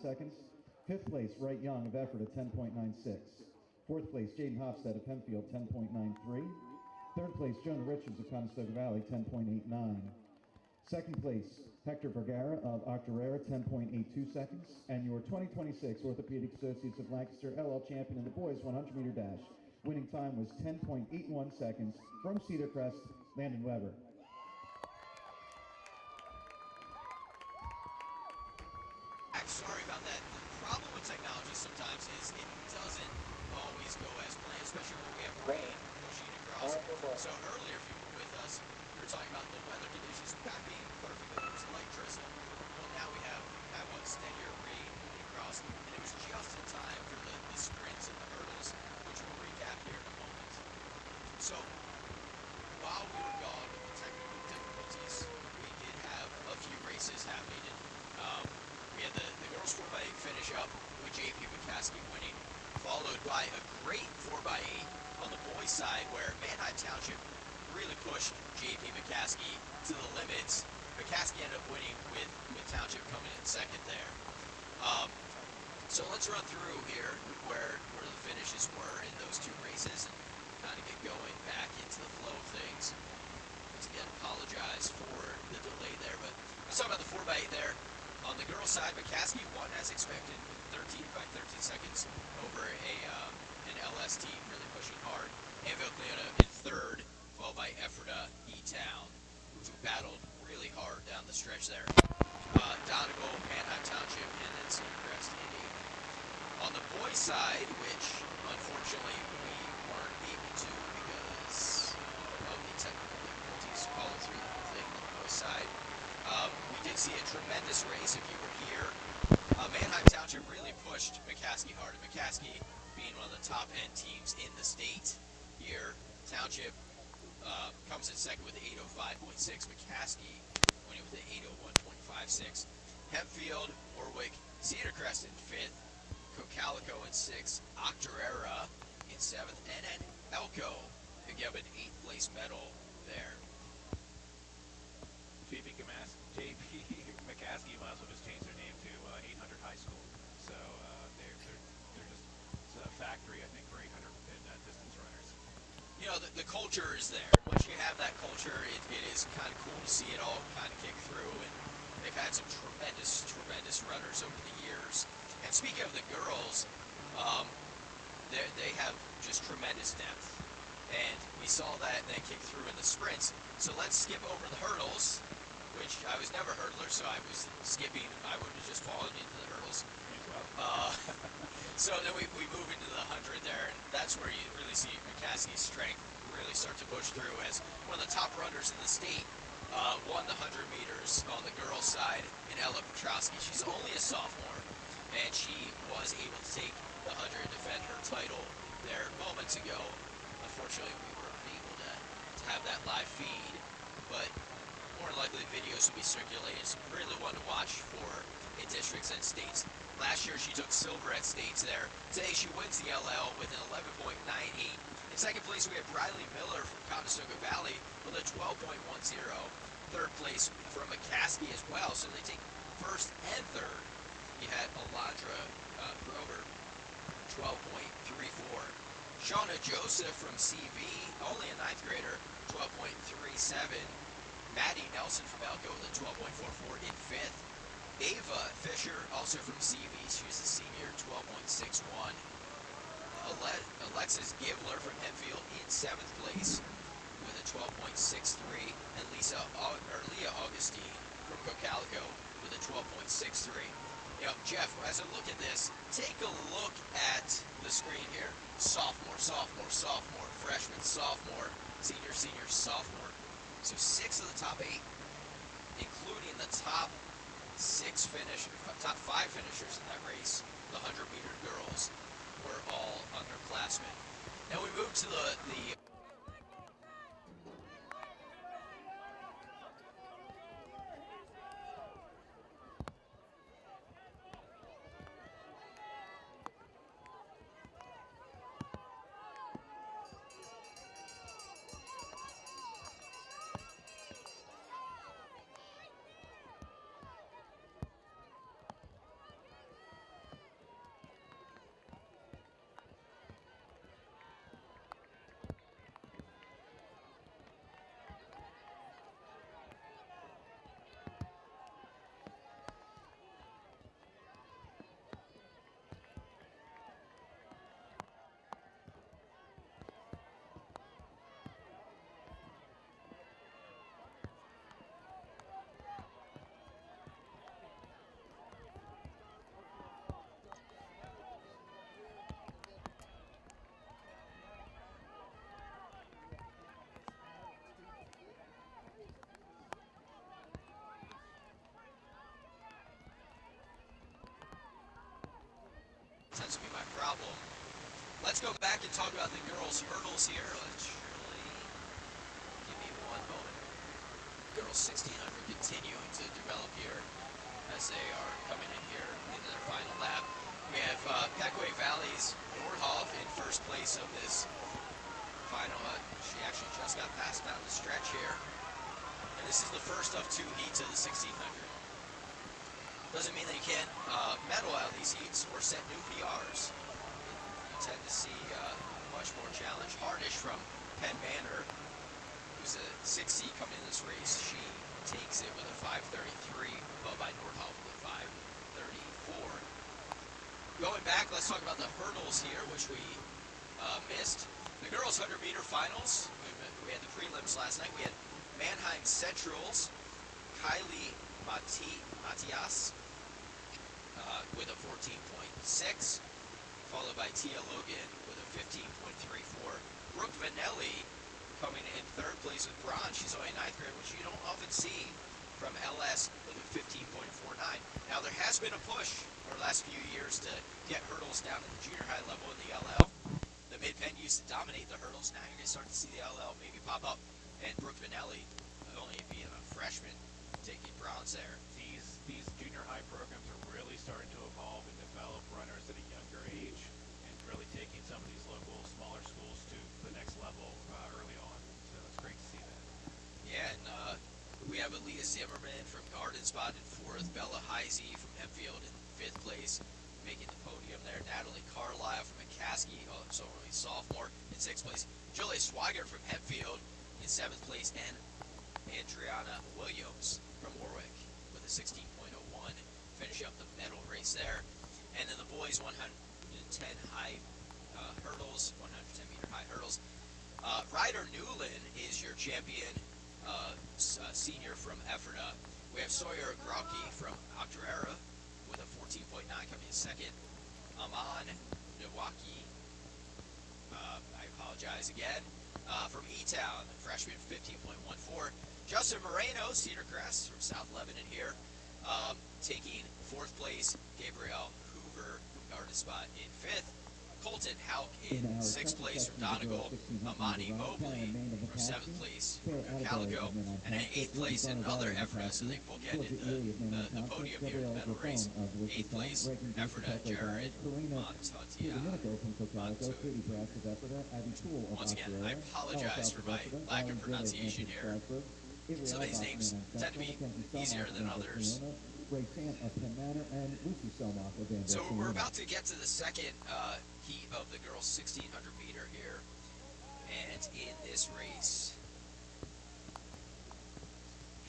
seconds. Fifth place, Wright Young of Effort at 10.96. Fourth place, Jaden Hofstad of Hempfield, 10.93. Third place, Jonah Richards of Conestoga Valley, 10.89. Second place, Hector Vergara of Octorara, 10.82 seconds. And your 2026 Orthopedic Associates of Lancaster LL champion in the boys 100-meter dash. Winning time was 10.81 seconds from Cedar Crest, Landon Weber. Sorry about that. The problem with technology sometimes is it doesn't always go as planned, especially when we have rain pushing across. So earlier, if you were with us, we were talking about the weather conditions not being perfect. There was light drizzle. Well, now we have that one steadier rain moving across, and it was just in time for the sprints and the hurdles, which we'll recap here in a moment. So while we were gone with the technical difficulties, we did have a few races happening. And, we had the girls 4x8 finish up with JP McCaskey winning, followed by a great 4x8 on the boys' side where Manheim Township really pushed JP McCaskey to the limits. McCaskey ended up winning with Township coming in second there. So let's run through here where the finishes were in those two races and kind of get going back into the flow of things. Once again, apologize for the delay there, but let's talk about the 4x8 there. On the girls' side, McCaskey won as expected, 13 seconds over an LS team, really pushing hard. Hempfield Leona in third, followed by Ephrata, E-Town, who battled really hard down the stretch there. Donegal, Manheim Township, and then Cedar Crest, Indiana. On the boys' side, which unfortunately we weren't able to because of the technical difficulties following through the whole thing on the boys' side. We did see a tremendous race if you were here. Manheim Township really pushed McCaskey hard. And McCaskey being one of the top end teams in the state here. Township comes in second with 805.6. McCaskey winning with the 801.56. Hempfield, Warwick, Cedar Crest in fifth. Cocalico in sixth. Octorara in seventh. And then LebCo picking up an 8th place medal there. JP McCaskey might as well just change their name to 800 High School. So they're just a factory, I think, for 800 distance runners. You know, the culture is there. Once you have that culture, it is kind of cool to see it all kind of kick through. And they've had some tremendous runners over the years. And speaking of the girls, they have just tremendous depth. And we saw that and they kick through in the sprints. So let's skip over the hurdles, which I was never a hurdler, so I was skipping. I would have just fallen into the hurdles. So then we move into the 100 there, and that's where you really see McCaskey's strength really start to push through as one of the top runners in the state. Won the 100 meters on the girls' side in Ella Petrowski. She's only a sophomore, and she was able to take the 100 and defend her title there moments ago. Unfortunately, we were unable to have that live feed, but more than likely videos will be circulated. It's really one to watch for in districts and states. Last year she took silver at states there. Today she wins the LL with an 11.98. In second place we have Riley Miller from Conestoga Valley with a 12.10. Third place from McCaskey as well, so they take first and third. You had Alondra Grover, 12.34. Shauna Joseph from CV, only a 9th grader, 12.37. Maddie Nelson from LebCo with a 12.44 in 5th. Ava Fisher, also from CV, she was a senior, 12.61. Alexis Gibler from Hempfield in 7th place with a 12.63. And Leah Augustine from Cocalico with a 12.63. You know, Jeff, as I look at this, take a look at the screen here. Sophomore, freshman, sophomore, senior, sophomore. So 6 of the top 8, including the top 5 finishers in that race, the 100-meter girls, were all underclassmen. Now we move to the tends to be my problem. Let's go back and talk about the girls' hurdles here. Give me one moment. Girls 1600 continuing to develop here as they are coming in here into their final lap. We have Pequay Valley's Nordhoff in first place of this final. She actually just got passed down the stretch here. And this is the first of 2 heats of the 1600. Doesn't mean that you can't medal out these heats or set new PRs. You tend to see much more challenge. Harnish from Penn Manor, who's a 6 seed coming in this race. She takes it with a 5:33, followed by Nordhoff with a 5:34. Going back, let's talk about the hurdles here, which we missed. The girls' 100-meter finals. We had the prelims last night. We had Mannheim Central's Kylie Matias with a 14.6, followed by Tia Logan with a 15.34. Brooke Vanelli coming in third place with bronze. She's only 9th grade, which you don't often see from LS with a 15.49. Now, there has been a push over the last few years to get hurdles down to the junior high level in the LL. The mid-pen used to dominate the hurdles. Now you're going to start to see the LL maybe pop up. And Brooke Vanelli, only being a freshman, taking bronze there. These junior high programs are really starting to evolve and develop runners at a younger age, and really taking some of these local smaller schools to the next level early on. So it's great to see that. Yeah, and we have Aaliyah Zimmerman from Garden Spot in 4th, Bella Heisey from Hempfield in 5th place, making the podium there. Natalie Carlisle from McCaskey, so only sophomore, in 6th place. Julia Swiger from Hempfield in 7th place, and Adriana Williams from Warwick with a 16.01, finishing up the medal race there. And then the boys 110 high hurdles, 110 meter high hurdles. Ryder Newland is your champion, senior from Ephrata. We have Sawyer Grauke from Octorara with a 14.9 coming in second. Aman Nawaki, I apologize again, from E-Town, freshman, 15.14. Justin Moreno, Cedar Crest from South Lebanon here, taking 4th place. Gabrielle Hoover from Garden Spot in 5th. Colton Hauk in 6th place from Donegal. Amani Mobley from 7th place from Calico. And in 8th place in another Ephrata, so they both get into the podium here in the medal race. 8th place, Ephrata, Jared Montatia. Once again, I apologize for my lack of pronunciation here. Some of these names tend to be easier than others. So we're about to get to the second heat of the girls' 1600 meter here. And in this race,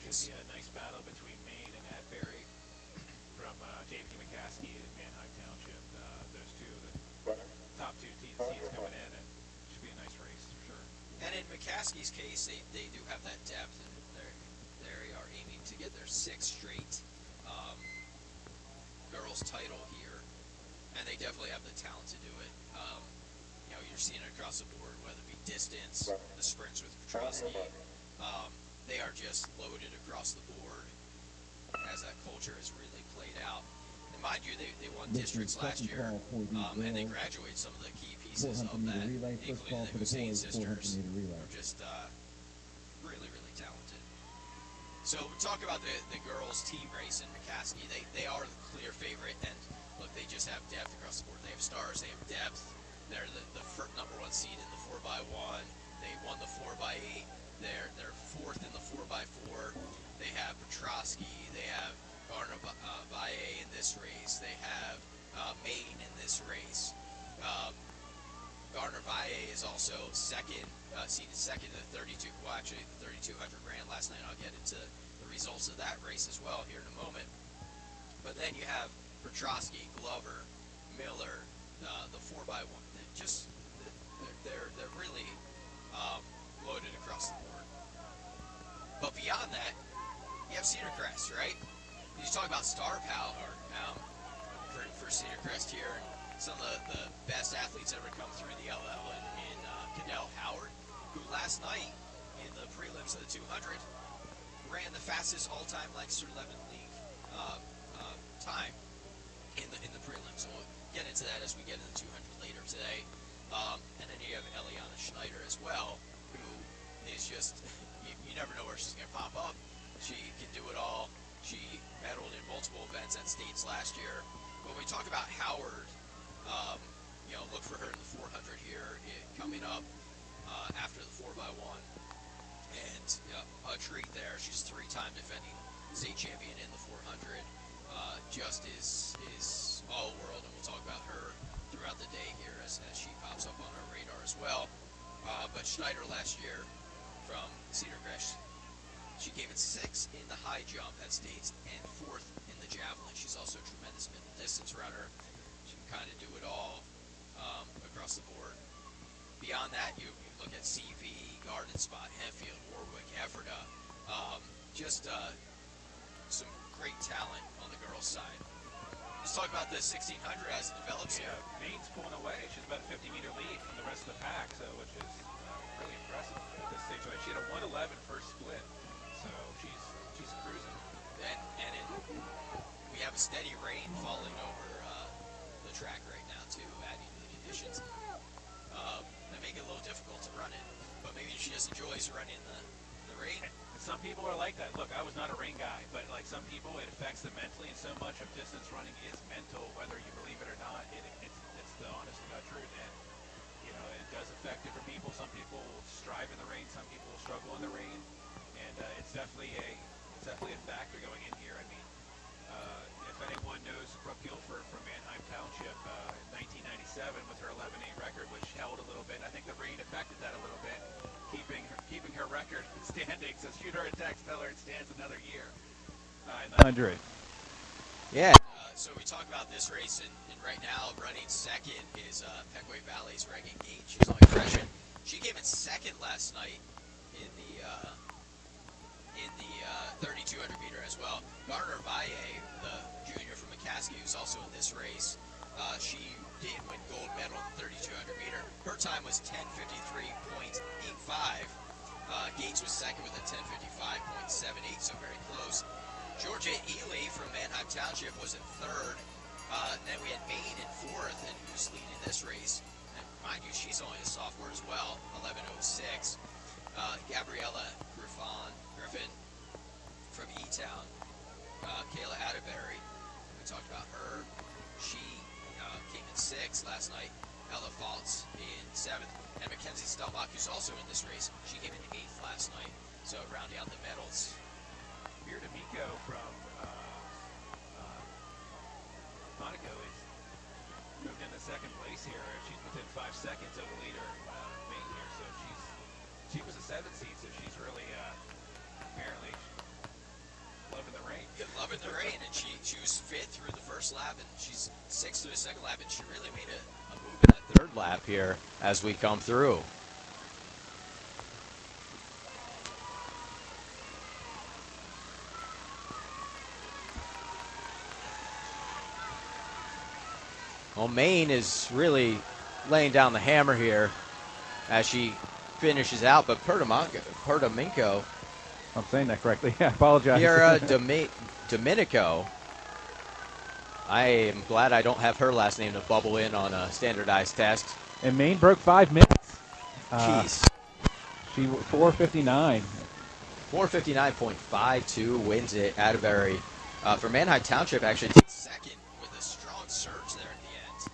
Should be a nice battle between Maine and Atbury from J.P. McCaskey and Manheim Township. Those two, the top 2 seeds coming in, and should be a nice race for sure. and in McCaskey's case, they do have that depth, and they are aiming to get their 6th straight girls title here, and they definitely have the talent to do it. You're seeing it across the board, whether it be distance, the sprints with Petrosky. They are just loaded across the board as that culture has really played out. And mind you, they won districts last year, and they graduated some of the key pieces of that, including the Hussein sisters, who are just really, really talented. So we talk about the girls' team race in McCaskey. They are the clear favorite, and look, they just have depth across the board. They have stars, they have depth. They're the first #1 seed in the 4x1. They won the 4x8. They're 4th in the 4x4. They have Petrosky. They have Garner Valle in this race. They have Maine in this race. Garner Valle is also seeded second in the 32. Well, actually, the 3200 ran last night. I'll get into the results of that race as well here in a moment. But then you have Petrosky, Glover, Miller, the 4x1. They're really loaded across the board. But beyond that, you have Cedar Crest, right? You talk about star power for Cedar Crest here. Some of the best athletes ever come through the LL in Cadell Howard, who last night in the prelims of the 200 ran the fastest all-time Lancaster Lebanon League time in the prelims. So we'll get into to that as we get into the 200 later today. And then you have Eliana Schneider as well, who is just, you never know where she's going to pop up. She can do it all. She medaled in multiple events at states last year. When we talk about Howard, look for her in the 400 here coming up after the 4x1. And a treat there. She's 3-time defending state champion in the 400. Just is all world, and we'll talk about her throughout the day here as she pops up on our radar as well. But Schneider last year from Cedar Crest, she came in 6th in the high jump at states and 4th in the javelin. She's also a tremendous middle distance runner. She can kind of do it all across the board. Beyond that, you look at CV, Garden Spot, Hempfield, Warwick, Ephrata. Some great talent on the girls' side. Let's talk about the 1600 as it develops here. Maine's pulling away. She's about a 50-meter lead from the rest of the pack, which is really impressive at this stage. She had a 1:11 first split, so she's cruising. And we have a steady rain falling over the track right now too, adding to the conditions. That make it a little difficult to run it, but maybe she just enjoys running the rain. Some people are like that. Look, I was not a rain guy, but like some people, it affects them mentally, and so much of distance running is mental, whether you believe it or not. It's the honest to God truth, and it does affect different people. Some people strive in the rain, some people struggle in the rain, and it's definitely a factor going in here. I mean, if anyone knows Brooke Guilford from Manheim Township in 1997 with her 11-8 record, which held a little bit, I think the rain affected that a little bit, keeping her record standing. So shoot her a text, tell her it stands another year. 900. Yeah. So we talk about this race, and right now running second is Pequot Valley's Reagan Gate. She's only a freshman. She came in second last night in the 3200 meter as well. Garner Valle, the junior from McCaskey, who's also in this race, she did win gold medal in the 3200 meter. Her time was 10:53.85. Gates was second with a 10:55.78, so very close. Georgia Ely from Manheim Township was in third. Then we had Maine in fourth, and who's leading this race. And mind you, she's only a sophomore as well, 11:06. Gabriella Griffin from E-Town. Kayla Atterbury, we talked about her. She came in 6th last night. Ella Faltz in 7th. And Mackenzie Stelbach, who's also in this race, she came in 8th last night. So rounding out the medals. Beard Amico from Monaco is moved into second place here. She's within 5 seconds of the leader, Maine here. So she was a 7th seed, so she's really apparently loving the rain. Yeah, loving the rain, and she was 5th through the first lap, and she's 6th through the second lap, and she really made a move in that third lap here as we come through. Well, Maine is really laying down the hammer here as she finishes out, but Perdominco, I'm saying that correctly. I apologize. Piera Domenico. I am glad I don't have her last name to bubble in on a standardized test. And Maine broke 5 minutes. Jeez. She 4:59. 4:59.52 wins it. Atterbury for Manheim Township actually takes second with a strong surge there at the end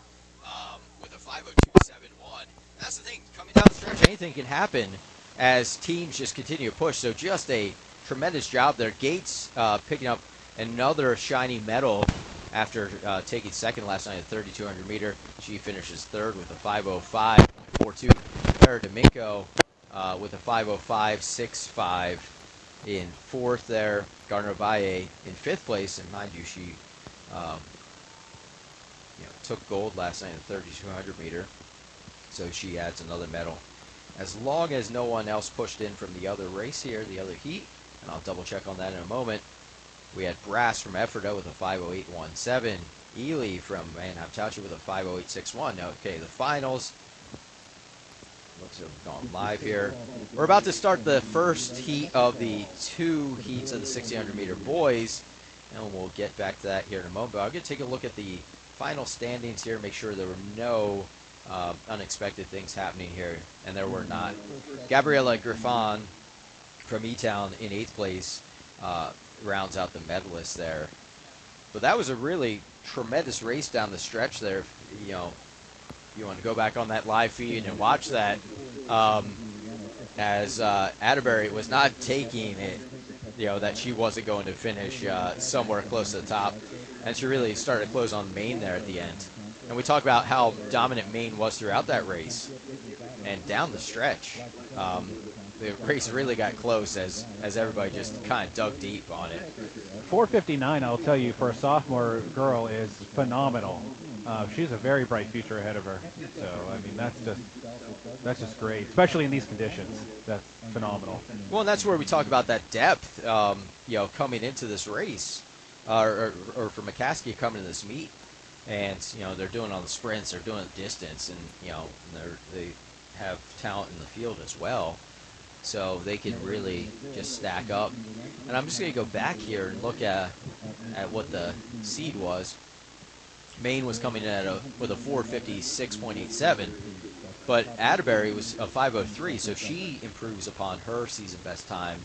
with a 5:02.71. That's the thing, coming down the stretch, anything can happen as teams just continue to push. So just a tremendous job there. Gates picking up another shiny medal after taking second last night at 3,200 meter. She finishes third with a 5:05.42. Sarah Domingo with a 5:05.65 in fourth there. Gardner Valle in fifth place, and mind you, she took gold last night at 3,200 meter, so she adds another medal. As long as no one else pushed in from the other race here, the other heat, and I'll double check on that in a moment. We had Brass from Ephrata with a 5:08.17. Ely from Manheim Township with a 5:08.61. Okay, the finals. Looks like we've gone live here. We're about to start the first heat of the 2 heats of the 1,600 meter boys, and we'll get back to that here in a moment. But I'm going to take a look at the final standings here, make sure there were no unexpected things happening here, and there were not. Gabriella Griffon from E-Town in 8th place rounds out the medalists there. But that was a really tremendous race down the stretch there. You know, you want to go back on that live feed and watch that as Atterbury was not taking it, you know, that she wasn't going to finish somewhere close to the top. And she really started to close on Maine there at the end. And we talk about how dominant Maine was throughout that race. And down the stretch, the race really got close as everybody just kind of dug deep on it. 4:59, I'll tell you, for a sophomore girl is phenomenal. She's a very bright future ahead of her. So, I mean, that's just great, especially in these conditions. That's phenomenal. Well, and that's where we talk about that depth, you know, coming into this race, or for McCaskey coming to this meet. And, you know, they're doing all the sprints, they're doing the distance, and, you know, they have talent in the field as well. So they can really just stack up. And I'm just going to go back here and look at what the seed was. Maine was coming in with a 4:56.87, but Atterbury was a 5:03, so she improves upon her season best time.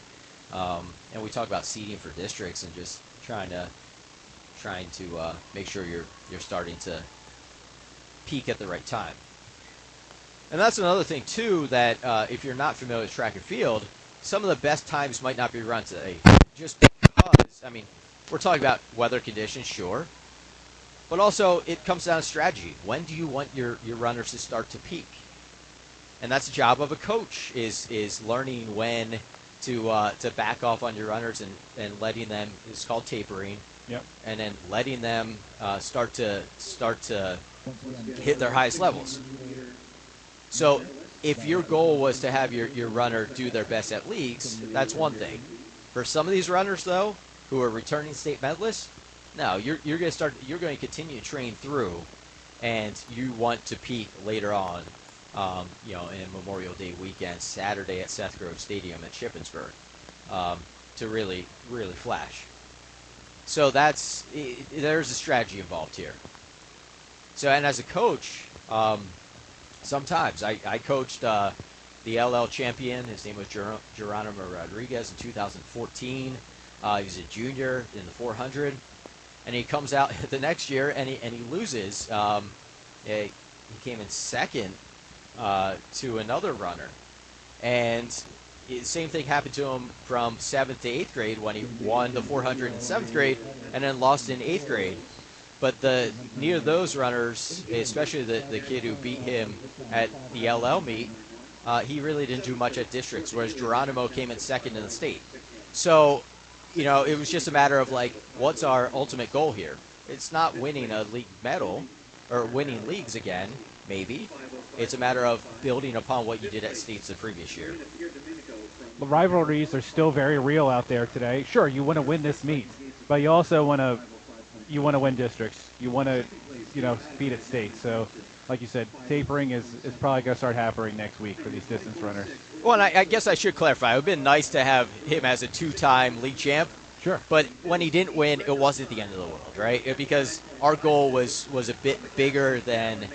And we talk about seeding for districts and just trying to make sure you're starting to peak at the right time. And that's another thing too, that if you're not familiar with track and field, some of the best times might not be run today, just because, I mean, we're talking about weather conditions, sure, but also it comes down to strategy. When do you want your runners to start to peak? And that's the job of a coach, is learning when to back off on your runners and letting them, it's called tapering. Yep. And then letting them start to hit their highest levels. So if your goal was to have your runner do their best at leagues, that's one thing. For some of these runners, though, who are returning state medalists, no, you're going to continue to train through, and you want to peak later on, you know, in Memorial Day weekend, Saturday at Seth Grove Stadium at Shippensburg, to really, really flash. So there's a strategy involved here. So, and as a coach, sometimes I coached the LL champion. His name was Geronimo Rodriguez in 2014. He was a junior in the 400, and he comes out the next year and he loses. He came in second to another runner, and same thing happened to him from 7th to 8th grade when he won the 400 in 7th grade and then lost in 8th grade. But neither of those runners, especially the kid who beat him at the LL meet, he really didn't do much at districts, whereas Geronimo came in second in the state. So, you know, it was just a matter of, like, what's our ultimate goal here? It's not winning a league medal or winning leagues again, maybe. It's a matter of building upon what you did at states the previous year. The rivalries are still very real out there today. Sure, you want to win this meet, but you also want to win districts. You want to, you know, beat at state. So, like you said, tapering is probably going to start happening next week for these distance runners. Well, and I guess I should clarify. It would have been nice to have him as a 2-time league champ. Sure. But when he didn't win, it wasn't the end of the world, right? Because our goal was a bit bigger than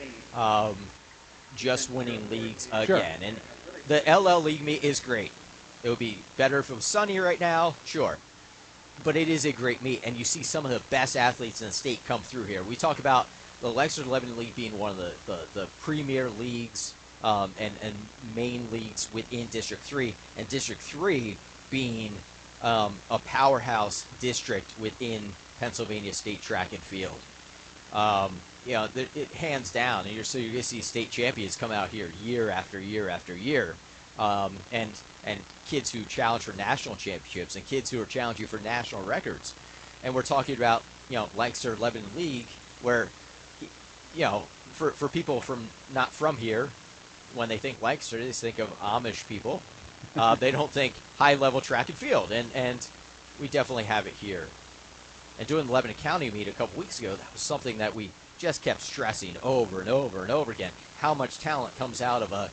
just winning leagues again. Sure. And the LL League meet is great. It would be better if it was sunny right now, sure. But it is a great meet, and you see some of the best athletes in the state come through here. We talk about the Lexington Lebanon League being one of the premier leagues and main leagues within District 3, and District 3 being a powerhouse district within Pennsylvania State Track and Field. You know, it hands down, and you're going to see state champions come out here year after year after year, and kids who challenge for national championships and kids who are challenging for national records. And we're talking about, you know, Lancaster Lebanon League, where, you know, for people not from here, when they think Lancaster, they think of Amish people. They don't think high-level track and field, and we definitely have it here. And doing the Lebanon County meet a couple weeks ago, that was something that we just kept stressing over and over and over again, how much talent comes out of a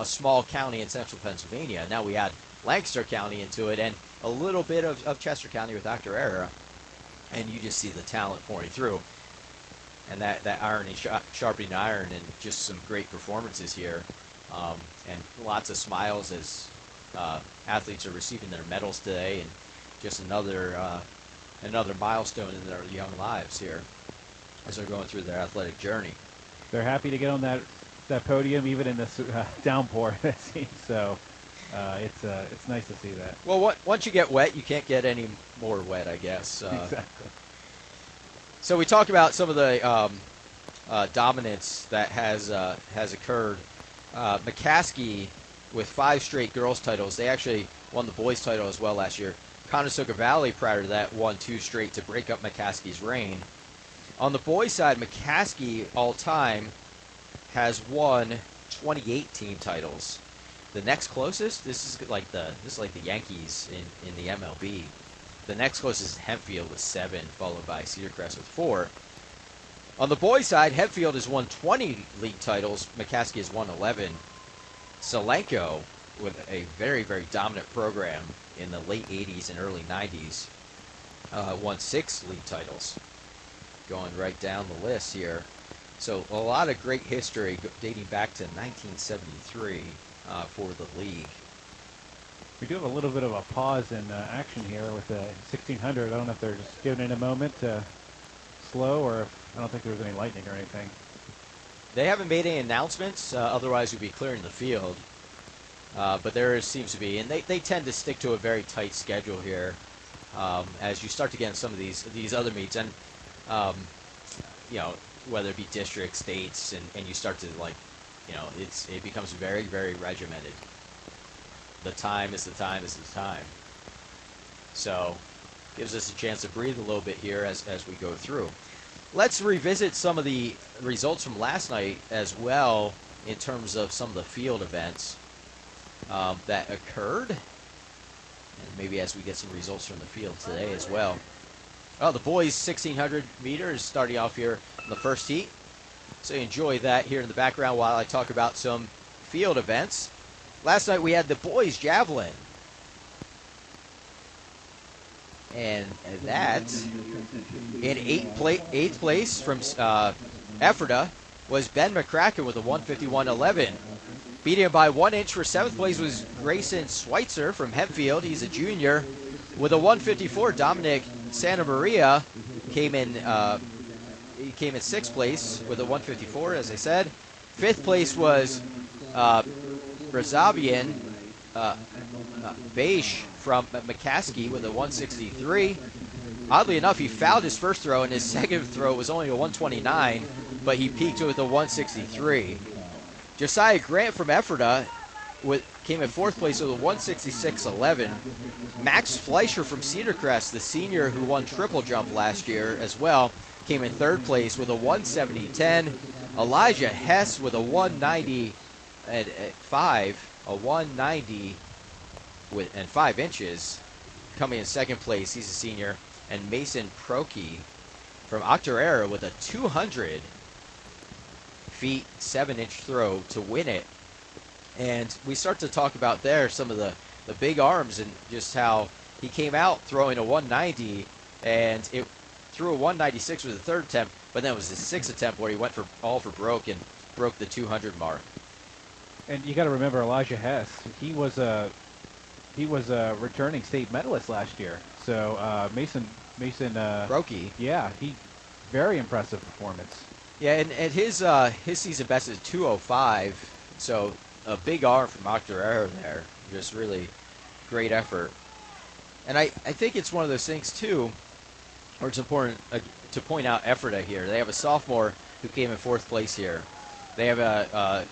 small county in central Pennsylvania. Now we add Lancaster County into it and a little bit of Chester County with Dr. Era, and you just see the talent pouring through. and that iron and sharpening iron, and just some great performances here, and lots of smiles as athletes are receiving their medals today, and just another milestone in their young lives here as they're going through their athletic journey. They're happy to get on that podium even in this downpour, it seems. So it's nice to see that. Well, once you get wet, you can't get any more wet, I guess. Exactly. So we talked about some of the dominance that has occurred. McCaskey with 5 straight girls titles. They actually won the boys title as well last year. Conestoga Valley prior to that won 2 straight to break up McCaskey's reign. On the boys side, McCaskey all time has won 28 team titles. The next closest, this is like the Yankees in the MLB. The next closest is Hempfield with 7, followed by Cedar Crest with 4. On the boys side, Hempfield has won 20 league titles. McCaskey has won 11. Solenko, with a very, very dominant program in the late 80s and early 90s, won 6 league titles. Going right down the list here. So a lot of great history dating back to 1973 for the league. We do have a little bit of a pause in action here with the 1600. I don't know if they're just giving it a moment to slow, or if, I don't think there was any lightning or anything. They haven't made any announcements, otherwise we'd be clearing the field. But there seems to be, and they tend to stick to a very tight schedule here as you start to get in some of these other meets, and whether it be district, states, and you start to it becomes very, very regimented. The time is the time is the time. So gives us a chance to breathe a little bit here as we go through. Let's revisit some of the results from last night as well in terms of some of the field events that occurred, and maybe as we get some results from the field today as well. Oh, the boys 1600 meters starting off here in the first heat. So you enjoy that here in the background while I talk about some field events. Last night we had the boys javelin. And that, in eighth place from Ephrata, was Ben McCracken with a 151.11. Beating him by 1 inch for 7th place was Grayson Schweitzer from Hempfield. He's a junior with a 154. Dominic Santa Maria came in 6th place with a 154, as I said. 5th place was Brazavian Beish from McCaskey with a 163. Oddly enough, he fouled his first throw, and his second throw was only a 129, but he peaked with a 163. Josiah Grant from Ephrata came in 4th place with a 166.11. Max Fleischer from Cedar Crest, the senior who won triple jump last year as well, came in 3rd place with a 170.10. Elijah Hess with a 190 at 5, a 190 and 5 inches, coming in 2nd place. He's a senior. And Mason Prokey from Octorara with a 200 feet 7-inch throw to win it. And we start to talk about there some of the big arms and just how he came out throwing a 190, and it threw a 196 with the 3rd attempt, but then it was his 6th attempt where he went for broke and broke the 200 mark. And you got to remember Elijah Hess. He was a returning state medalist last year. So Mason Brokey. Yeah, very impressive performance. Yeah, and his season best is 205. So a big arm from Octorara there. Just really great effort. And I think it's one of those things too, where it's important to point out Ephrata here. They have a sophomore who came in 4th place here. They have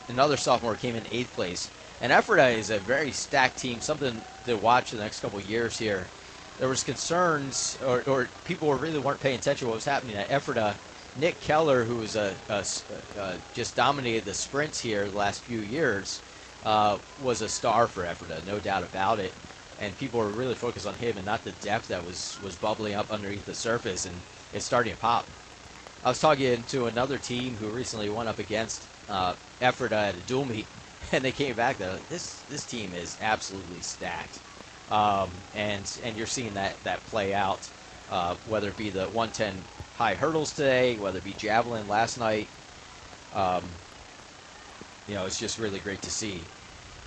another sophomore who came in 8th place. And Ephrata is a very stacked team, something to watch the next couple of years here. There was concerns, or people really weren't paying attention to what was happening at Ephrata. Nick Keller, who was just dominated the sprints here the last few years, was a star for Ephrata, no doubt about it. And people were really focused on him and not the depth that was bubbling up underneath the surface, and it's starting to pop. I was talking to another team who recently went up against Ephrata at a dual meet, and they came back. They're like, this team is absolutely stacked, and you're seeing that play out. whether it be the 110 high hurdles today, whether it be javelin last night. It's just really great to see.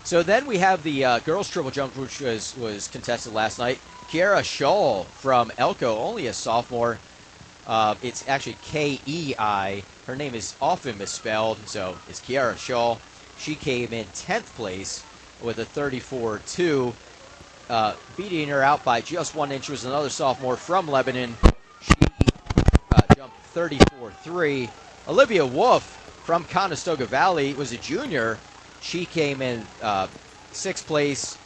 So then we have the girls triple jump, which was contested last night. Kiara Scholl from LebCo, only a sophomore. It's actually Kei. Her name is often misspelled, so it's Kiara Scholl. She came in 10th place with a 34.2. Beating her out by just 1 inch was another sophomore from Lebanon. She jumped 34.3. Olivia Wolf from Conestoga Valley was a junior. She came in 6th place.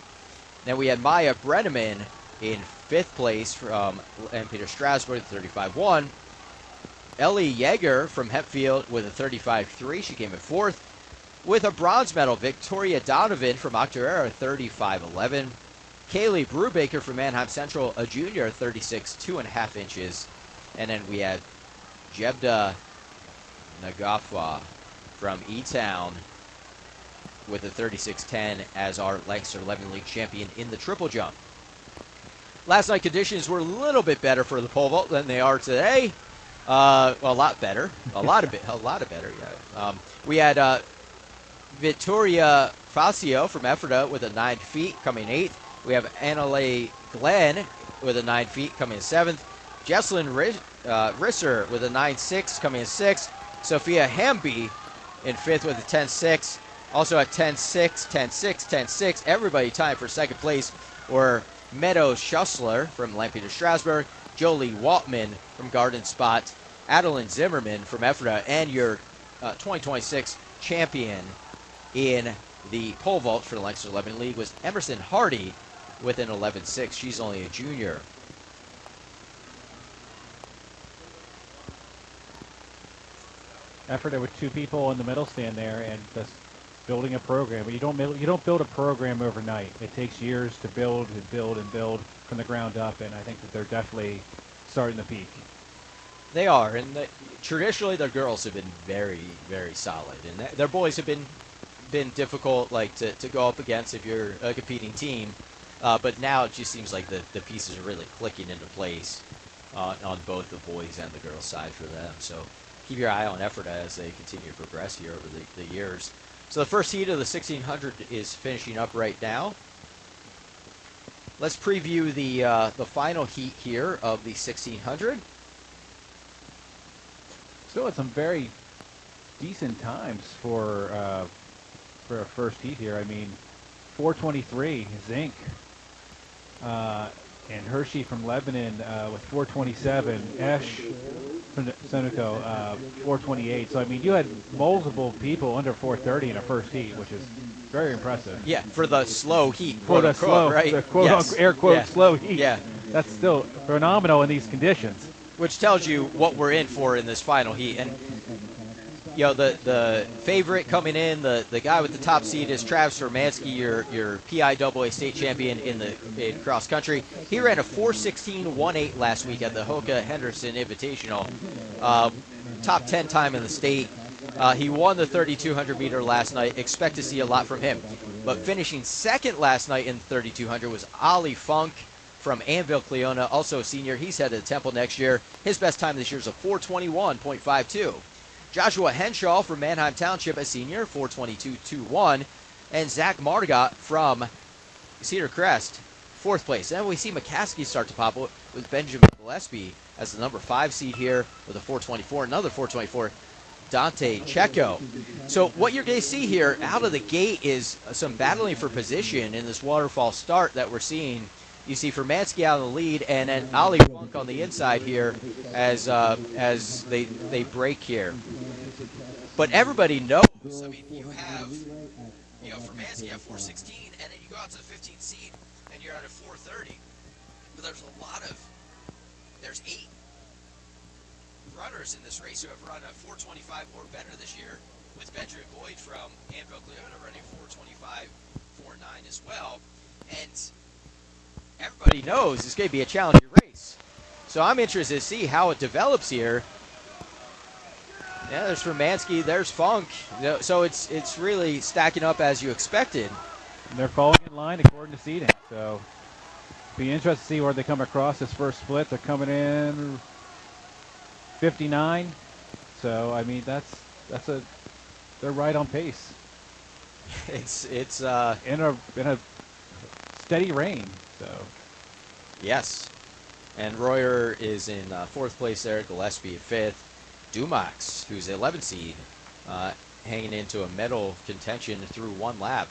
Then we had Maya Brenneman in 5th place from Peter Strasburg, 35.1. Ellie Yeager from Hempfield with a 35.3. She came in 4th. With a bronze medal, Victoria Donovan from Octorara, 35.11. Kaylee Brubaker from Mannheim Central, a junior, 36.2.5 inches. And then we had Jebda Nagafa from E-Town with a 36.10 as our Lancaster 11 League champion in the triple jump. Last night conditions were a little bit better for the pole vault than they are today. A lot better. A lot better, yeah. We had Vittoria Facio from Ephrata with a 9 feet coming 8th. We have Annalay Glenn with a 9 feet coming in 7th. Jesslyn Risser with a 9.6 coming in 6th. Sophia Hamby in 5th with a 10.6. Also at 10.6, 10.6, 10.6. Everybody tied for 2nd place were Meadow Schussler from Lampeter Strasburg, Jolie Waltman from Garden Spot, Adeline Zimmerman from Ephrata, and your 2026 champion in the pole vault for the Lancaster 11 League was Emerson Hardy with an 11.6. She's only a junior. Ephrata with 2 people in the middle stand there, and just building a program. You don't build a program overnight. It takes years to build and build and build from the ground up, and I think that they're definitely starting to peak. They are, and traditionally their girls have been very, very solid, and their boys have been difficult, like to go up against if you're a competing team. But now it just seems like the pieces are really clicking into place on both the boys and the girls side for them. So keep your eye on Ephrata as they continue to progress here over the years. So the first heat of the 1600 is finishing up right now. Let's preview the final heat here of the 1600. Still had some very decent times for a first heat here. I mean, 4:23 Zink, and Hershey from Lebanon with 4:27. Esh from Seneco 4:28. So I mean, you had multiple people under 4:30 in a first heat, which is very impressive. Yeah, for the slow heat, for the slow, right? The quote unquote, air quote slow heat. Yeah, that's still phenomenal in these conditions. Which tells you what we're in for in this final heat. And the favorite coming in, the guy with the top seed is Travis Hermansky, your PIAA state champion in cross country. He ran a 4:16.18 last week at the Hoka Henderson Invitational, top 10 time in the state. He won the 3,200 meter last night. Expect to see a lot from him. But finishing second last night in the 3,200 was Ollie Funk from Anvil Cleona, also a senior. He's headed to Temple next year. His best time this year is a 4:21.52. Joshua Henshaw from Mannheim Township, a senior, 4:22.21. And Zach Margot from Cedar Crest, 4th place. And we see McCaskey start to pop with Benjamin Gillespie as the number 5 seed here with a 4:24. Another 4:24, Dante Checo. So what you're going to see here out of the gate is some battling for position in this waterfall start that we're seeing. You see Fermansky out in the lead, and then Ollie Funk on the inside here as they break here. But everybody knows. I mean, you have Fermansky at 4:16, and then you go out to the 15th seed, and you're at a 4:30. But there's 8 runners in this race who have run a 4:25 or better this year, with Benjamin Boyd from Anvil Cleona running 4:25.49 as well. And everybody knows it's going to be a challenging race. So I'm interested to see how it develops here. Yeah, there's Fermansky, there's Funk. So it's really stacking up as you expected. And they're falling in line according to seeding. So Be interested to see where they come across this first split. They're coming in 59. So I mean they're right on pace. It's in a steady reign. So yes. And Royer is in 4th place there, Gillespie at 5th. Dumax, who's the 11th seed, hanging into a medal contention through one lap.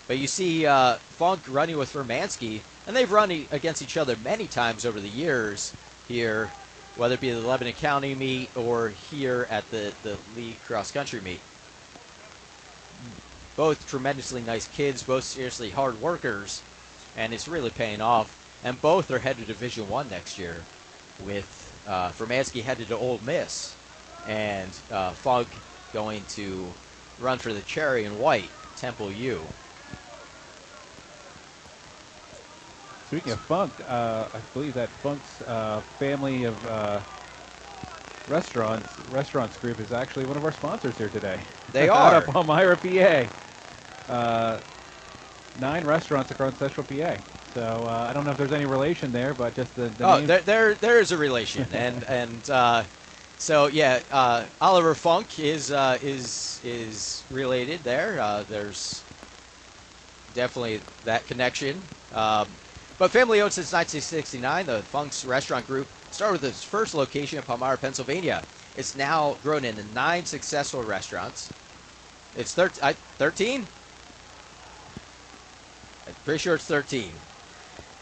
But you see Funk running with Vermansky, and they've run against each other many times over the years here, whether it be the Lebanon County meet or here at the League Cross Country meet. Both tremendously nice kids, both seriously hard workers, and it's really paying off. And both are headed to Division I next year, with Vermansky headed to Ole Miss, and Funk going to run for the Cherry and White, Temple U. Speaking of Funk, I believe that Funk's family of restaurants group is actually one of our sponsors here today. They Out are. of Palmyra, PA. 9 restaurants across Central PA. So I don't know if there's any relation there, but just the name. there is a relation, and so yeah, Oliver Funk is related there. There's definitely that connection. But family owned since 1969, the Funk's Restaurant Group started with its first location in Palmyra, Pennsylvania. It's now grown into 9 successful restaurants. It's 13? I'm pretty sure it's 13.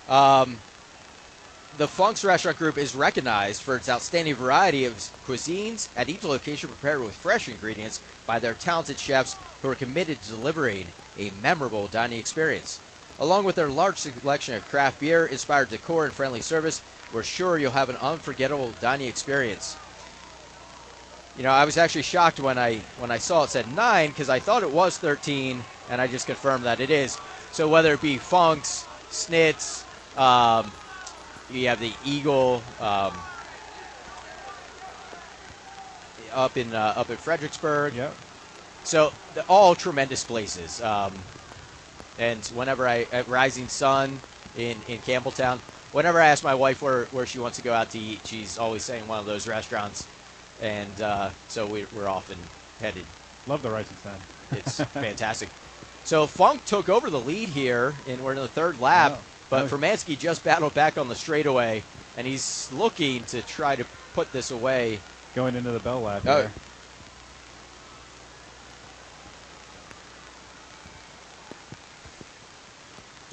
The Funk's Restaurant Group is recognized for its outstanding variety of cuisines at each location prepared with fresh ingredients by their talented chefs who are committed to delivering a memorable dining experience. Along with their large selection of craft beer, inspired decor, and friendly service, we're sure you'll have an unforgettable dining experience. You know, I was actually shocked when I saw it said 9 because I thought it was 13, and I just confirmed that it is. So whether it be Funk's, Snitz, you have the Eagle up in Fredericksburg. Yep. So all tremendous places. And whenever at Rising Sun in Campbelltown, whenever I ask my wife where she wants to go out to eat, she's always saying one of those restaurants. And so we're often headed. Love the Rising Sun. It's fantastic. So Funk took over the lead here, and we're in the 3rd lap. Wow. But Vermansky just battled back on the straightaway, and he's looking to try to put this away. Going into the bell lap there.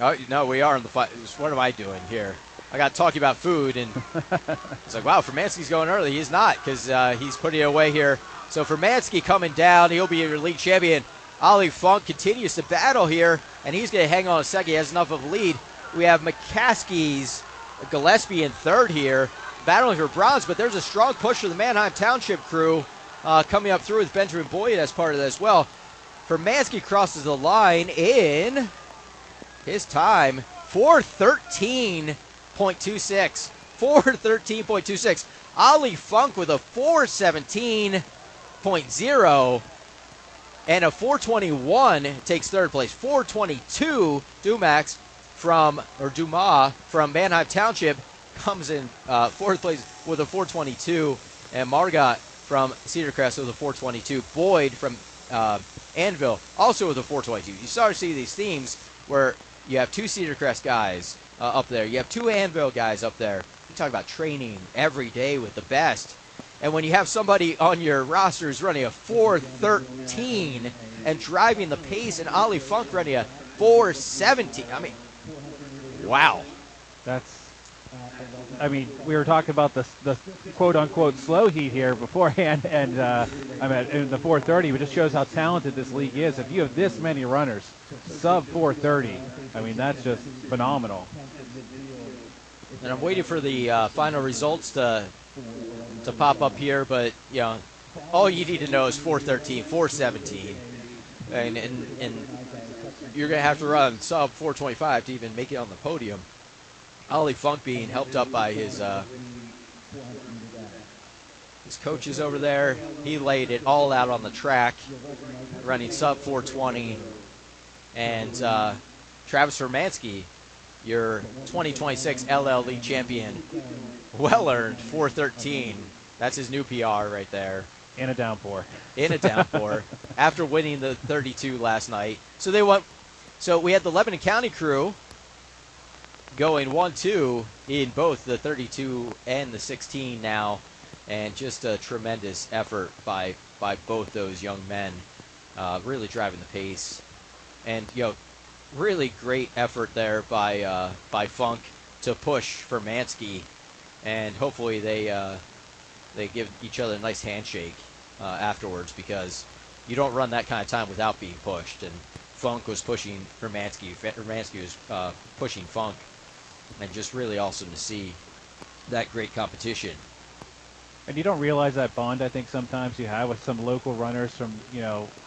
Oh, no, we are in the fight. What am I doing here? I got talking about food, and it's like, wow, Vermansky's going early. He's not, because he's putting it away here. So Vermansky coming down. He'll be your league champion. Ollie Funk continues to battle here, and he's going to hang on a second. He has enough of a lead. We have McCaskey's Gillespie in 3rd here, battling for bronze, but there's a strong push for the Manheim Township crew coming up through with Benjamin Boyd as part of that as well. Vermansky crosses the line in his time, 4:13.26. 4:13.26. Ollie Funk with a 4:17.0 and a 4:21 takes 3rd place. 4:22 Dumas from Manheim Township comes in 4th place with a 4:22, and Margot from Cedar Crest with a 4:22. Boyd from Anvil also with a 4:22. You start to see these themes where you have 2 Cedar Crest guys up there. You have 2 Anvil guys up there. You talk about training every day with the best. And when you have somebody on your roster who's running a 4:13 and driving the pace, and Ollie Funk running a 4:17, I mean, wow. We were talking about the quote-unquote slow heat here beforehand, and in the 4:30, it just shows how talented this league is. If you have this many runners, sub 4:30, I mean, that's just phenomenal. And I'm waiting for the final results to pop up here, but you know, all you need to know is 4:13, 4:17, and you're gonna have to run sub 4:25 to even make it on the podium. Ollie Funk being helped up by his coaches over there. He laid it all out on the track, running sub 4:20, and Travis Vermansky your 2026 LLE champion. Well earned, 413. That's his new PR right there. In a downpour. In a downpour after winning the 32 last night. So we had the Lebanon County crew going 1-2 in both the 32 and the 16 now, and just a tremendous effort by both those young men, really driving the pace. And really great effort there by Funk to push for Mansky, and hopefully they give each other a nice handshake afterwards, because you don't run that kind of time without being pushed. And Funk was pushing for Mansky, Mansky was pushing Funk, and just really awesome to see that great competition. And you don't realize that bond, I think, sometimes you have with some local runners from,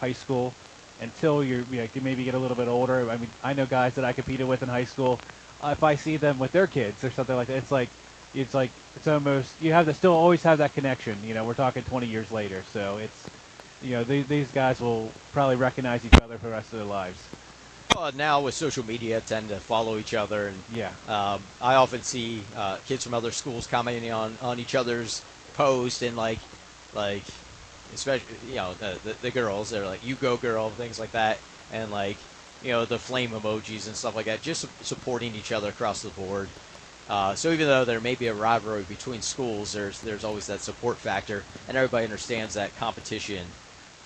high school until you maybe get a little bit older. I mean, I know guys that I competed with in high school. If I see them with their kids or something like that, it's almost, you have to still always have that connection. We're talking 20 years later. So it's, these guys will probably recognize each other for the rest of their lives. Well, now with social media, tend to follow each other, and yeah, I often see kids from other schools commenting on each other's post, and like especially the girls, they're like, "You go girl," things like that, and the flame emojis and stuff like that, just supporting each other across the board. So even though there may be a rivalry between schools, there's always that support factor, and everybody understands that competition,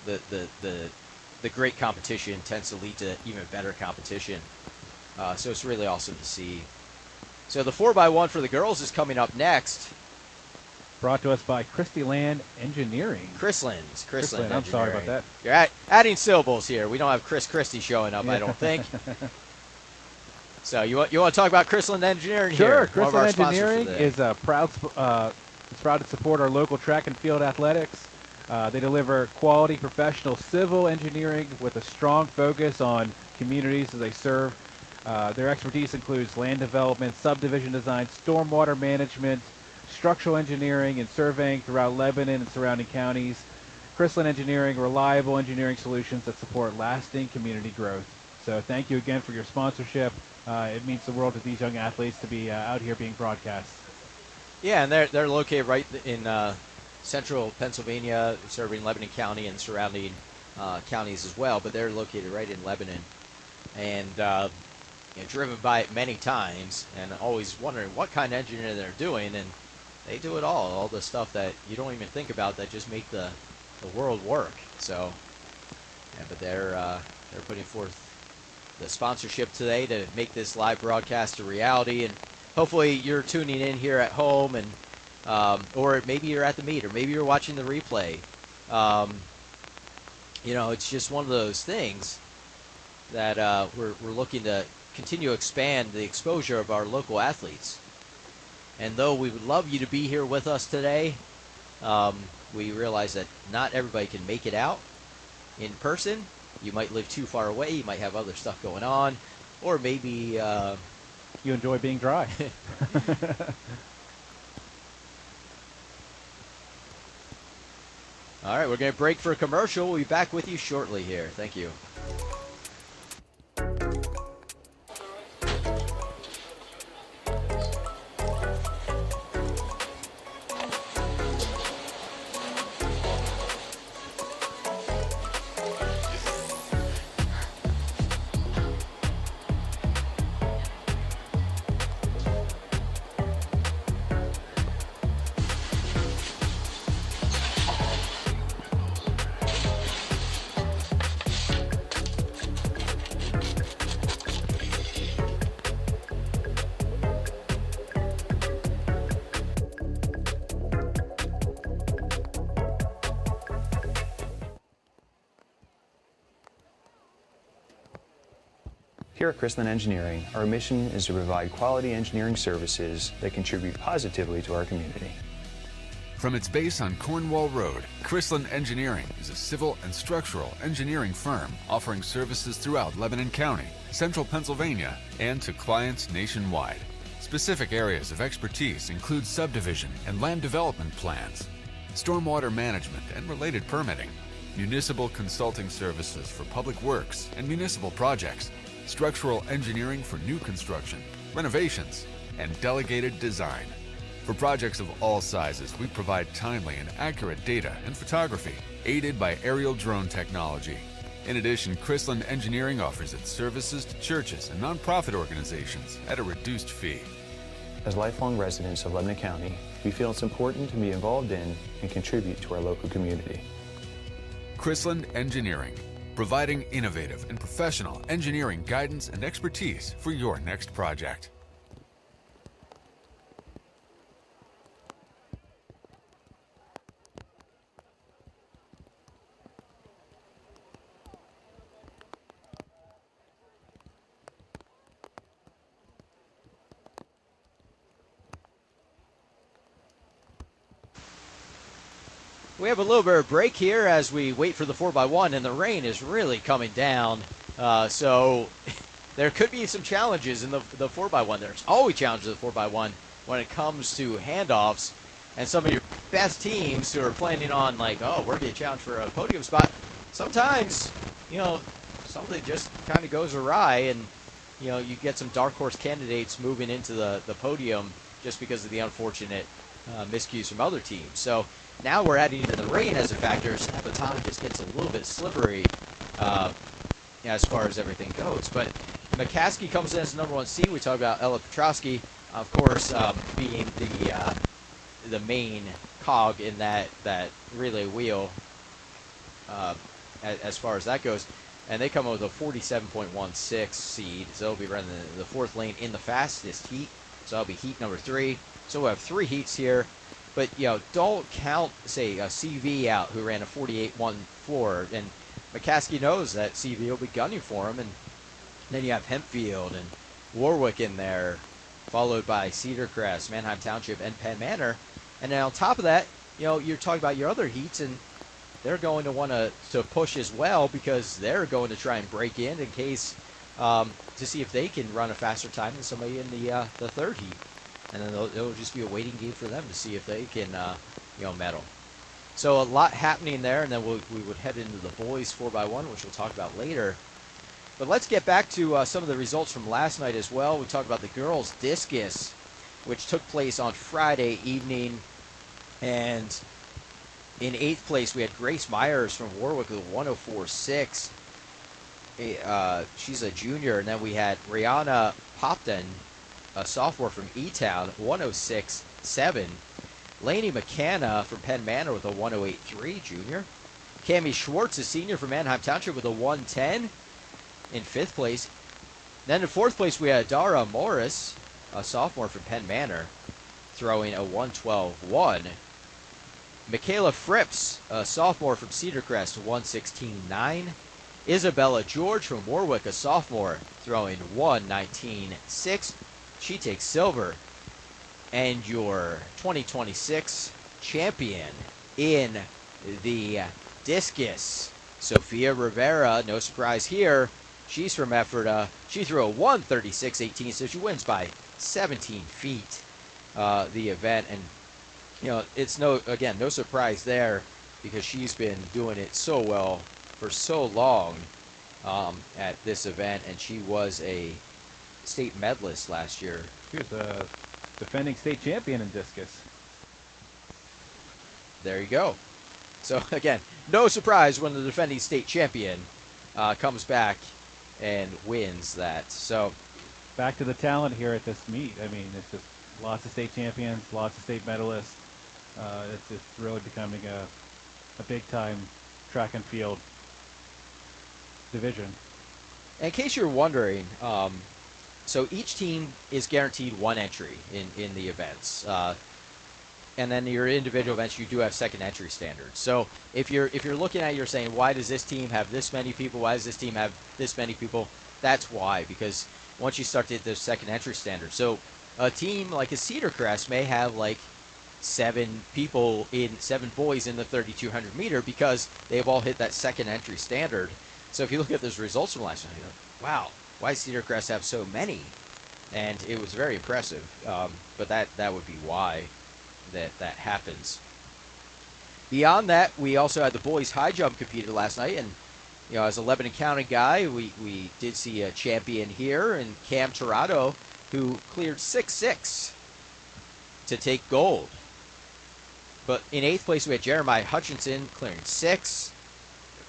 the great competition tends to lead to even better competition. So it's really awesome to see. So the 4x1 for the girls is coming up next. Brought to us by Christie Land Engineering. Chrisland I'm sorry about that. You're adding syllables here. We don't have Chris Christie showing up, I don't think. So you want to talk about Chrisland Engineering here? Sure. Chrisland Engineering is proud to support our local track and field athletics. They deliver quality professional civil engineering with a strong focus on communities that they serve. Their expertise includes land development, subdivision design, stormwater management, structural engineering, and surveying throughout Lebanon and surrounding counties. Chrisland Engineering, reliable engineering solutions that support lasting community growth. So thank you again for your sponsorship. It means the world to these young athletes to be out here being broadcast. Yeah, and they're located right in central Pennsylvania, serving Lebanon County and surrounding counties as well, but they're located right in Lebanon, and driven by it many times, and always wondering what kind of engineering they're doing, and they do it all the stuff that you don't even think about that just make the world work. So, but they're putting forth the sponsorship today to make this live broadcast a reality, and hopefully you're tuning in here at home, and or maybe you're at the meet, or maybe you're watching the replay. It's just one of those things that we're looking to continue to expand the exposure of our local athletes. And though we would love you to be here with us today, we realize that not everybody can make it out in person. You might live too far away, you might have other stuff going on, or maybe you enjoy being dry. All right, we're going to break for a commercial. We'll be back with you shortly here. Thank you. Here at Chrisland Engineering, our mission is to provide quality engineering services that contribute positively to our community. From its base on Cornwall Road, Chrisland Engineering is a civil and structural engineering firm offering services throughout Lebanon County, central Pennsylvania, and to clients nationwide. Specific areas of expertise include subdivision and land development plans, stormwater management and related permitting, municipal consulting services for public works and municipal projects, structural engineering for new construction, renovations, and delegated design. For projects of all sizes, we provide timely and accurate data and photography, aided by aerial drone technology. In addition, Chrisland Engineering offers its services to churches and nonprofit organizations at a reduced fee. As lifelong residents of Lebanon County, we feel it's important to be involved in and contribute to our local community. Chrisland Engineering, providing innovative and professional engineering guidance and expertise for your next project. We have a little bit of break here as we wait for the 4x1, and the rain is really coming down. So there could be some challenges in the 4x1. There's always challenges in the 4x1 when it comes to handoffs. And some of your best teams who are planning on, like, oh, we're being challenged for a podium spot, sometimes, something just kind of goes awry, and, you get some dark horse candidates moving into the podium just because of the unfortunate miscues from other teams. So now we're adding in the rain as a factor, so that baton just gets a little bit slippery as far as everything goes. But McCaskey comes in as the number 1 seed. We talked about Ella Petrowski, of course, being the main cog in that relay wheel as far as that goes. And they come up with a 47.16 seed, so they'll be running the 4th lane in the fastest heat. So that'll be heat number 3. So we'll have 3 heats here. But, don't count, say, a CV out who ran a 48.14. And McCaskey knows that CV will be gunning for him. And then you have Hempfield and Warwick in there, followed by Cedar Crest, Manheim Township, and Penn Manor. And then on top of that, you're talking about your other heats, and they're going to want to push as well, because they're going to try and break in case to see if they can run a faster time than somebody in the 3rd heat. And then it'll just be a waiting game for them to see if they can, medal. So a lot happening there, and then we would head into the boys 4x1, which we'll talk about later. But let's get back to some of the results from last night as well. We talked about the girls' discus, which took place on Friday evening. And in 8th place, we had Grace Myers from Warwick with a 104.6. She's a junior. And then we had Rihanna Popton, a sophomore from E-Town, 106.7. Lainey McCanna from Penn Manor with a 108.3, junior. Cammie Schwartz, a senior from Manheim Township, with a 110 in 5th place. Then in 4th place, we had Dara Morris, a sophomore from Penn Manor, throwing a 112.1. Michaela Fripps, a sophomore from Cedar Crest, 116.9. Isabella George from Warwick, a sophomore, throwing 119.6. She takes silver. And your 2026 champion in the discus, Sophia Rivera, no surprise here. She's from Ephrata. She threw a 136.18, so she wins by 17 feet the event. And, it's no surprise there, because she's been doing it so well for so long at this event, and she was a state medalist last year. She was a defending state champion in discus. There you go. So again, no surprise when the defending state champion comes back and wins that. So back to the talent here at this meet. I mean, it's just lots of state champions, lots of state medalists. It's really becoming a big-time track and field division. In case you're wondering, so each team is guaranteed 1 entry in the events. And then your individual events, you do have second entry standards. So if you're looking at it, you're saying, why does this team have this many people? Why does this team have this many people? That's why, because once you start to hit the second entry standard. So a team like a Cedar Crest may have like 7 boys in the 3,200 meter, because they've all hit that second entry standard. So if you look at those results from last night, you're like, wow, why does Cedar Crest have so many? And it was very impressive. But that would be why that happens. Beyond that, we also had the boys high jump competed last night, and as a Lebanon County guy, we did see a champion here, and Cam Tirado who cleared 6'6" to take gold. But in 8th place, we had Jeremiah Hutchinson clearing 6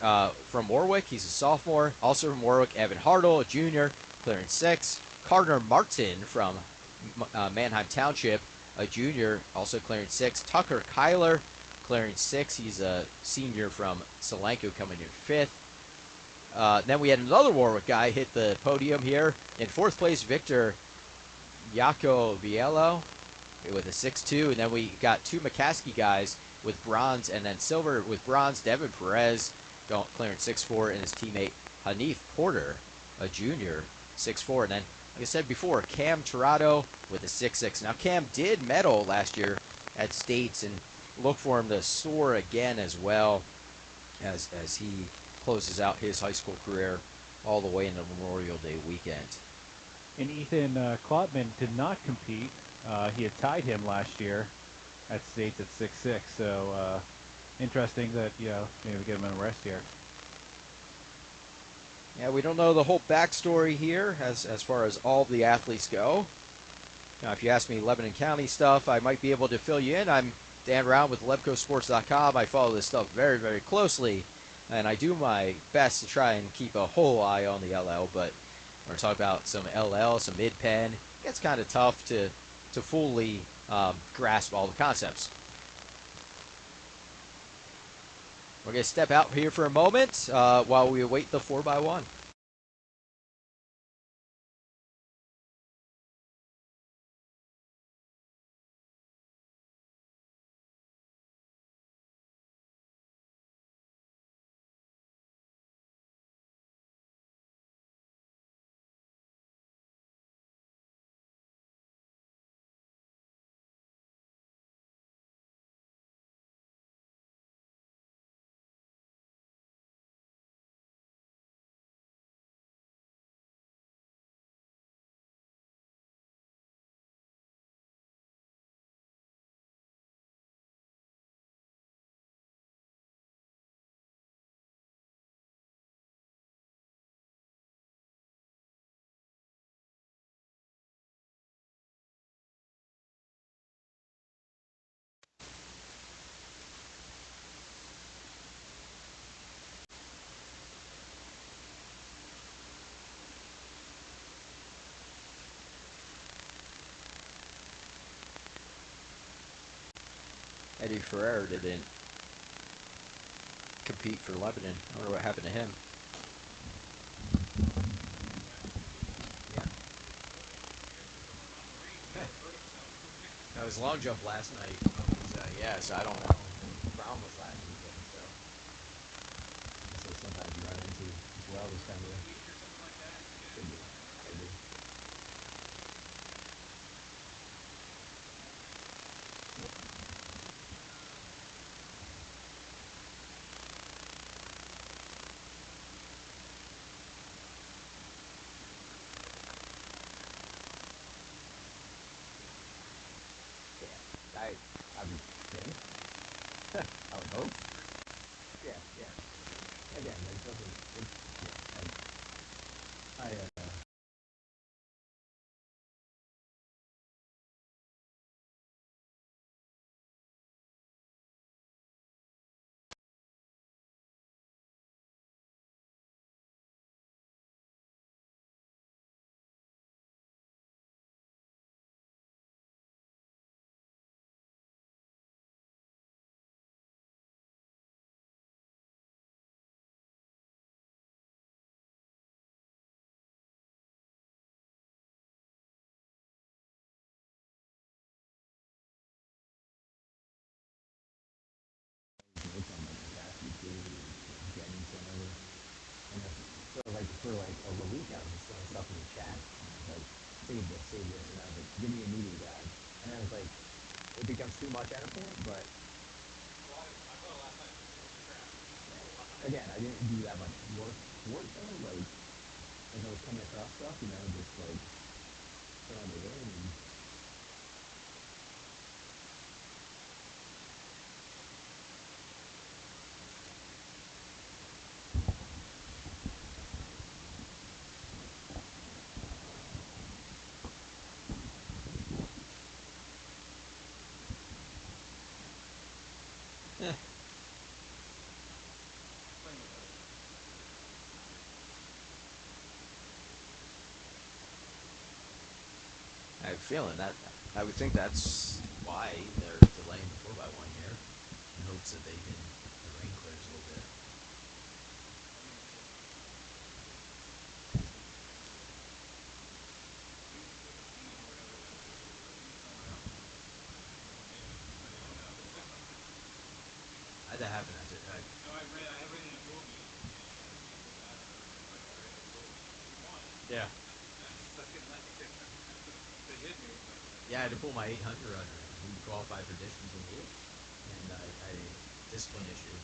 from Warwick. He's a sophomore. Also from Warwick, Evan Hartle, a junior, clearing 6. Gardner Martin from Manheim Township, a junior, also clearing 6. Tucker Kyler clearing 6. He's a senior from Solanco, coming in 5th. Then we had another Warwick guy hit the podium here. In 4th place, Victor Yacoviello with a 6'2", and then we got 2 McCaskey guys with bronze, and then silver with bronze, Devin Perez clearing 6'4", and his teammate Hanif Porter, a junior, 6'4", and then, like I said before, Cam Tirado with a 6'6". Now, Cam did medal last year at States, and look for him to soar again as well as he closes out his high school career all the way into Memorial Day weekend. And Ethan Klotman did not compete. He had tied him last year at States at 6'6", so interesting that, maybe give him a rest here. Yeah, we don't know the whole backstory here as far as all the athletes go. Now, if you ask me Lebanon County stuff, I might be able to fill you in. I'm Dan Round with LebCoSports.com. I follow this stuff very, very closely, and I do my best to try and keep a whole eye on the LL, but we're going to talk about some LL, some mid-pen. It gets kind of tough to fully grasp all the concepts. We're going to step out here for a moment while we await the 4x1. Eddie Ferrer didn't compete for Lebanon. I wonder what happened to him. Yeah. That was long jump last night. So I don't know. Brown was last weekend, so sometimes you run into as well this time of year. Could be. Could be. Yeah, I would think. I would hope. Yeah, yeah. Again, it doesn't. For a week, I was just throwing stuff in the chat. Like, save this, and I was like, give me a media guide. And I was like, it becomes too much at a point, but again, I didn't do that much work though. Like, as I was coming across stuff, just like throwing it in and I have a feeling that I would think that's why they're delaying the 4x1 here in hopes that the rain clears a little bit. How'd that happen? Yeah. Yeah, I had to pull my 800 under. We qualified for distance and heat, and I discipline issue.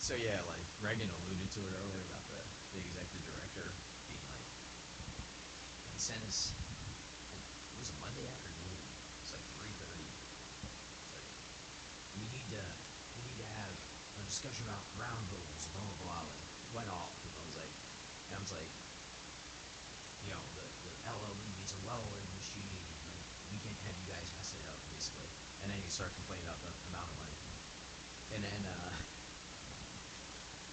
So yeah, like Reagan alluded to it earlier about the executive director being like, he sent us, it was a Monday afternoon, it's like 3:30. It's like, we need to have a discussion about ground rules, blah blah blah. Like, went off. I was like, the LLB needs a well-oiled machine. Like, we can't have you guys mess it up, basically. And then he started complaining about the amount of money. And then,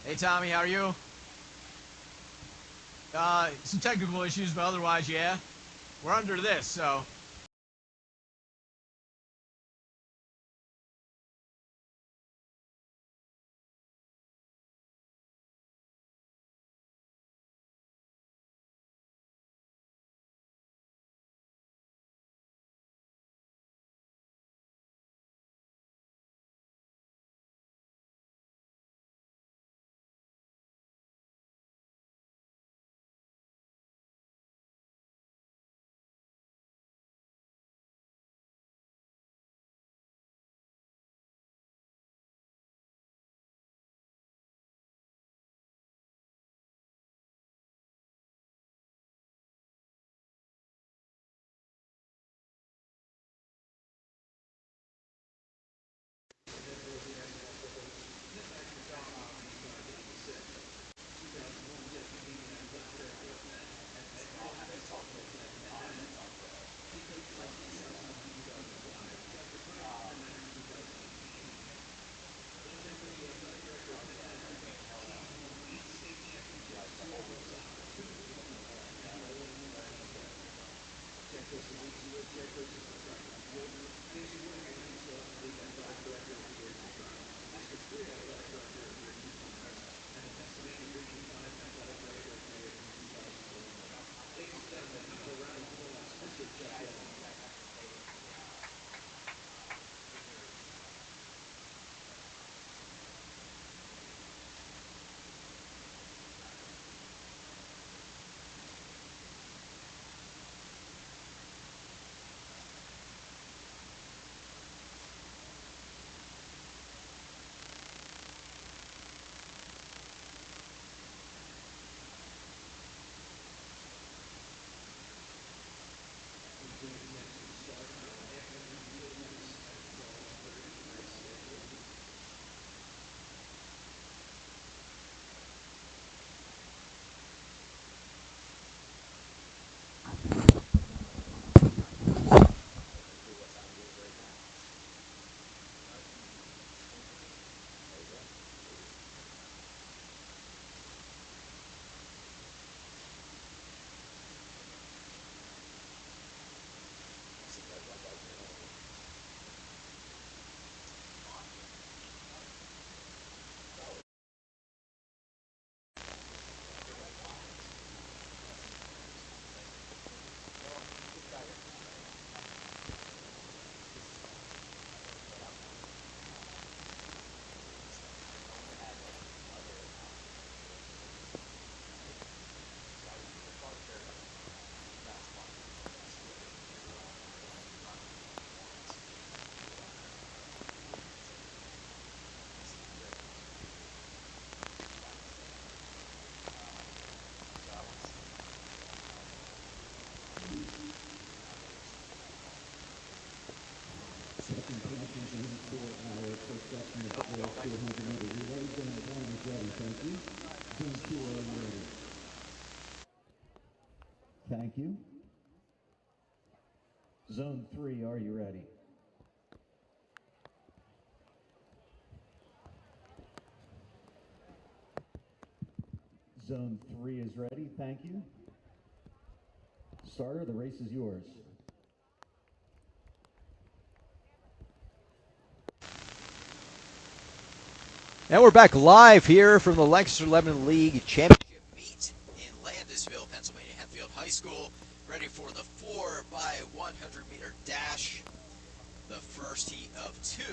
hey Tommy, how are you? Some technical issues, but otherwise, yeah. We're under this, so. Second passes in for our first section of the girls 200 meter relay. Zone 1 is ready, thank you. Zone 2, are you ready? Thank you. Zone 3, are you ready? Zone 3 is ready, thank you. Starter, the race is yours. And we're back live here from the Lancaster Lebanon League Championship meet in Landisville, Pennsylvania, Hempfield High School, ready for the 4x100 meter dash. The first heat of 2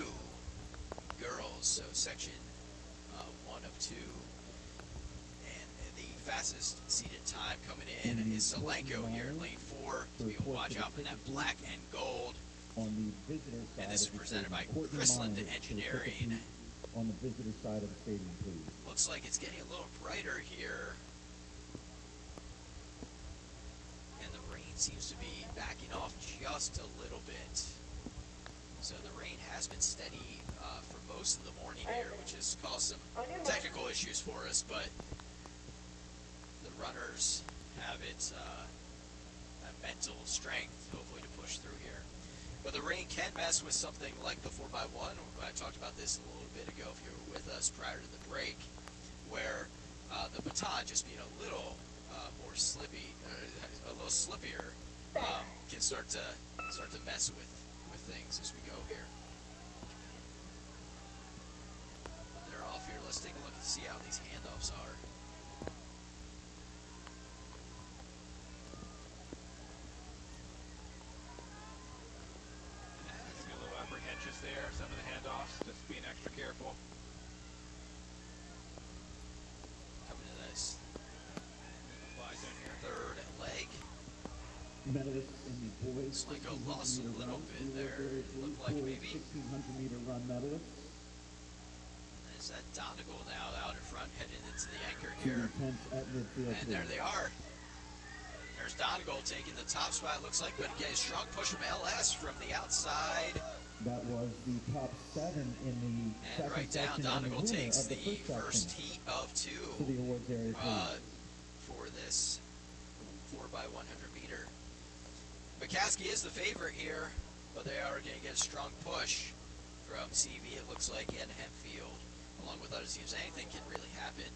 girls, so section 1 of 2. And the fastest seated time coming in is Solenko here, lane 4. To be able to watch out for that black and gold. On the visitor side, And this is presented by Chrisland Engineering. On the visitor side of the stadium, please. Looks like it's getting a little brighter here. And the rain seems to be backing off just a little bit. So the rain has been steady for most of the morning here, which has caused some technical issues for us, but the runners have its mental strength, hopefully, to push through here. But the rain can mess with something like the 4x1. I talked about this a little bit ago if you were with us prior to the break, where the baton just being a little more slippy, a little slippier, can start to mess with things as we go here. They're off here. Let's take a look and see how these handoffs are. There, some of the handoffs, just being extra careful. Coming to this third leg. Medalists in the boys. Slinko lost a little bit there. Looked like maybe 1600 meter run medalists. Is that Donegal now out in front, heading into the anchor here? And there they are. There's Donegal taking the top spot, looks like, but again, strong push from LS from the outside. That was the top 7 in the and right down, Donegal takes the first heat of 2 to the awards area, for this 4x100 meter. McCaskey is the favorite here, but they are going to get a strong push from CV, it looks like, and Hempfield, along with other teams. Anything can really happen,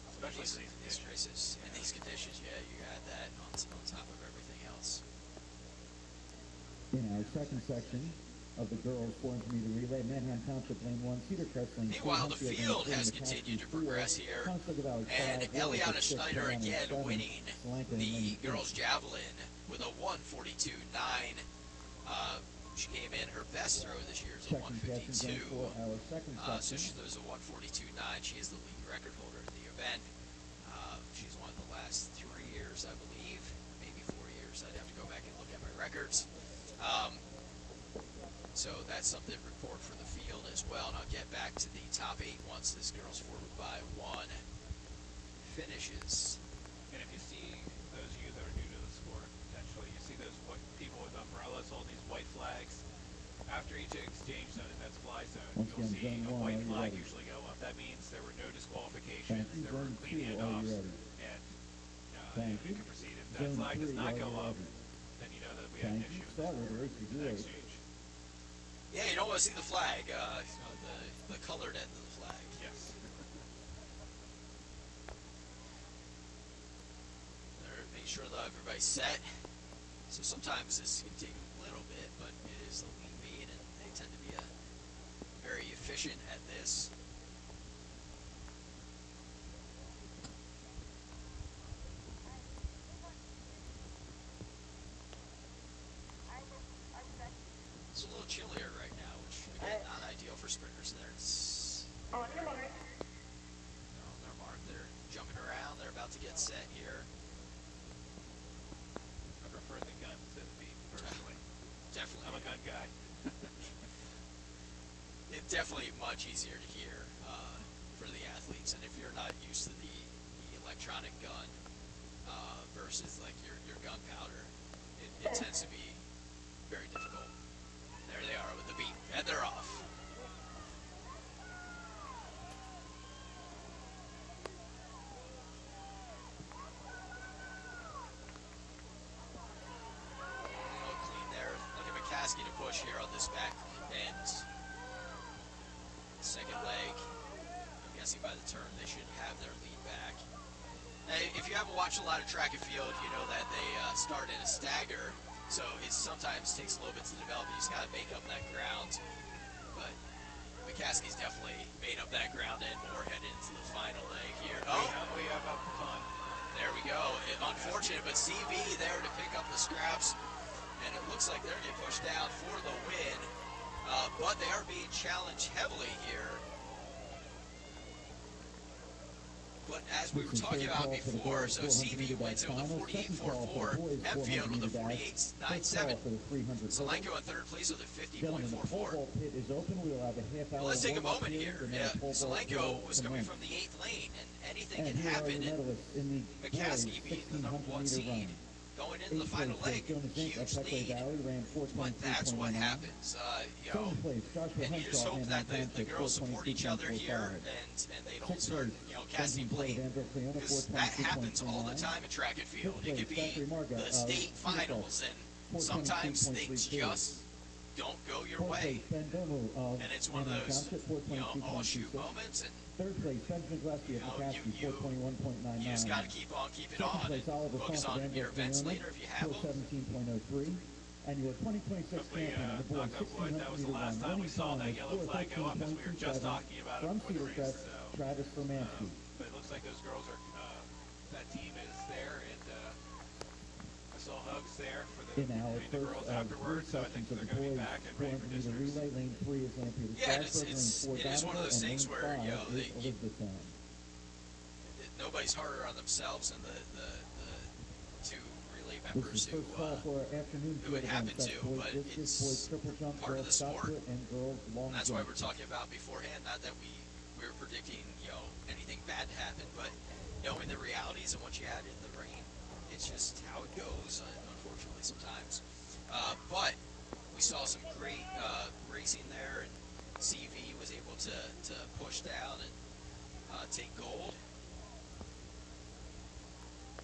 especially in these races, in these conditions. Yeah, you add that on top of everything else. In our second section of the girls 400 meter relay, Manheim Township lane 1, Cedar Crest lane 2. Meanwhile, the field has continued to progress here, and Eliana Schneider again winning the girls javelin with a 142.9. She came in, her best throw this year is a 152. So she throws a 142.9. She is the league record holder of the event. She's won the last 3 years, I believe, maybe 4 years. I'd have to go back and look at my records. So that's something to report for the field as well, and I'll get back to the top 8 once this girls 4x1 finishes. And if you see those of you that are new to the sport, potentially, you see those people with umbrellas holding these white flags. After each exchange zone and that's fly zone, you'll see a white flag usually go up. That means there were no disqualifications, there were clean handoffs, and you can proceed. If that flag does not go up, then you know that we have an issue with the next stage. Yeah, you don't want to see the flag, the colored end of the flag. Yes. They're making sure that everybody's set. So sometimes this can take a little bit, but it is the lean meet, and they tend to be very efficient at this. It's a little chillier right now, which again, not ideal for sprinters. There's on your mark. They're marked. They're jumping around. They're about to get set here. I prefer the gun to the beat, personally. Definitely. I'm a gun guy. It's definitely much easier to hear for the athletes, and if you're not used to the electronic gun versus like your gunpowder, it tends to be very difficult. There they are push here on this back end. Second leg, I'm guessing by the turn they should have their lead back. Now, if you haven't watched a lot of track and field, you know that they start in a stagger, so it sometimes takes a little bit to develop. You just got to make up that ground. But McCaskey's definitely made up that ground and more headed into the final leg here. Oh, We have up the ton. there we go. Unfortunate, but CV there to pick up the scraps, and it looks like they're getting pushed down for the win. But they are being challenged heavily here. But as we were talking about before, so CV wins it with a 48.44, Hempfield with a 48.97, Zelenko in third place with a 50.44. Well, let's take a moment here. Zelenko was coming from the 8th lane, and anything can happen, and McCaskey being the #1 seed going into the final leg, huge lead, but that's what happens, and you just hope that the girls support each other here, and they don't start, casting blame, because that happens all the time in track and field. It could be the state finals, and sometimes things just don't go your way, and it's one of those, all shoot moments, and you just got to keep on keeping on and focus on your events later if you have them. And your 2026 Hopefully, champion of the boys knock on wood, that was the last time we saw that yellow flag go up, as we were just talking about it from before the Cedar race. Crest, So, Travis Fermansky. but it looks like those girls are, that team is there, and I saw hugs there for the, In our between the girls first afterwards, so I think sections of they're the going to be boys back and ready for 400 meter districts. relay, lane 3 is Lampeter Yeah, Strasburg, lane 4 it is one of those Donovan, things and where, lane 5 they, is Elizabethtown. nobody's harder on themselves than the two relay This members is who first call for our afternoon who it field happened events. to, That's boys but discus, it's boys triple jump, part of girls the shot sport. put, and girls long And that's why jump. we're talking about beforehand, not that we were predicting, anything bad to happen, but knowing the realities and what you had in the rain, it's just how it goes, unfortunately, sometimes. But we saw some great racing there, and CV was able to push down and take gold.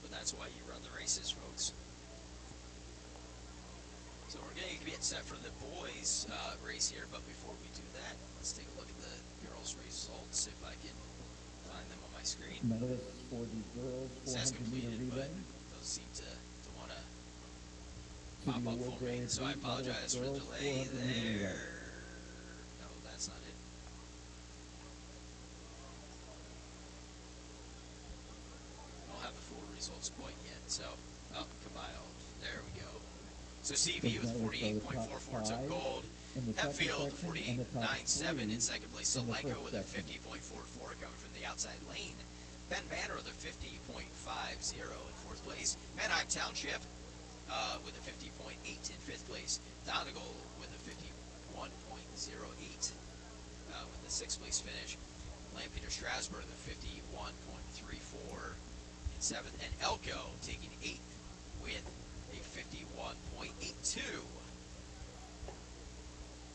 But that's why you run the races, folks. So we're going to get set for the boys race here, but before we do that, let's take a look at the girls' results, if I can find them on my screen. Medalists for the girls It says 400 meter completed, but relay. those seem to want to To pop the up awards for me, area so I 3, apologize medalist for the girls, delay 400 meter relay. there. No, that's not it. I don't have the full results quite yet, so, compiled. There we go. So CV with 48.44 took gold. Hempfield 48.97 in second place. Zelenko with a 50.44 coming from the outside lane. Ben Banner with a 50.50 in fourth place. Manheim Township with a 50.8 in fifth place. Donegal with a 51.08 with the sixth place finish. Lampeter Strasburg with a 51.34 in seventh. And Elko taking eighth with a 51.82.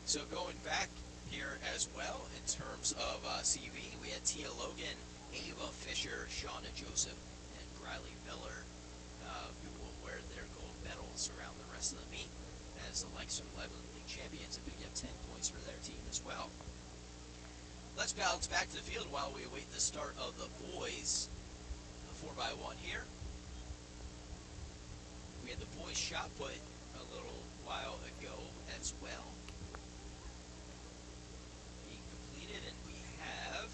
So going back here as well in terms of CV, we had Tia Logan, Ava Fisher, Shauna Joseph, and Briley Miller, who will wear their gold medals around the rest of the meet as the Lancaster Lebanon League champions and pick up 10 points for their team as well. Let's bounce back to the field while we await the start of the boys. The 4x1 here. We had the boys shot put a little while ago as well. Being completed, and we have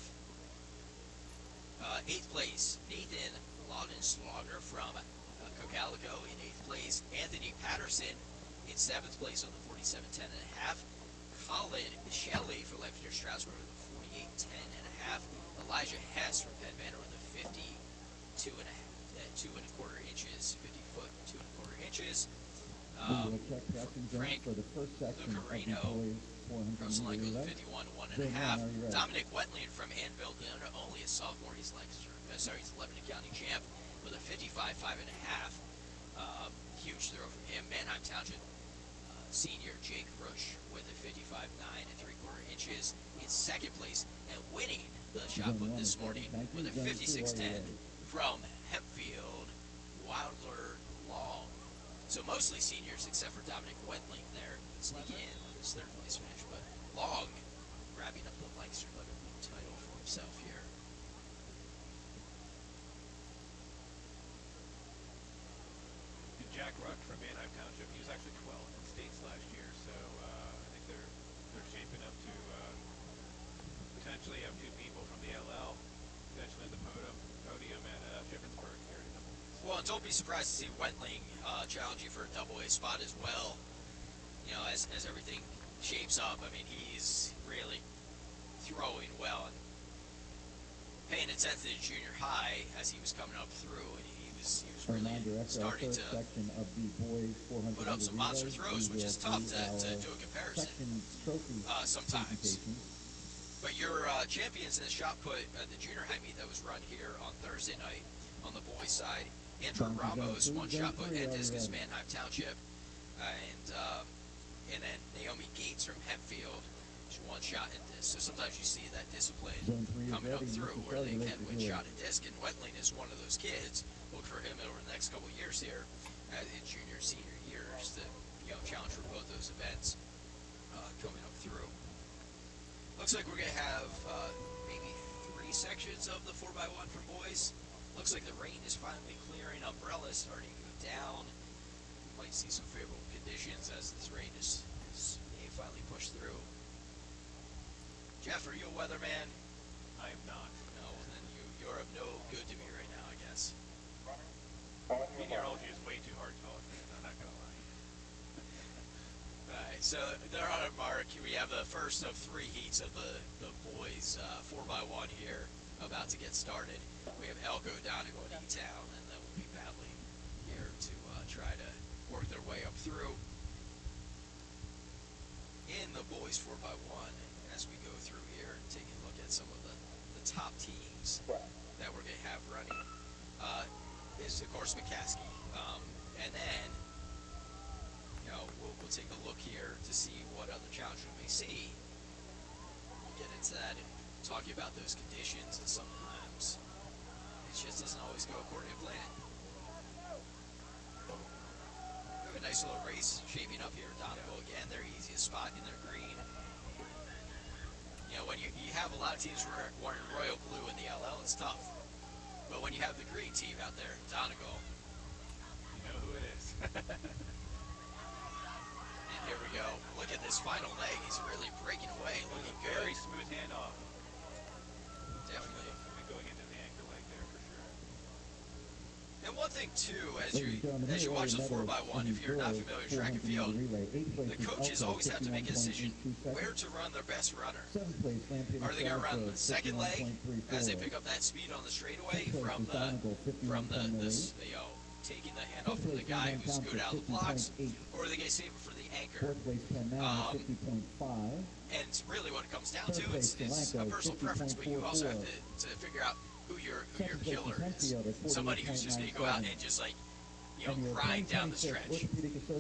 8th place, Nathan Laudenschlager from Cocalico in 8th place. Anthony Patterson in 7th place on the 47.10 and a half. Colin Shelley for Lampeter Strasburg with a 48.10 and a half. Elijah Hess from Penn Manor with a 52 and a quarter inches, 50 foot, 2 1/4 inches. Frank Lucarino from Zelenko with 51 1 and a half. Dominic Wetland from Anvil, only a sophomore. He's he's Lebanon County champ with a 55 5 and a half. Huge throw from him. Manheim Township senior Jake Rush with a 55 9 and 3/4 inches in second place, and winning the shot put this morning with a 56-10 from Hempfield, Wilder Long. So mostly seniors except for Dominic Wetling there sneaking in with his third place finish. But Long grabbing up the Lancaster Lebanon League title for himself here. And Jack Ruck from Manheim Township, he was actually 12th in states last year, so I think they're shaping up to potentially have two people from the LL potentially in the podium at Shippensburg here in a couple weeks. Well, and don't be surprised to see Wentling challenge you for a double A spot as well. You know, as everything shapes up, I mean, he's really throwing well and paying attention to junior high as he was coming up through, and he was really starting to put up some monster throws, which is tough to do a comparison sometimes. But your champions in the shot put at the junior high meet that was run here on Thursday night on the boys' side, Andrew Ramos won shot put and discus Manheim Township, and then Naomi Gates from Hempfield, she won shot and disc. So sometimes you see that discipline coming up through where they can win shot and disc, and Wentling is one of those kids. Look for him over the next couple of years here in junior, senior years to challenge for both those events coming up through. Looks like we're going to have maybe 3 sections of the 4x1 for boys. Looks like the rain is finally clearing. Umbrellas starting to go down. Might see some favorable conditions as this rain is finally pushed through. Jeff, are you a weatherman? I am not. No, well then you're of no good to me right now, I guess. Meteorology is way too hard to follow. I'm not going to lie. Alright, so they're on a mark. We have the first of 3 heats of the boys 4x1 here about to get started. We have LebCo Donegal and E-Town, and then we'll be battling here to try to work their way up through. In the boys 4x1, as we go through here and take a look at some of the top teams that we're going to have running, is of course McCaskey. And then, we'll take a look here to see what other challenges we may see. We'll get into that and talking about those conditions, and sometimes it just doesn't always go according to plan. We have a nice little race shaping up here in Donegal. Again, their easiest spot in their green. When you have a lot of teams wearing royal blue in the LL, it's tough. But when you have the green team out there, Donegal, you know who it is. And here we go. Look at this final leg. He's really breaking away, looking good. Very smooth handoff. Definitely. Going into the anchor leg there for sure. And one thing too, as you watch the 4x1, if you're not familiar with track and field, the coaches always have to make a decision where to run their best runner. Are they going to run the second leg as they pick up that speed on the straightaway from the taking the handoff from the guy who's good out of the blocks, or are they going to save it for the anchor? And really what it comes down to is a personal preference, but you also have to figure out who your killer is. Somebody who's just going to go out and just grind down the stretch.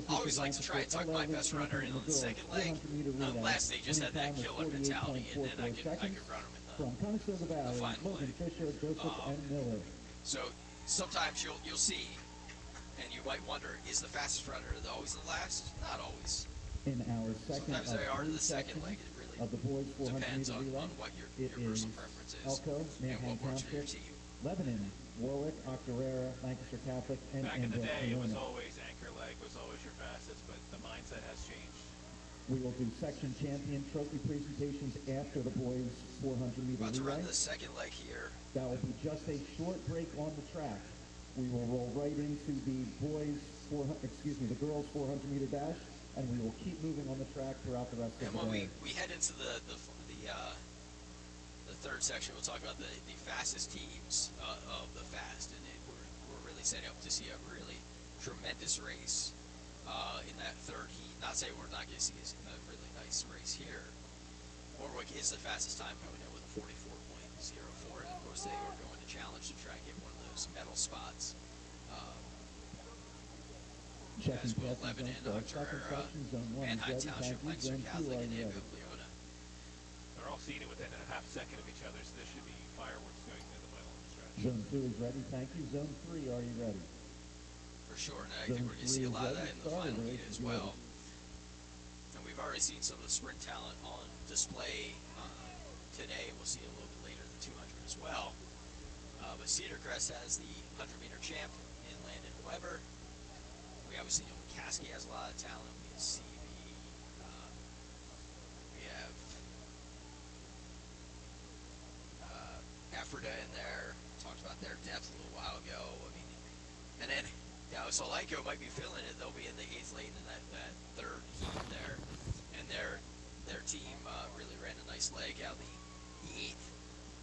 I always like to try and tuck my best runner in on the second leg, unless they just had that killer mentality, and then I could run them in the final leg. So sometimes you'll see, and you might wonder, is the fastest runner always the last? Not always. Sometimes they are the second leg. It really depends on what your personal preference is and what works for your team. Lebanon, Warwick, Octorara, Lancaster Catholic, and back in the day, it was Corona. always anchor leg was always your fastest, but the mindset has changed. We will do section champion trophy presentations after the boys 400-meter About to relay. run the second leg here. That will be just a short break on the track. We will roll right into the the girls 400-meter dash, and we will keep moving on the track throughout the rest And of the when day. we head into the third section, we'll talk about the fastest teams of the fast, and we're really setting up to see a really tremendous race in that third heat. Not saying we're not going to see a really nice race here. Warwick is the fastest time coming in with a 44.04, and of course they are going to challenge to try and get one of those medal spots. As will Lebanon, Octorara, Manheim Township, Lancaster Catholic, and Hempfield High. They're all seated within a half second of each other, so there should be fireworks going through the middle of the stretch. Zone 2 is ready. Thank you. Zone 3, are you ready? For sure, and I think we're going to see a lot of that in the final heat as well. And we we've already seen some of the sprint talent on display today. We'll see a little bit later the 200 as well. But Cedar Crest has the 100-meter champ in Landon Weber. We obviously know McCaskey has a lot of talent. We have CV. We have Ephrata in there. Talked about their depth a little while ago. I mean, and then so LebCo might be feeling it. They'll be in the 8th lane in that third heat there, and their team really ran a nice leg out the 8th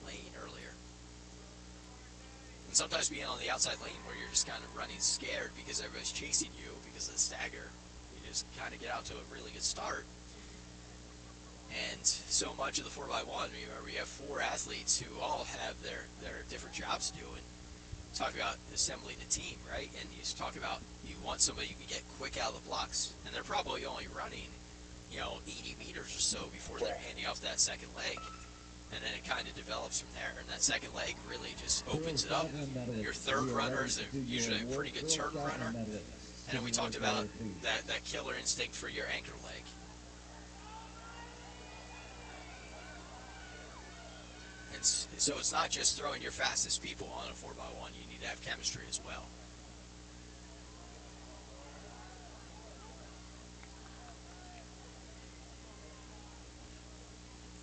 lane earlier. And sometimes being on the outside lane where you're just kind of running scared because everybody's chasing you because of the stagger, you just kind of get out to a really good start. And so much of the 4x1, remember, you have 4 athletes who all have their different jobs to do. And talk about assembling a team, right? And you just talk about you want somebody who can get quick out of the blocks, and they're probably only running, 80 meters or so before they're handing off that second leg. And then it kind of develops from there. And that second leg really just opens it up. Your third runner is usually a pretty good turn runner. And then we talked about that killer instinct for your anchor leg. And so it's not just throwing your fastest people on a 4x1. You need to have chemistry as well.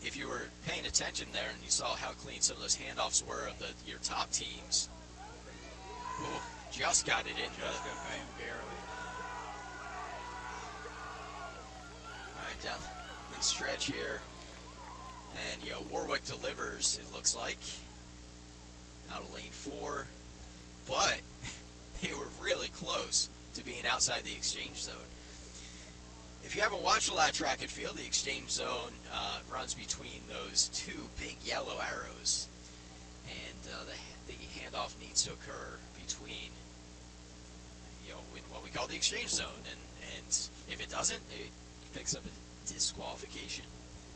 If you were paying attention there and you saw how clean some of those handoffs were of your top teams, just got it in. Just got by him barely. All right, down the stretch here. And, Warwick delivers, it looks like, out of lane 4. But they were really close to being outside the exchange zone. If you haven't watched a lot of track and field, the exchange zone runs between those 2 big yellow arrows. And the handoff needs to occur between, in what we call the exchange zone. And if it doesn't, it picks up a disqualification.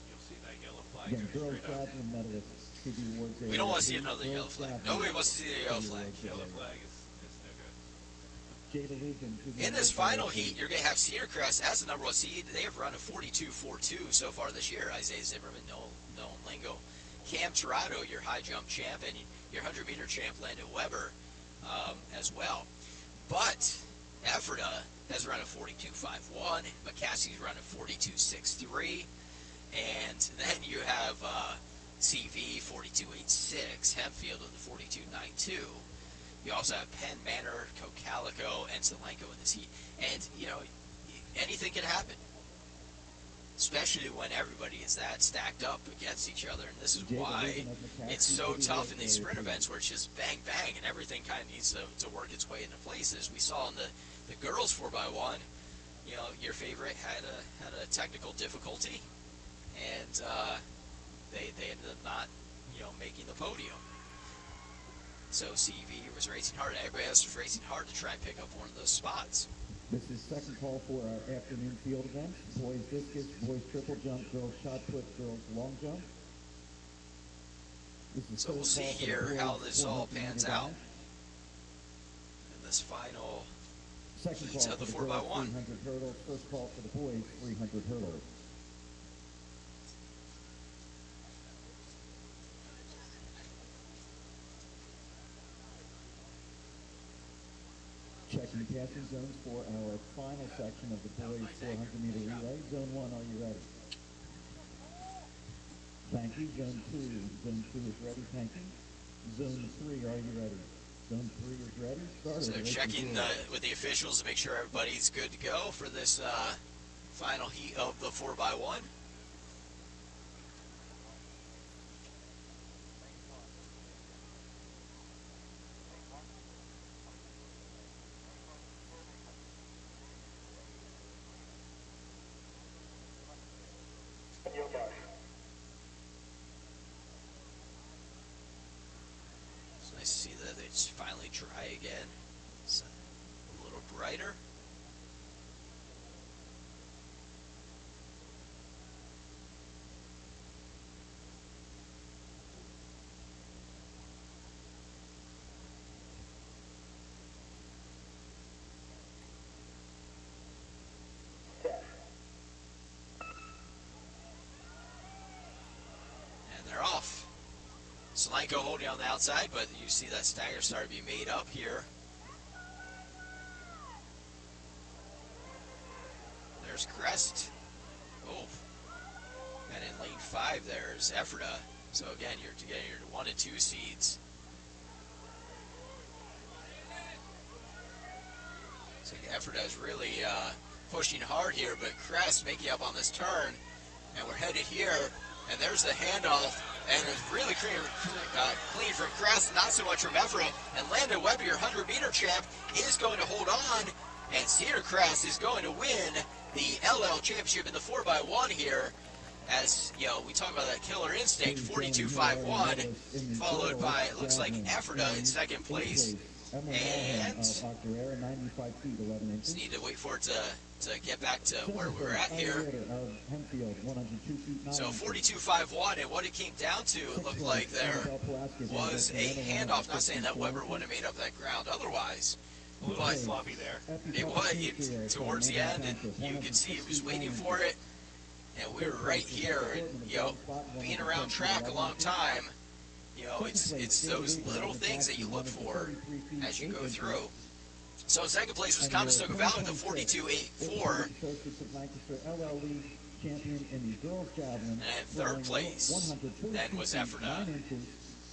You'll see that yellow flag. Again, girls platinum medalists to be awards. We don't want to see another yellow flag. Nobody wants to see the yellow flag. Yellow flag is no good. In this final heat, you're going to have Cedar Crest as the number 1 seed. They have run a 42.42 so far this year. Isaiah Zimmerman, Nolan Lingo, Cam Tirado, your high jump champ, and your 100-meter champ, Landon Weber, as well. But Ephrata has run a 42.51. McCaskey's run a 42.63. And then you have CV 42.86, Hempfield with the 42.92. You also have Penn, Manor, Cocalico, and Zelenko in this heat. And, anything can happen. Especially when everybody is that stacked up against each other. And this is why it's so tough in these sprint events where it's just bang, bang, and everything kind of needs to work its way into place. As we saw in the girls 4x1, your favorite had a technical difficulty. And they ended up not, making the podium. So CV was racing hard. Everybody else was racing hard to try and pick up one of those spots. This is second call for our afternoon field event. Boys discus, boys triple jump, girls shot put, girls long jump. So we'll see here how this all pans out in this final second heat call of the for the girls, 4x1. 300 hurdles. First call for the boys, 300 hurdles. Checking passing zones for our final section of the boys 400-meter relay. Zone 1, are you ready? Thank you. Zone 2. Zone 2 is ready. Thank you. Zone 3, are you ready? Zone 3 is ready. Started. So checking with the officials to make sure everybody's good to go for this final heat of the 4x1. It's nice to see that it's finally dry again. It's a little brighter. Slanko holding on the outside, but you see that stagger starting to be made up here. There's Crest. Oh. And in lane 5, there's Ephrata. So again, you're getting your 1 and 2 seeds. So Ephrata is really pushing hard here, but Crest making up on this turn. And we're headed here, and there's the handoff. And it's really clean from Crest, not so much from Ephrata. And Landon Weber, your 100-meter champ, is going to hold on. And Cedar Crest is going to win the LL championship in the 4x1 here. As, you know, we talk about that killer instinct, 42.51, followed by, it looks like, Ephrata in second place. And just need to wait for it to get back to where we're at here. So 42.51, and what it came down to, it looked like there was a handoff. Not saying that Weber wouldn't have made up that ground otherwise. A little sloppy there. It was towards the end, and you could see he was waiting for it. And we were right here, and, you know, being around track a long time, you know, it's those little things that you look for as you go through. So in second place was Conestoga Valley with a 42.84. And in third place then was Ephrata.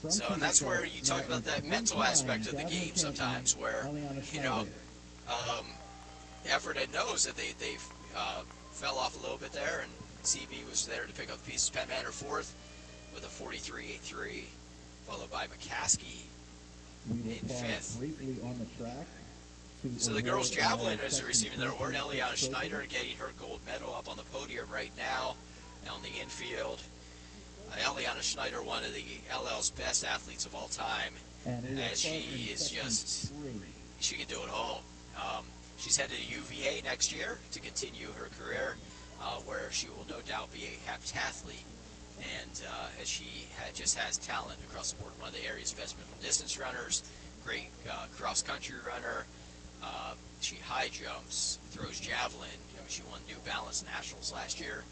So, and that's where you talk about that mental aspect of the game sometimes, where, you know, Ephrata knows that they fell off a little bit there, and CB was there to pick up the pieces. Penn Manor fourth with a 43.83, followed by McCaskey in fifth. So the girls' javelin is receiving their award. Eliana Schneider getting her gold medal up on the podium right now on the infield. Eliana Schneider, one of the LL's best athletes of all time, as she is just, she can do it all. She's headed to UVA next year to continue her career, where she will no doubt be a heptathlete. And as she just has talent across the board, one of the area's best middle distance runners, great cross-country runner. She high jumps, throws javelin. I mean, she won New Balance Nationals last year.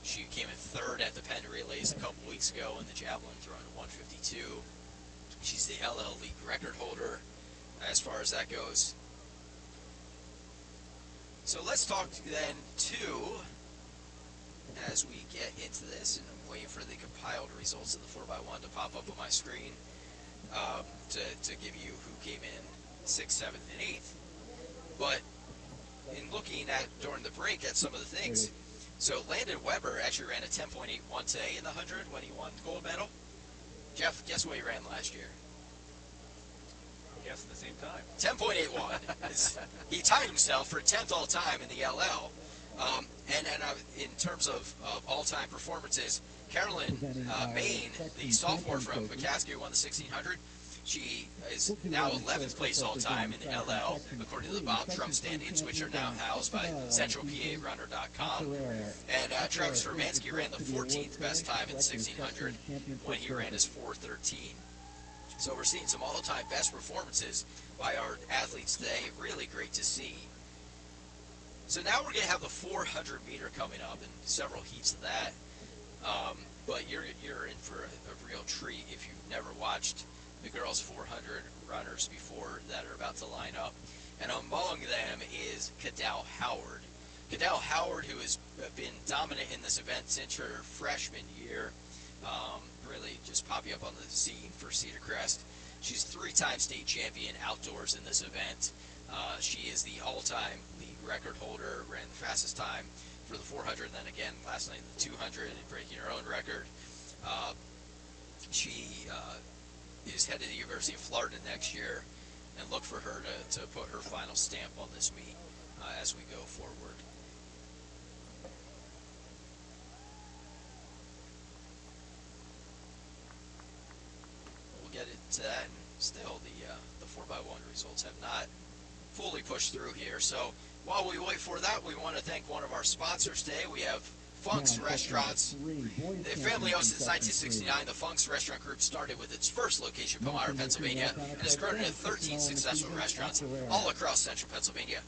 She came in third at the Penn Relays a couple weeks ago in the javelin, throwing to 152. She's the LL League record holder as far as that goes. So let's talk then too, as we get into this, and I'm waiting for the compiled results of the 4x1 to pop up on my screen, to give you who came in 6th, 7th, and 8th. But in looking at during the break at some of the things, so Landon Weber actually ran a 10.81 today in the 100 when he won the gold medal. Jeff, guess what he ran last year? Guess at the same time. 10.81. He tied himself for 10th all time in the LL. And in terms of all-time performances, Carolyn Main, the sophomore from McCaskey, who won the 1600. She is now 11th place all-time in the LL, according to the Bob Trump standings, which are now housed by CentralPARunner.com. And Travis Hermansky ran the 14th best time in the 1600 when he ran his 4:13. So we're seeing some all-time best performances by our athletes today. Really great to see. So now we're going to have the 400-meter coming up and several heats of that. But you're in for a real treat if you've never watched the girls' 400 runners before that are about to line up. And among them is Cadell Howard. Cadell Howard, who has been dominant in this event since her freshman year, really just popping up on the scene for Cedar Crest. She's 3-time state champion outdoors in this event. She is the all-time league record holder, ran the fastest time for the 400, and then again last night in the 200, and breaking her own record. She is headed to the University of Florida next year, and look for her to put her final stamp on this meet as we go forward. We'll get into that, and still the 4x1 results have not fully pushed through here. So while we wait for that, we want to thank one of our sponsors today. We have Funk's Restaurants. The family owned since 1969, the Funk's Restaurant Group started with its first location in Palmyra, Pennsylvania, and has grown into 13 successful restaurants all across central Pennsylvania.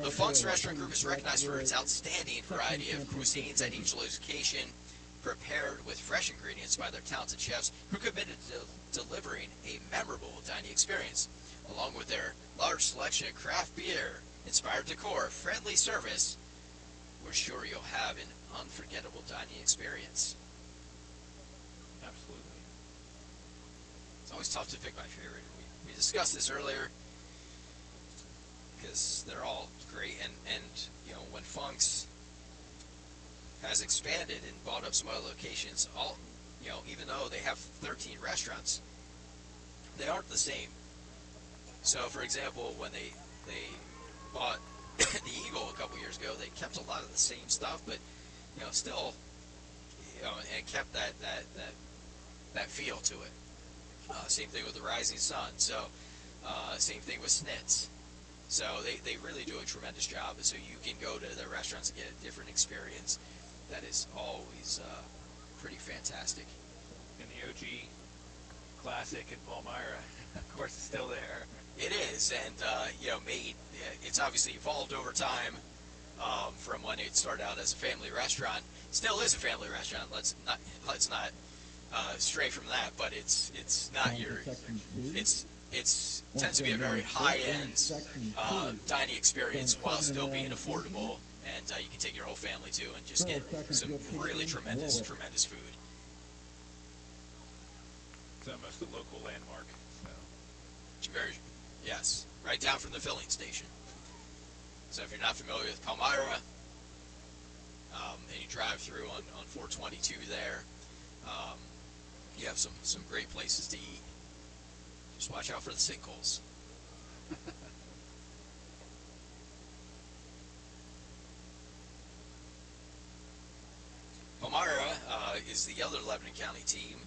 The Funk's Restaurant Group is recognized for its outstanding variety of cuisines at each location, prepared with fresh ingredients by their talented chefs who committed to delivering a memorable dining experience. Along with their large selection of craft beer, inspired decor, friendly service, we're sure you'll have an unforgettable dining experience. Absolutely. It's always tough to pick my favorite. We discussed this earlier because they're all great, and you know, when Funk's has expanded and bought up some other locations, all, you know, even though they have 13 restaurants, they aren't the same. So, for example, when they bought the Eagle a couple years ago, they kept a lot of the same stuff, but you know, still, you know, and kept that feel to it. Same thing with the Rising Sun. So, same thing with Snitz. So they really do a tremendous job. So you can go to their restaurants and get a different experience. That is always pretty fantastic. And the OG classic in Palmyra, of course, is still there. It is, and you know, it's obviously evolved over time from when it started out as a family restaurant. Still is a family restaurant. Let's not stray from that. But it's not your. It's tends to be a very high-end dining experience while still being affordable, and you can take your whole family to and just get some really tremendous food. It's almost a local landmark. So. Yes, right down from the filling station. So if you're not familiar with Palmyra, and you drive through on 422 there, you have some great places to eat. Just watch out for the sinkholes. Palmyra is the other Lebanon County team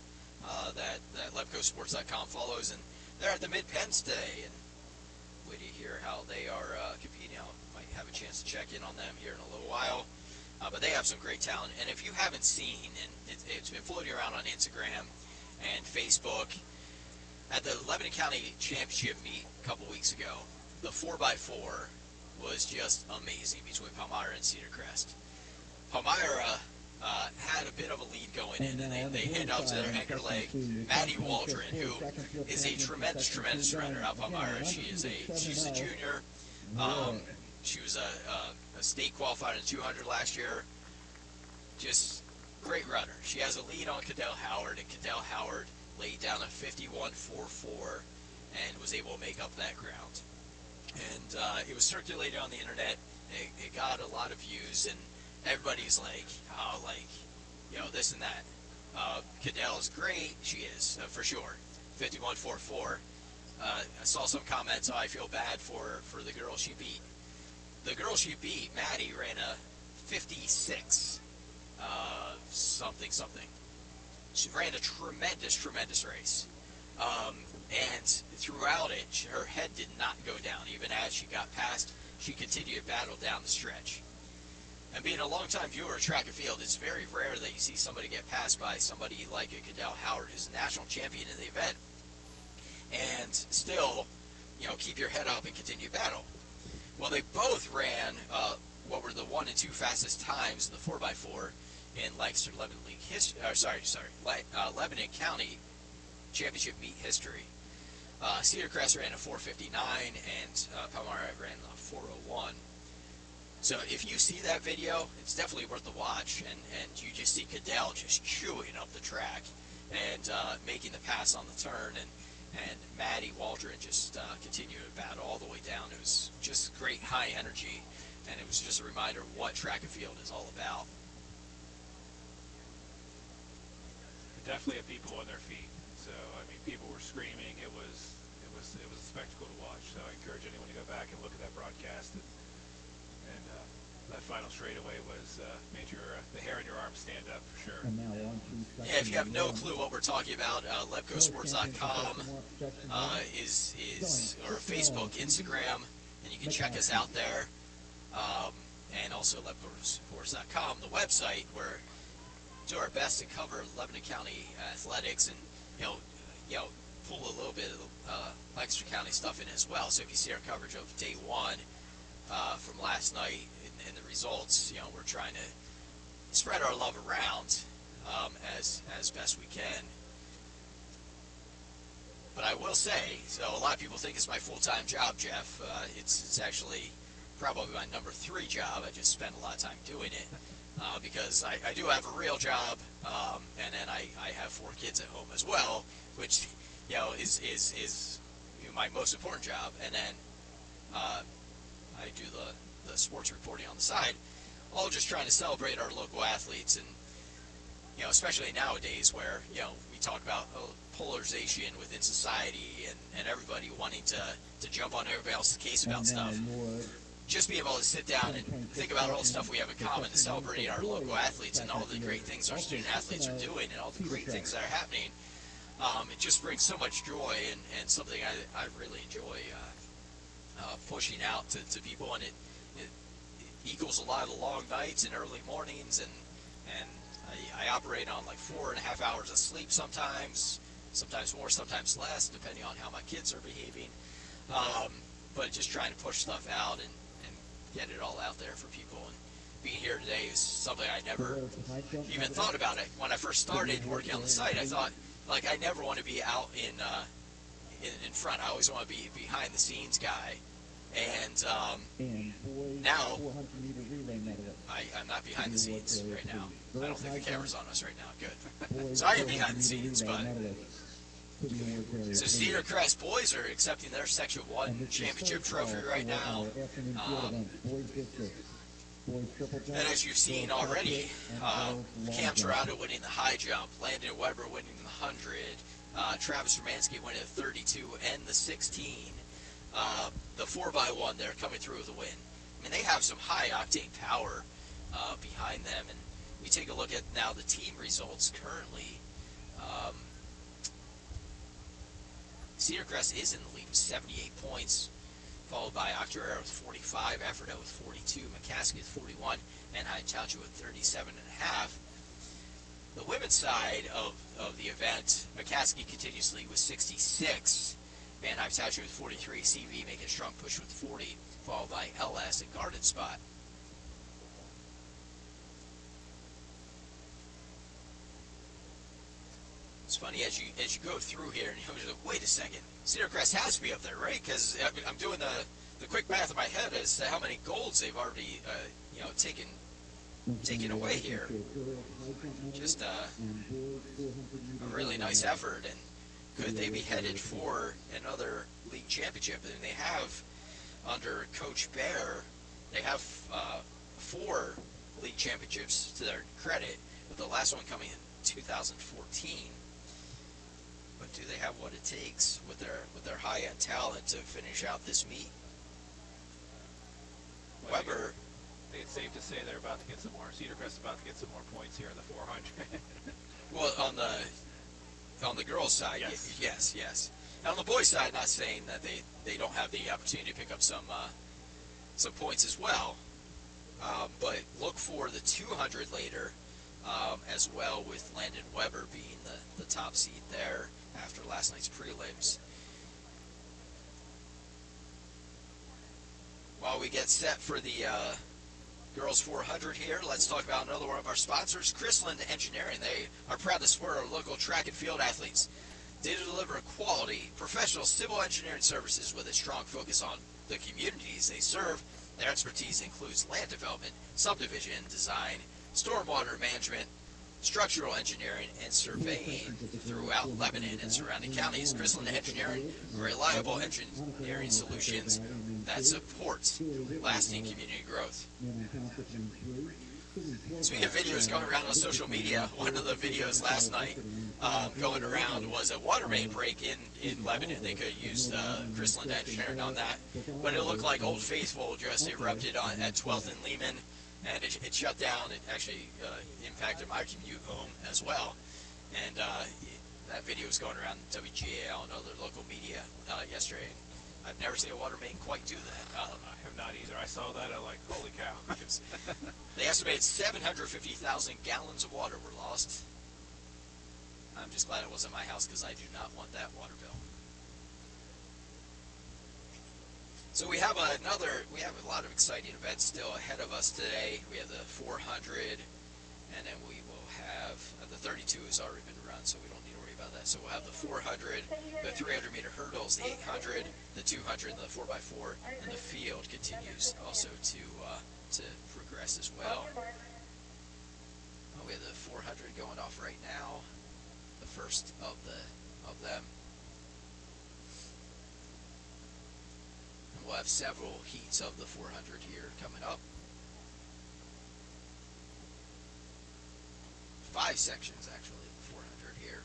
that LebCoSports.com follows, and they're at the Mid-Penns today, and wait to hear how they are competing. I might have a chance to check in on them here in a little while, but they have some great talent. And if you haven't seen, and it's been floating around on Instagram and Facebook, at the Lebanon County Championship meet a couple weeks ago, the 4x4 was just amazing between Palmyra and Cedar Crest. Palmyra had a bit of a lead going in, and they hit out to their anchor leg, Maddie Waldron, who is a tremendous runner out of Palmyra. She's a junior. She was a state qualifier in 200 last year. Just great runner. She has a lead on Cadell Howard, and Cadell Howard laid down a 51.44 and was able to make up that ground. And it was circulated on the internet. It got a lot of views, and everybody's like, oh, like, you know, this and that. Cadell is great. She is, for sure. 51.44. I saw some comments, oh, I feel bad for the girl she beat. The girl she beat, Maddie, ran a 56 something. She ran a tremendous race. And throughout it, her head did not go down. Even as she got past, she continued to battle down the stretch. And being a longtime viewer of track and field, it's very rare that you see somebody get passed by somebody like a Cadell Howard, who's a national champion in the event, and still, you know, keep your head up and continue to battle. Well, they both ran what were the 1 and 2 fastest times in the 4x4 in Lancaster Lebanon League history. Lebanon County Championship meet history. Cedar Crest ran a 4:59, and Palmyra ran a 4:01. So if you see that video, it's definitely worth the watch, and you just see Cadell just chewing up the track and making the pass on the turn, and Maddie Waldron just continued to battle all the way down. It was just great high energy, and it was just a reminder of what track and field is all about. Definitely had people on their feet. So I mean, people were screaming. It was a spectacle to watch. So I encourage anyone to go back and look at that broadcast. And that final straightaway was made the hair on your arm stand up for sure. Yeah, if you have no clue what we're talking about, LebCoSports.com is or Facebook, Instagram, and you can check us out there. And also LebCoSports.com, the website, where we do our best to cover Lebanon County athletics, and you know, pull a little bit of Lancaster County stuff in as well. So if you see our coverage of day one from last night and the results, you know, we're trying to spread our love around as best we can. But I will say, so a lot of people think it's my full-time job, Jeff. It's actually probably my number 3 job. I just spend a lot of time doing it because I do have a real job, and then I have 4 kids at home as well, which is my most important job. And then I do the sports reporting on the side, all just trying to celebrate our local athletes, and especially nowadays where we talk about polarization within society and everybody wanting to jump on everybody else's case about stuff. Just be able to sit down and think about all the stuff we have in common and celebrating our local athletes and all the great things our student athletes are doing and all the great things that are happening. It just brings so much joy and something I really enjoy pushing out to people, and it equals a lot of the long nights and early mornings, and I operate on like 4.5 hours of sleep sometimes more, sometimes less, depending on how my kids are behaving. But just trying to push stuff out and get it all out there for people. And being here today is something I never even thought about. It when I first started working on the site. I thought, like, I never want to be out in front. I always want to be behind the scenes guy. And now I'm not behind the scenes right now. I don't think the camera's on us right now. Good. So I am behind the scenes, but so Cedar Crest boys are accepting their Section 1 championship trophy right now. And as you've seen already, Cam Torado winning the high jump, Landon Weber winning the 100, Travis Romansky winning the 32 and the 16. The 4x1 there coming through with a win. I mean, they have some high octane power behind them, and we take a look at now the team results currently. Cedar Crest is in the lead with 78 points, followed by Octorara with 45, Ephrata with 42, McCaskey with 41, and Hyde Township with 37.5. The women's side of the event, McCaskey continues to lead with 66. Van Hyde Township with 43, CV making a strong push with 40, followed by LS and Garden Spot. It's funny as you go through here and you're like, wait a second, Cedar Crest has to be up there, right? Because I'm doing the quick math in my head as to how many golds they've already taken away here. Just a really nice effort, and could they be headed for another league championship? And they have, under Coach Bear, they have 4 league championships to their credit, with the last one coming in 2014. But do they have what it takes with their high-end talent to finish out this meet? Well, Weber. I think it's safe to say they're about to get some more. Cedar Crest is about to get some more points here in the 400. Well, on the girls' side, yes. And on the boys' side, not saying that they don't have the opportunity to pick up some points as well. But look for the 200 later as well, with Landon Weber being the top seed there after last night's prelims. While we get set for the girls 400 here, let's talk about another one of our sponsors, Chrisland Engineering. They are proud to support our local track and field athletes. They deliver quality, professional civil engineering services with a strong focus on the communities they serve. Their expertise includes land development, subdivision design, stormwater management, structural engineering, and surveying throughout Lebanon and surrounding counties. Chrisland Engineering, reliable engineering solutions that support lasting community growth. Speaking of videos going around on social media, one of the videos last night going around was a water main break in Lebanon. They could have used Chrisland Engineering on that, but it looked like Old Faithful just erupted at 12th and Lehman, and it shut down. It actually impacted my commute home as well, and that video was going around WGAL and other local media yesterday. I've never seen a water main quite do that. I have not either. I saw that, I'm like, holy cow. They estimated 750,000 gallons of water were lost. I'm just glad it wasn't my house, because I do not want that water bill. So we have a lot of exciting events still ahead of us today. We have the 400, and then we will have the 32 has already been run, so we don't need to worry about that. So we'll have the 400, the 300-meter hurdles, the 800, the 200, the 4x4, and the field continues also to progress as well. We have the 400 going off right now, the first of them. And we'll have several heats of the 400 here coming up. 5 sections actually, 400 here.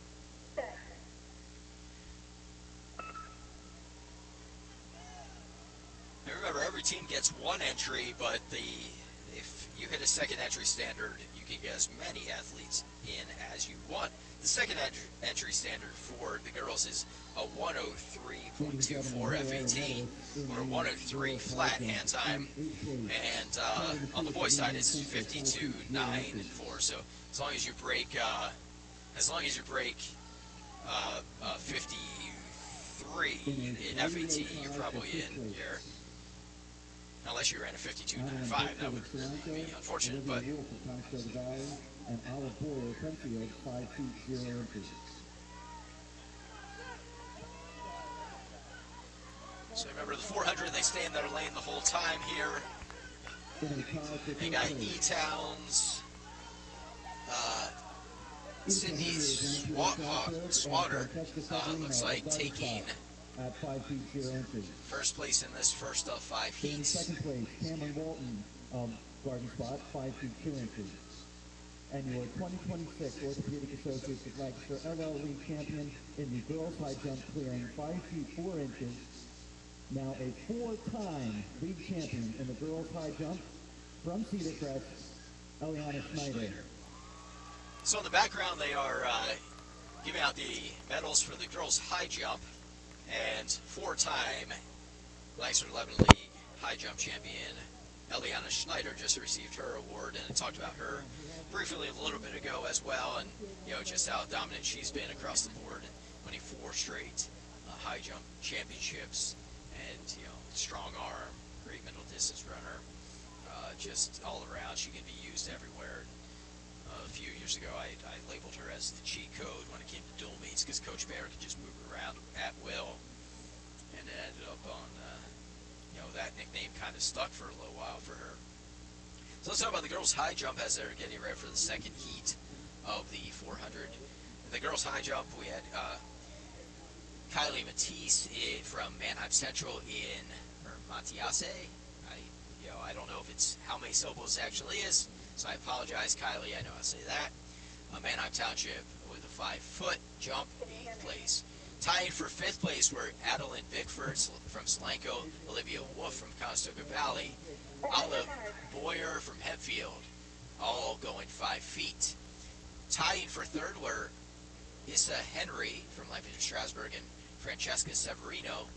Now remember, every team gets one entry, but if you hit a second entry standard, you can get as many athletes in as you want. The second entry standard for the girls is a 103.24 FAT, or 103 flat hand time, and on the boys' side it's 52.9 so as long as you break 53 in FAT, you're probably in here. Unless you ran a 52.95, that would really be unfortunate, but. And Olive Boyer, Hempfield, 5 feet 0 inches. So remember the 400, they stay in their lane the whole time here. They got E-Towns, Sydney Swatter, looks like taking at 5 feet 0 inches. First place in this first of 5 In heats. second place, Cameron Walton of Garden Spot, 5 feet 2 inches. And your 2026 Orthopedic Associates of Lancaster LL League champion in the girls high jump, clearing 5 feet 4 inches. Now a 4-time league champion in the girls high jump from Cedar Crest, Eliana Schneider. So in the background, they are giving out the medals for the girls high jump, and 4-time Lancaster 11 League high jump champion Eliana Schneider just received her award, and I talked about her briefly a little bit ago as well, and just how dominant she's been across the board, winning 4 straight high jump championships, and strong arm, great middle distance runner, just all around. She can be used everywhere. A few years ago, I labeled her as the cheat code when it came to dual meets, because Coach Bear could just move her around at will, and it ended up on that nickname kind of stuck for a little while for her. So let's talk about the girls' high jump as they're getting ready for the second heat of the 400. The girls' high jump, we had Kylie Matisse from Mannheim Central or Matiase. I don't know if it's how many syllables it actually is, so I apologize, Kylie. I know how to say that. Mannheim Township with a 5-foot jump, 8th place. Tying for 5th place were Adeline Bickford from Solanco, Olivia Wolf from Conestoga Valley, Olive Boyer from Hempfield, all going 5 feet. Tying for 3rd were Issa Henry from Lancaster Strasburg and Francesca Severino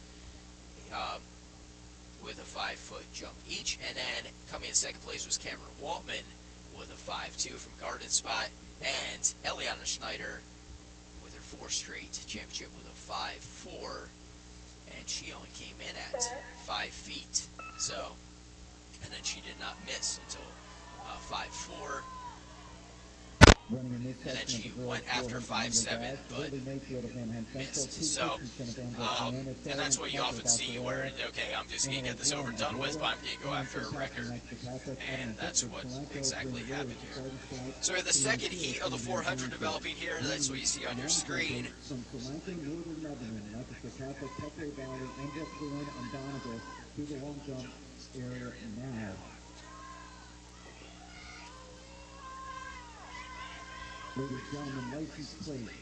with a 5-foot jump each. And then coming in 2nd place was Cameron Waltman with a 5.2 from Garden Spot, and Eliana Schneider with her 4 straight championship with a 5.4, and she only came in at 5 feet. So, and then she did not miss until 5.4. And then she went after 5.7, but missed. So, and that's what you often see where, okay, I'm just going to get this over and done with, but I'm going to go after a record. And that's what exactly happened here. So we have the second heat of the 400 developing here. That's what you see on your screen. Ladies and gentlemen, license plate.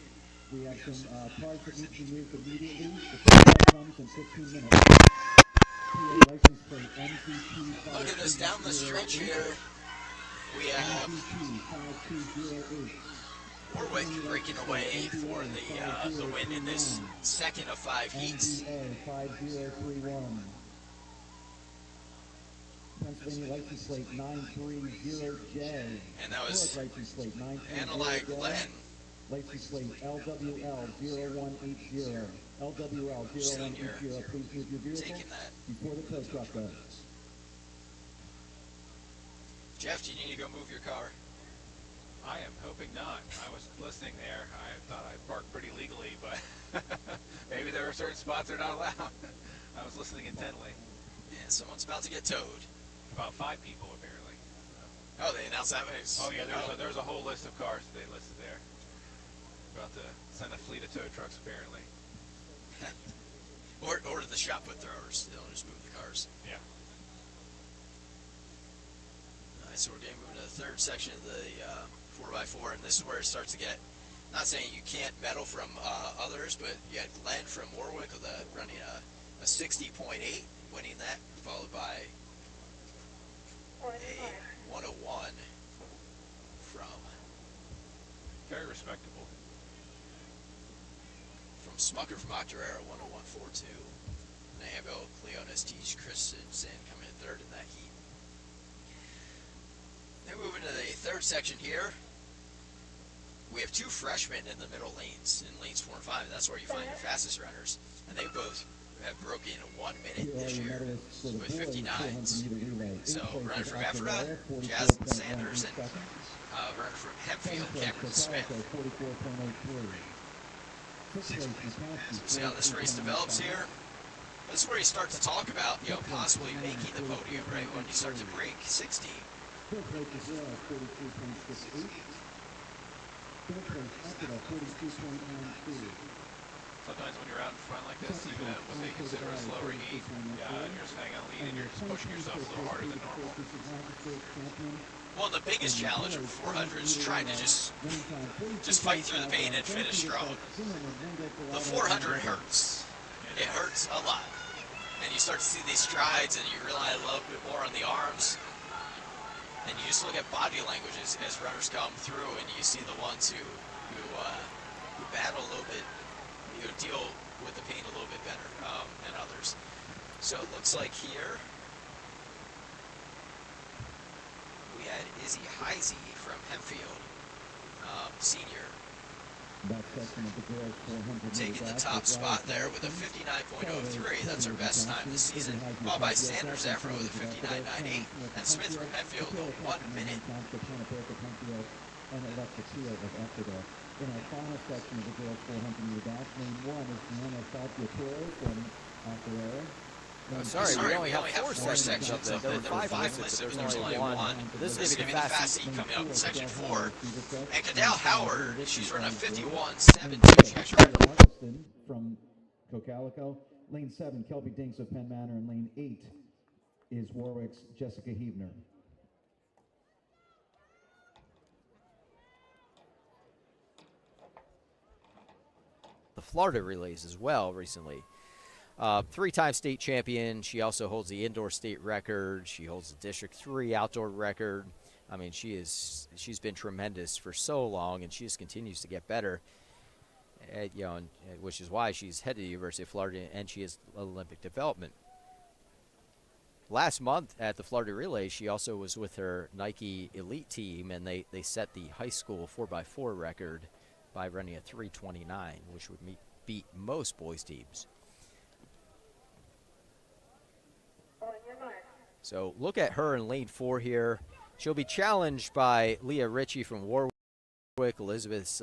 We have some cards that need to be moved immediately. The first comes in 15 minutes. PA license plate MCT. Look at this down the stretch here. We have Warwick breaking away for the win in this second of 5 heats. NCA 5031. Pennsylvania license plate 930J. And that was license plate 930J. Analyte Glenn. License plate LWL 0180. LWL 0180. Please move your vehicle Taking that. before the tow truck does. Jeff, do you need to go move your car? I am hoping not. I was listening there. I thought I parked pretty legally, but maybe there are certain spots that are not allowed. I was listening intently. Yeah, someone's about to get towed. About 5 people, apparently. Oh, they announced that way? Oh, yeah, there's a whole list of cars that they listed there. About to send a fleet of tow trucks, apparently. or the shot put throwers. They'll just move the cars. Yeah. All right, so we're getting moving to the third section of the 4x4, and this is where it starts to get, not saying you can't medal from others, but you had Glenn from Warwick with running a 60.8, winning that, followed by a 101 from Very respectable. Smucker from Octorara, 101.42. Nahabo, Cleonis, Teach, Christensen coming in third in that heat. Then moving to the third section here, we have 2 freshmen in the middle lanes, in lanes 4 and 5, and that's where you find your fastest runners. And they both have broken 1 minute this year with 59s. So runner from Ephrata, Jasmine Sanders, and runner from Hempfield, Cameron Smith. So we'll see how this race develops here. This is where you start to talk about, possibly making the podium, right? When you start to break 60. Sometimes when you're out in front like this, even at what they consider a slower heat, and you're staying on lead and you're just pushing yourself a little harder than normal. Well, the biggest challenge of 400 is trying to just fight through the pain and finish strong. The 400 hurts. It hurts a lot. And you start to see these strides and you rely a little bit more on the arms. And you just look at body language as runners come through, and you see the ones who battle a little bit, deal with the pain a little bit better than others. So it looks like here we had Izzy Heisey from Hempfield, senior, taking the top spot there with a 59.03. That's her best time this season. Followed by Sanders Afro with a 59.98. And Smith from Hempfield with 1 minute. In our final section of the girls 400 meter dash, lane 1 is Deanna Falciatore from Octorara. Sorry, we only have 4 sections of them. There were 5 listed, but there's only 1. This is going to be the fast heat coming up in section 4. And Cadell Howard, she's running a 51.72. She actually ran Augustin from Cocalico. Lane 7, Kelby Dinks of Penn Manor, and lane 8 is Warwick's Jessica Heebner. The Florida relays as well recently. 3-time state champion. She also holds the indoor state record. She holds the District 3 outdoor record. I mean, she's been tremendous for so long, and she just continues to get better. Which is why she's head of the University of Florida, and she is Olympic development. Last month at the Florida Relay, she also was with her Nike Elite team, and they set the high school 4x4 record by running a 3:29, which would beat most boys' teams. So look at her in lane 4 here. She'll be challenged by Leah Ritchie from Warwick, Elizabeth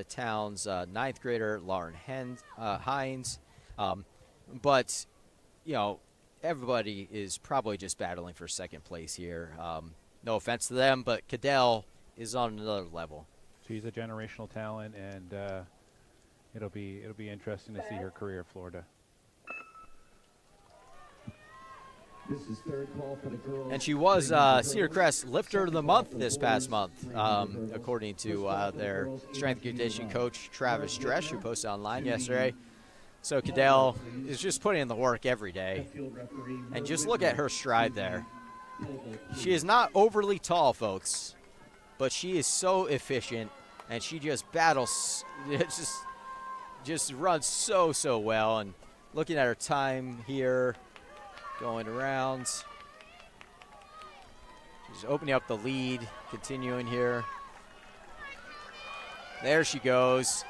Towns, 9th grader Lauren Hines. But, everybody is probably just battling for second place here. No offense to them, but Cadell is on another level. She's a generational talent, and it'll be interesting to see her career at Florida. This is third call for the girls. And she was Cedar Crest Lifter of the Month this past month, according to their strength and conditioning coach, Travis Dresch, who posted online yesterday. So Cadell is just putting in the work every day. And just look at her stride there. She is not overly tall, folks, but she is so efficient, and she just battles, just runs so well. And looking at her time here, going around. She's opening up the lead, continuing here. There she goes.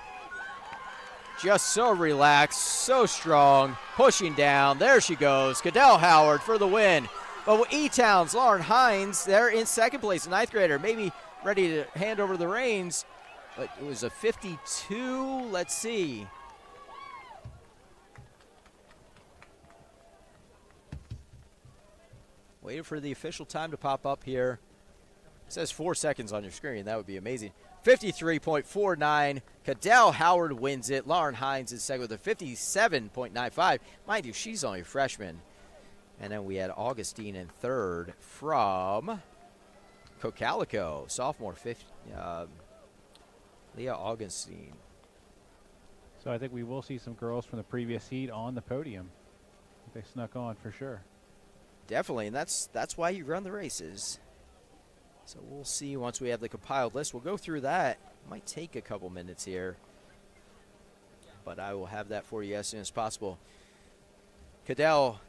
Just so relaxed, so strong, pushing down. There she goes. Cadell Howard for the win. But with E-Town's Lauren Hines, they're in second place, 9th grader. Maybe ready to hand over the reins, but it was a 52. Let's see. Waiting for the official time to pop up here. It says 4 seconds on your screen. That would be amazing. 53.49. Cadell Howard wins it. Lauren Hines is second with a 57.95. Mind you, she's only a freshman. And then we had Augustine in third from Cocalico, sophomore, Leah Augustine. So I think we will see some girls from the previous heat on the podium. They snuck on for sure. Definitely, and that's why you run the races. So we'll see once we have the compiled list. We'll go through that. Might take a couple minutes here, but I will have that for you as soon as possible. Cadell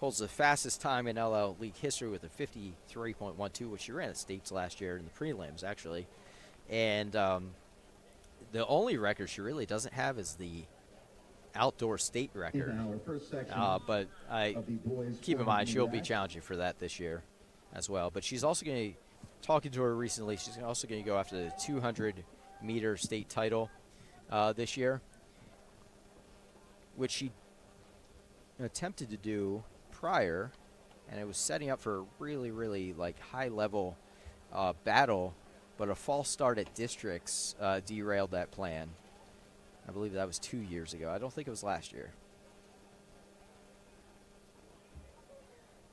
holds the fastest time in LL League history with a 53.12, which she ran at States last year in the prelims, actually. And the only record she really doesn't have is the outdoor state record. But I keep in mind she'll be challenging for that this year as well. But she's also going to, talking to her recently, she's also going to go after the 200-meter state title this year, which she attempted to do prior, and it was setting up for a really, really high-level battle, but a false start at districts derailed that plan. I believe that was 2 years ago. I don't think it was last year.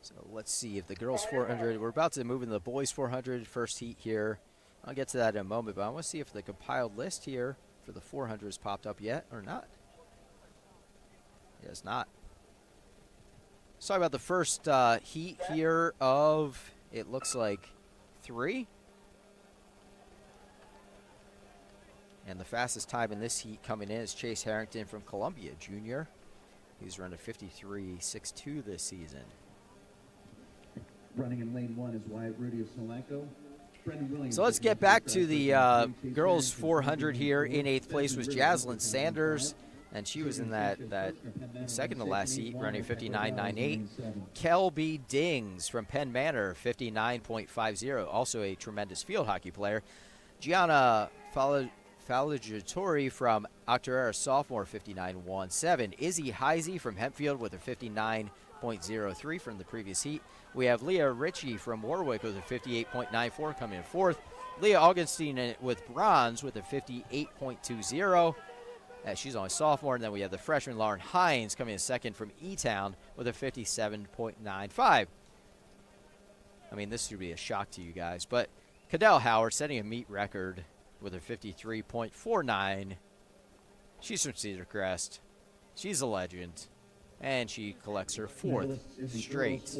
So let's see if the girls 400, we're about to move into the boys 400 first heat here. I'll get to that in a moment, but I want to see if the compiled list here for the 400 has popped up yet or not. It has not. Let's talk about the first heat here of, it looks like 3. And the fastest time in this heat coming in is Chase Harrington from Columbia, junior. He's run a 53.62 this season. Running in lane 1 is Wyatt Rudy of Solanco. So let's get back to the girls 400 here. In 8th place was Jaslyn Sanders, and she was in that second to last heat, running 59.98. Kelby Dings from Penn Manor, 59.50, also a tremendous field hockey player. Gianna Falligatori from Octorara, sophomore, 59.17. Izzy Heisey from Hempfield with a 59.03 from the previous heat. We have Leah Ritchie from Warwick with a 58.94 coming in 4th. Leah Augustine with bronze with a 58.20. She's only sophomore. And then we have the freshman Lauren Hines coming in 2nd from E-Town with a 57.95. I mean, this should be a shock to you guys. But Cadell Howard setting a meet record with a 53.49. She's from Cedar Crest. She's a legend. And she collects her 4th straight.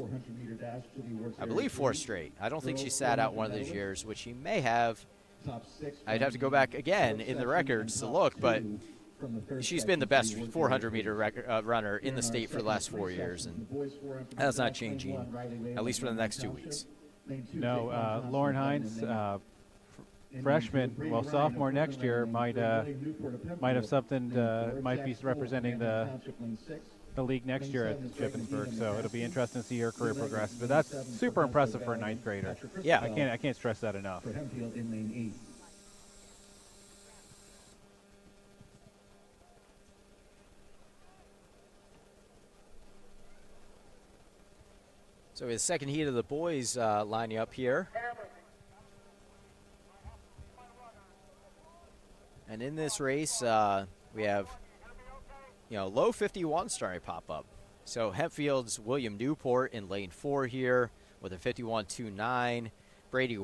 I believe 4th straight. I don't think she sat out one of those years, which she may have. I'd have to go back again in the records to look, but she's been the best 400-meter runner in the state for the last 4 years, and that's not changing, at least for the next 2 weeks. No, Lauren Hines, freshman, well, sophomore next year, might have something, might be representing the league next year at Shippensburg, so it'll be interesting to see her career progress. But that's super impressive for a 9th grader. Yeah, I can't stress that enough. So the second heat of the boys lining up here. And in this race, we have, low 51 starting to pop up. So Hempfield's William Newport in lane 4 here with a 51.29. Brady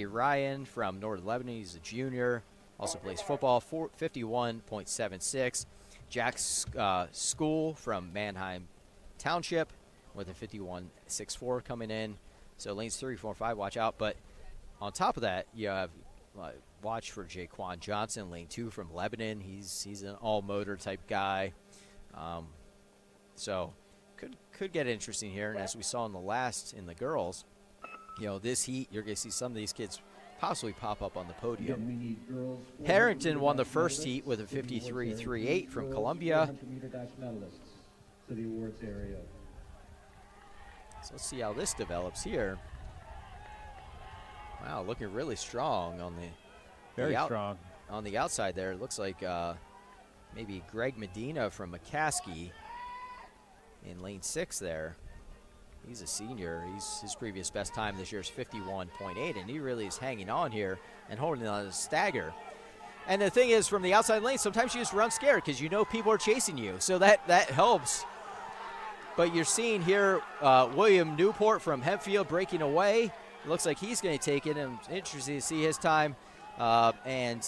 Ryan from Northern Lebanon, he's a junior, also plays football, 51.76. Jack School from Manheim Township with a 51.64 coming in. So lanes 3, 4, 5, watch out. But on top of that, you have watch for Jaquan Johnson, lane 2 from Lebanon. He's an all-motor type guy. So could get interesting here. And as we saw in the girls, this heat, you're going to see some of these kids possibly pop up on the podium. Harrington won the first heat with a 53.38 from Columbia. So let's see how this develops here. Wow, looking really strong on the Very strong. on the outside there. It looks like maybe Greg Medina from McCaskey in lane 6 there. He's a senior. His previous best time this year is 51.8, and he really is hanging on here and holding on to stagger. And the thing is, from the outside lane, sometimes you just run scared because you know people are chasing you, so that helps. But you're seeing here William Newport from Hempfield breaking away. It looks like he's going to take it, and I'm interested to see his time. And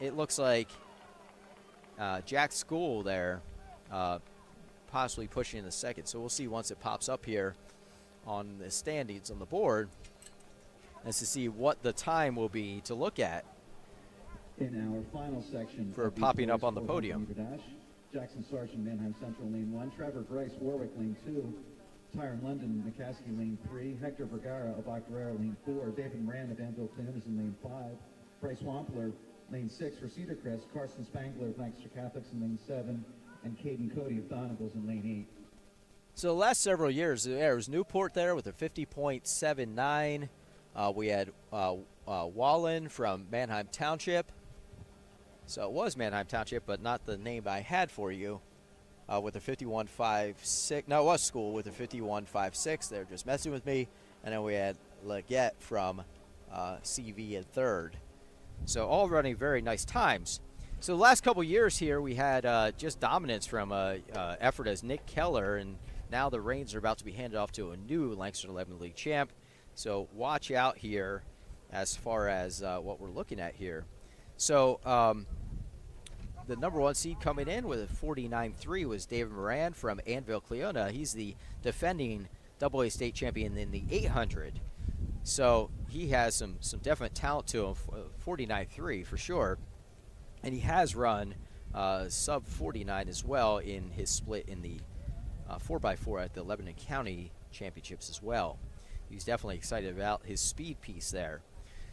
it looks like Jack School there possibly pushing in the second. So we'll see once it pops up here on the standings on the board as to see what the time will be to look at In our final section for of the popping boys up on the 400 podium. meter dash, Jackson Sargent, Manheim Central, lane 1. Trevor Grice, Warwick, lane 2. Tyron London, McCaskey, lane 3. Hector Vergara of Octorara, lane 4. David Moran of Anvil Clinton is in lane 5. Bryce Wampler, lane 6 for Cedar Crest. Carson Spangler of Lancaster Catholics in lane 7. And Caden Cody of Donegal's in lane 8. So the last several years, there was Newport there with a 50.79. We had Wallen from Manheim Township. So it was Manheim Township, but not the name I had for you, with a 51.56. No, it was School with a 51.56. They're just messing with me. And then we had Leggett from CV in third. So all running very nice times. So the last couple years here, we had just dominance from effort as Nick Keller, and now the reins are about to be handed off to a new Lancaster 11 League champ. So watch out here as far as what we're looking at here. So the number 1 seed coming in with a 49.3 was David Moran from Anvil Cleona. He's the defending AA state champion in the 800. So he has some definite talent to him, 49.3 for sure. And he has run sub 49 as well in his split in the 4x4 at the Lebanon County Championships as well. He's definitely excited about his speed piece there.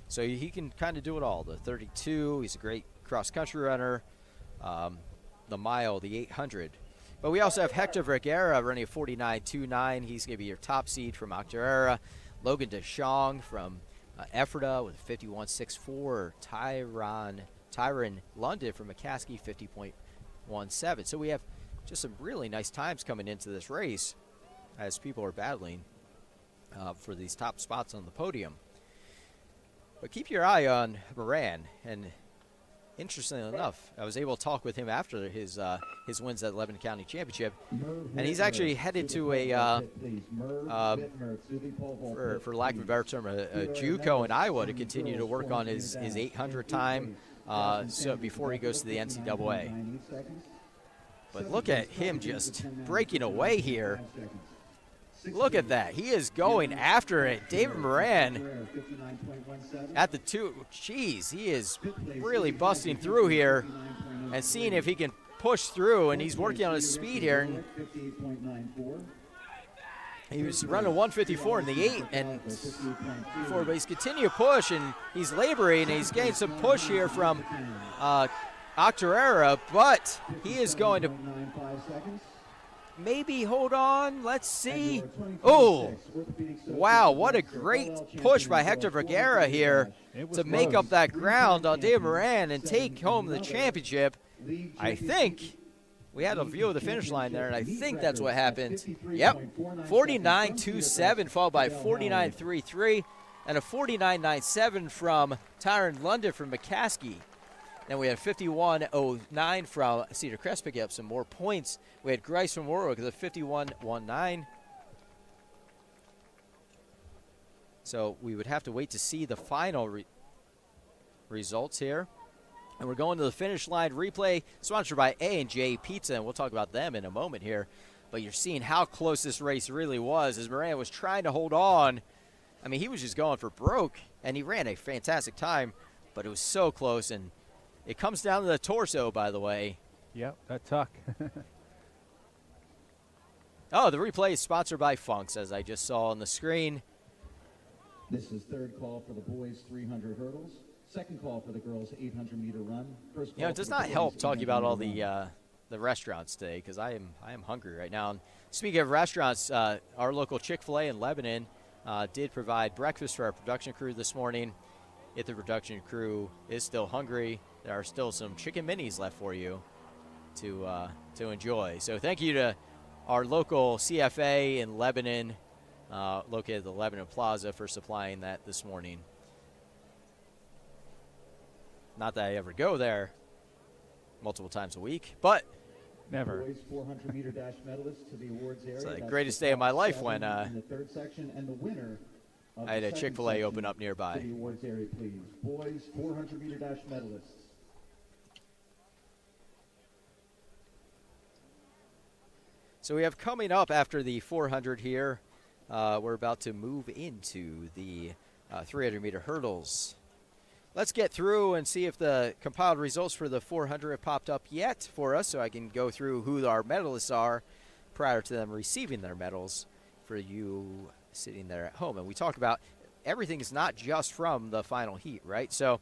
So he can kind of do it all. The 32, he's a great cross-country runner. The mile, the 800. But we also have Hector Vergara running a 49.29. He's going to be your top seed from Octorara. Logan DeShong from Ephrata with 51.64. Tyron London from McCaskey, 50.17. So we have just some really nice times coming into this race as people are battling for these top spots on the podium. But keep your eye on Moran, and interestingly enough, I was able to talk with him after his wins at the Lebanon County Championship, and he's actually headed to a, for lack of a better term, a JUCO in Iowa to continue to work on his 800 time so before he goes to the NCAA. But look at him just breaking away here. Look at that. He is going after it. David Moran at the 2. Jeez, he is really busting through here and seeing if he can push through, and he's working on his speed here. And he was running 154 in the 8 and before, but he's continuing to push, and he's laboring, and he's getting some push here from Octorara, but he is going to maybe hold on. Let's see. Oh, wow, what a great push by Hector Vergara here to make up that ground on David Moran and take home the championship. I think we had a view of the finish line there, and I think that's what happened. Yep, 49.27 followed by 49.33 and a 49.97 from Tyron London from McCaskey. Then we had 51.09 from Cedar Crest picking up some more points. We had Grice from Warwick with a 51.19. So we would have to wait to see the final results here. And we're going to the finish line replay sponsored by A&J Pizza, and we'll talk about them in a moment here. But you're seeing how close this race really was as Moran was trying to hold on. I mean, he was just going for broke, and he ran a fantastic time, but it was so close, and it comes down to the torso, by the way. Yep, that tuck. Oh, the replay is sponsored by Funks, as I just saw on the screen. This is third call for the boys 300 hurdles. Second call for the girls 800-meter run. First call It does not help talking about all the restaurants today because I am hungry right now. And speaking of restaurants, our local Chick-fil-A in Lebanon did provide breakfast for our production crew this morning. If the production crew is still hungry, there are still some chicken minis left for you to enjoy. So thank you to our local CFA in Lebanon, located at the Lebanon Plaza, for supplying that this morning. Not that I ever go there multiple times a week, but Never. Boys 400 meter dash medalists to the awards area. it's the That's greatest the day of my top life 7 when in the third section, and the winner of I had the a second Chick-fil-A section open up to nearby. the awards area, please. Boys 400 meter dash medalists. So we have coming up after the 400 here, we're about to move into the 300 meter hurdles. Let's get through and see if the compiled results for the 400 have popped up yet for us, so I can go through who our medalists are prior to them receiving their medals for you sitting there at home. And we talked about everything is not just from the final heat, right? So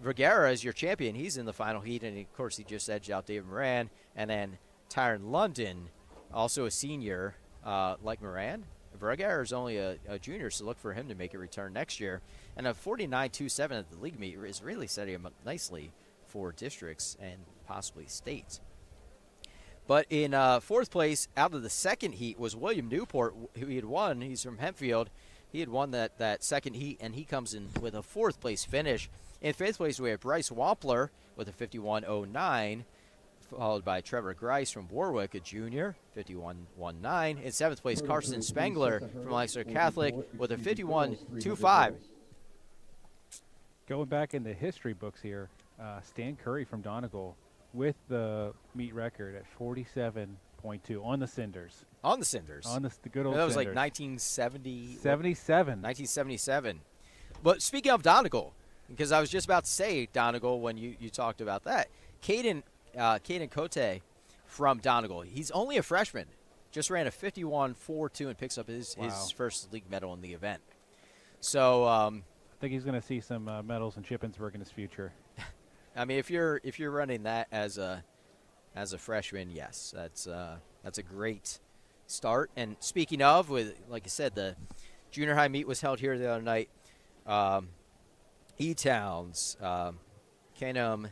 Vergara is your champion. He's in the final heat, and of course he just edged out David Moran. And then Tyron London, also a senior, like Moran. Vergara is only a junior, so look for him to make a return next year. And a 49.27 at the league meet is really setting him up nicely for districts and possibly states. But in fourth place out of the second heat was William Newport, who he had won. He's from Hempfield. He had won that second heat, and he comes in with a fourth place finish. In fifth place, we have Bryce Wampler with a 51.09. Followed by Trevor Grice from Warwick, a junior, 51.19. In seventh place, Carson Spengler from Lancaster Catholic with a 51.25. Going back in the history books here, Stan Curry from Donegal with the meet record at 47.2 on the Cinders. On the Cinders. On the good old That was Cinders. like 1970. 77. 1977. But speaking of Donegal, because I was just about to say Donegal when you talked about that, Caden Cote from Donegal. He's only a freshman. Just ran a 51.42 and picks up his first league medal in the event. So I think he's going to see some medals in Shippensburg in his future. I mean, if you're running that as a freshman, yes, that's a great start. And speaking of, with like I said, the junior high meet was held here the other night. E-Towns, Kenum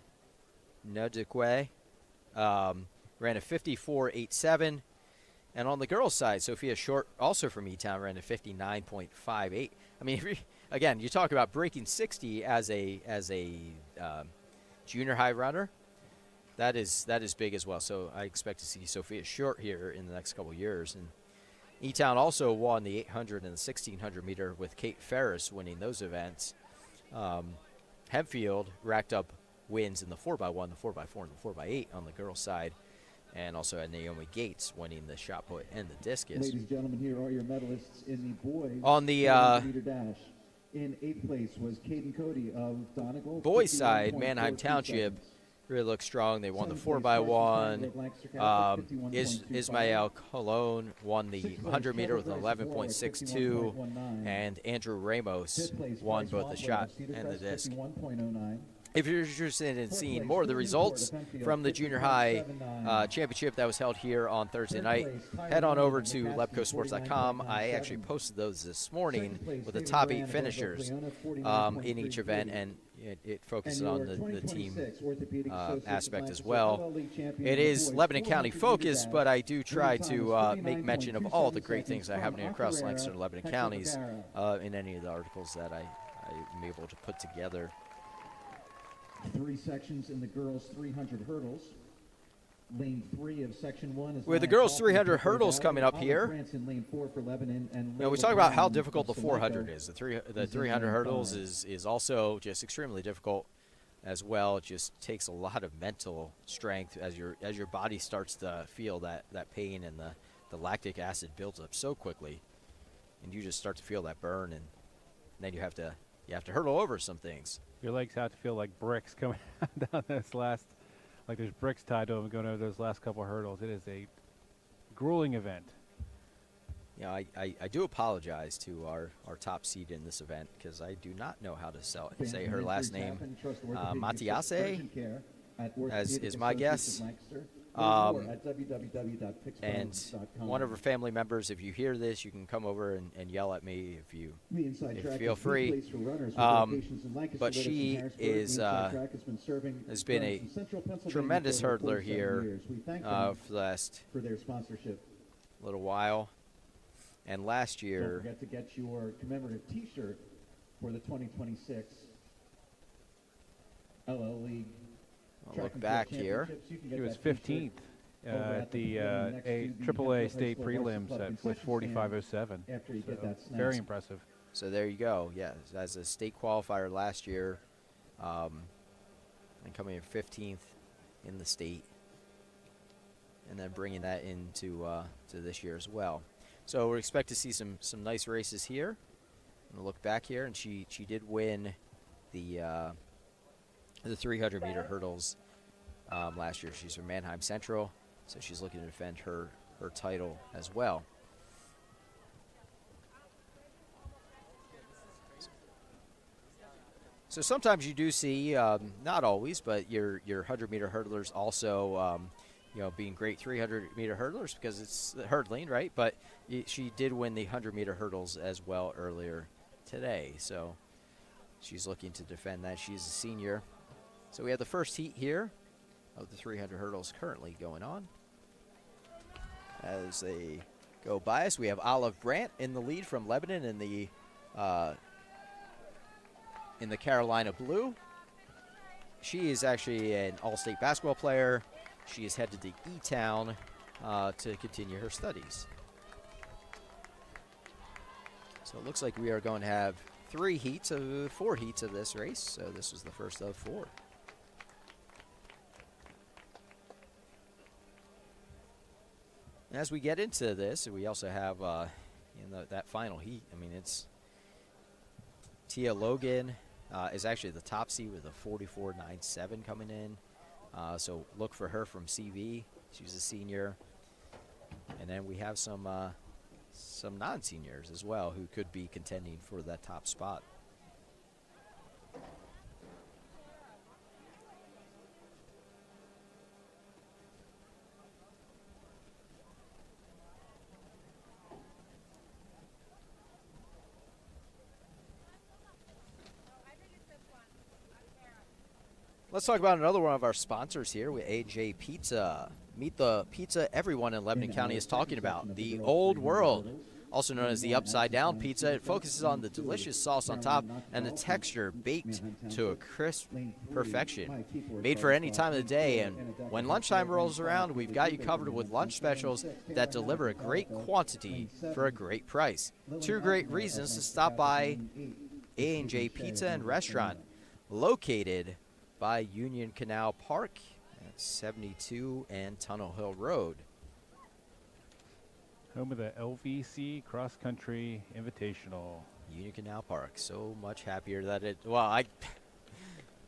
Nudikwe ran a 54.87, and on the girls' side, Sophia Short, also from E-Town, ran a 59.58. I mean, again, you talk about breaking 60 as a junior high runner. That is big as well. So I expect to see Sophia Short here in the next couple of years. And E-Town also won the 800 and the 1600 meter with Kate Ferris winning those events. Hempfield racked up wins in the 4x1, the 4x4, and the 4x8 on the girls' side, and also had Naomi Gates winning the shot put and the discus. Ladies and gentlemen, here are your medalists in the boys on the 400 meter dash. In eighth place was Caden Cody of Donegal. Boys' side, Manheim Township really looks strong. They won the 4x1. Ismael Colon won the 100 meter with an 11.62, and Andrew Ramos won both the shot and the disc. If you're interested in seeing more of the results from the junior high championship that was held here on Thursday night, head on over to LebCoSports.com. I actually posted those this morning with the top 8 finishers in each event, and it focuses on the team aspect as well. It is Lebanon County focused, but I do try to make mention of all the great things that are happening across Lancaster and Lebanon counties in any of the articles that I'm able to put together. 3 sections in the girls' 300 hurdles. Lane 3 of section 1 is with the girls' 300 hurdles coming up here. Lane 4 for Lebanon, and we talk about how difficult the 400 is. The 300 hurdles is also just extremely difficult as well. It just takes a lot of mental strength as your body starts to feel that pain, and the lactic acid builds up so quickly, and you just start to feel that burn, and then you have to hurdle over some things. Your legs have to feel like bricks coming down this last, like there's bricks tied to them going over those last couple of hurdles. It is a grueling event. You know, I do apologize to our top seed in this event because I do not know how to say her last name. Matiase, as is my guess. At And www.pixpons.com. one of her family members, if you hear this, you can come over and yell at me if you feel Track free. is the place for runners with locations in Lancaster, But Livingston, she Harrisburg. is The Inside Track has been a runners in Central Pennsylvania tremendous for over hurdler 47 here years. We thank them for the last for their sponsorship. little while. And last Don't year, forget to get your commemorative T-shirt for the 2026 LL League. I'll Track look and Field back here. Championships. You can get He was that T-shirt 15th over at the next to the AAA Hempfield state High School prelims Club at concession with 45.07. after you get that snack. Very impressive. So there you go. Yeah, as a state qualifier last year, and coming in 15th in the state, and then bringing that into to this year as well. So we expect to see some nice races here. I'm gonna look back here, and she did win the 300-meter hurdles last year. She's from Mannheim Central, so she's looking to defend her title as well. So sometimes you do see, not always, but your 100-meter hurdlers also, being great 300-meter hurdlers because it's hurdling, right? But she did win the 100-meter hurdles as well earlier today. So she's looking to defend that. She's a senior. So we have the first heat here of the 300 hurdles currently going on. As they go by us, we have Olive Brandt in the lead from Lebanon in the Carolina Blue. She is actually an all-state basketball player. She is headed to E-Town to continue her studies. So it looks like we are going to have 4 heats of this race. So this was the first of 4. As we get into this, we also have that final heat. I mean, it's Tia Logan is actually the top seed with a 44.97 coming in. So look for her from CV. She's a senior. And then we have some non-seniors as well who could be contending for that top spot. Let's talk about another one of our sponsors here with AJ Pizza. Meet the pizza everyone in Lebanon County is talking about. The Old World, also known as the Upside Down Pizza. It focuses on the delicious sauce on top and the texture baked to a crisp perfection. Made for any time of the day, and when lunchtime rolls around, we've got you covered with lunch specials that deliver a great quantity for a great price. 2 great reasons to stop by A&J Pizza and Restaurant, located by Union Canal Park at 72 and Tunnel Hill Road. Home of the LVC Cross Country Invitational. Union Canal Park. So much happier that it. Well,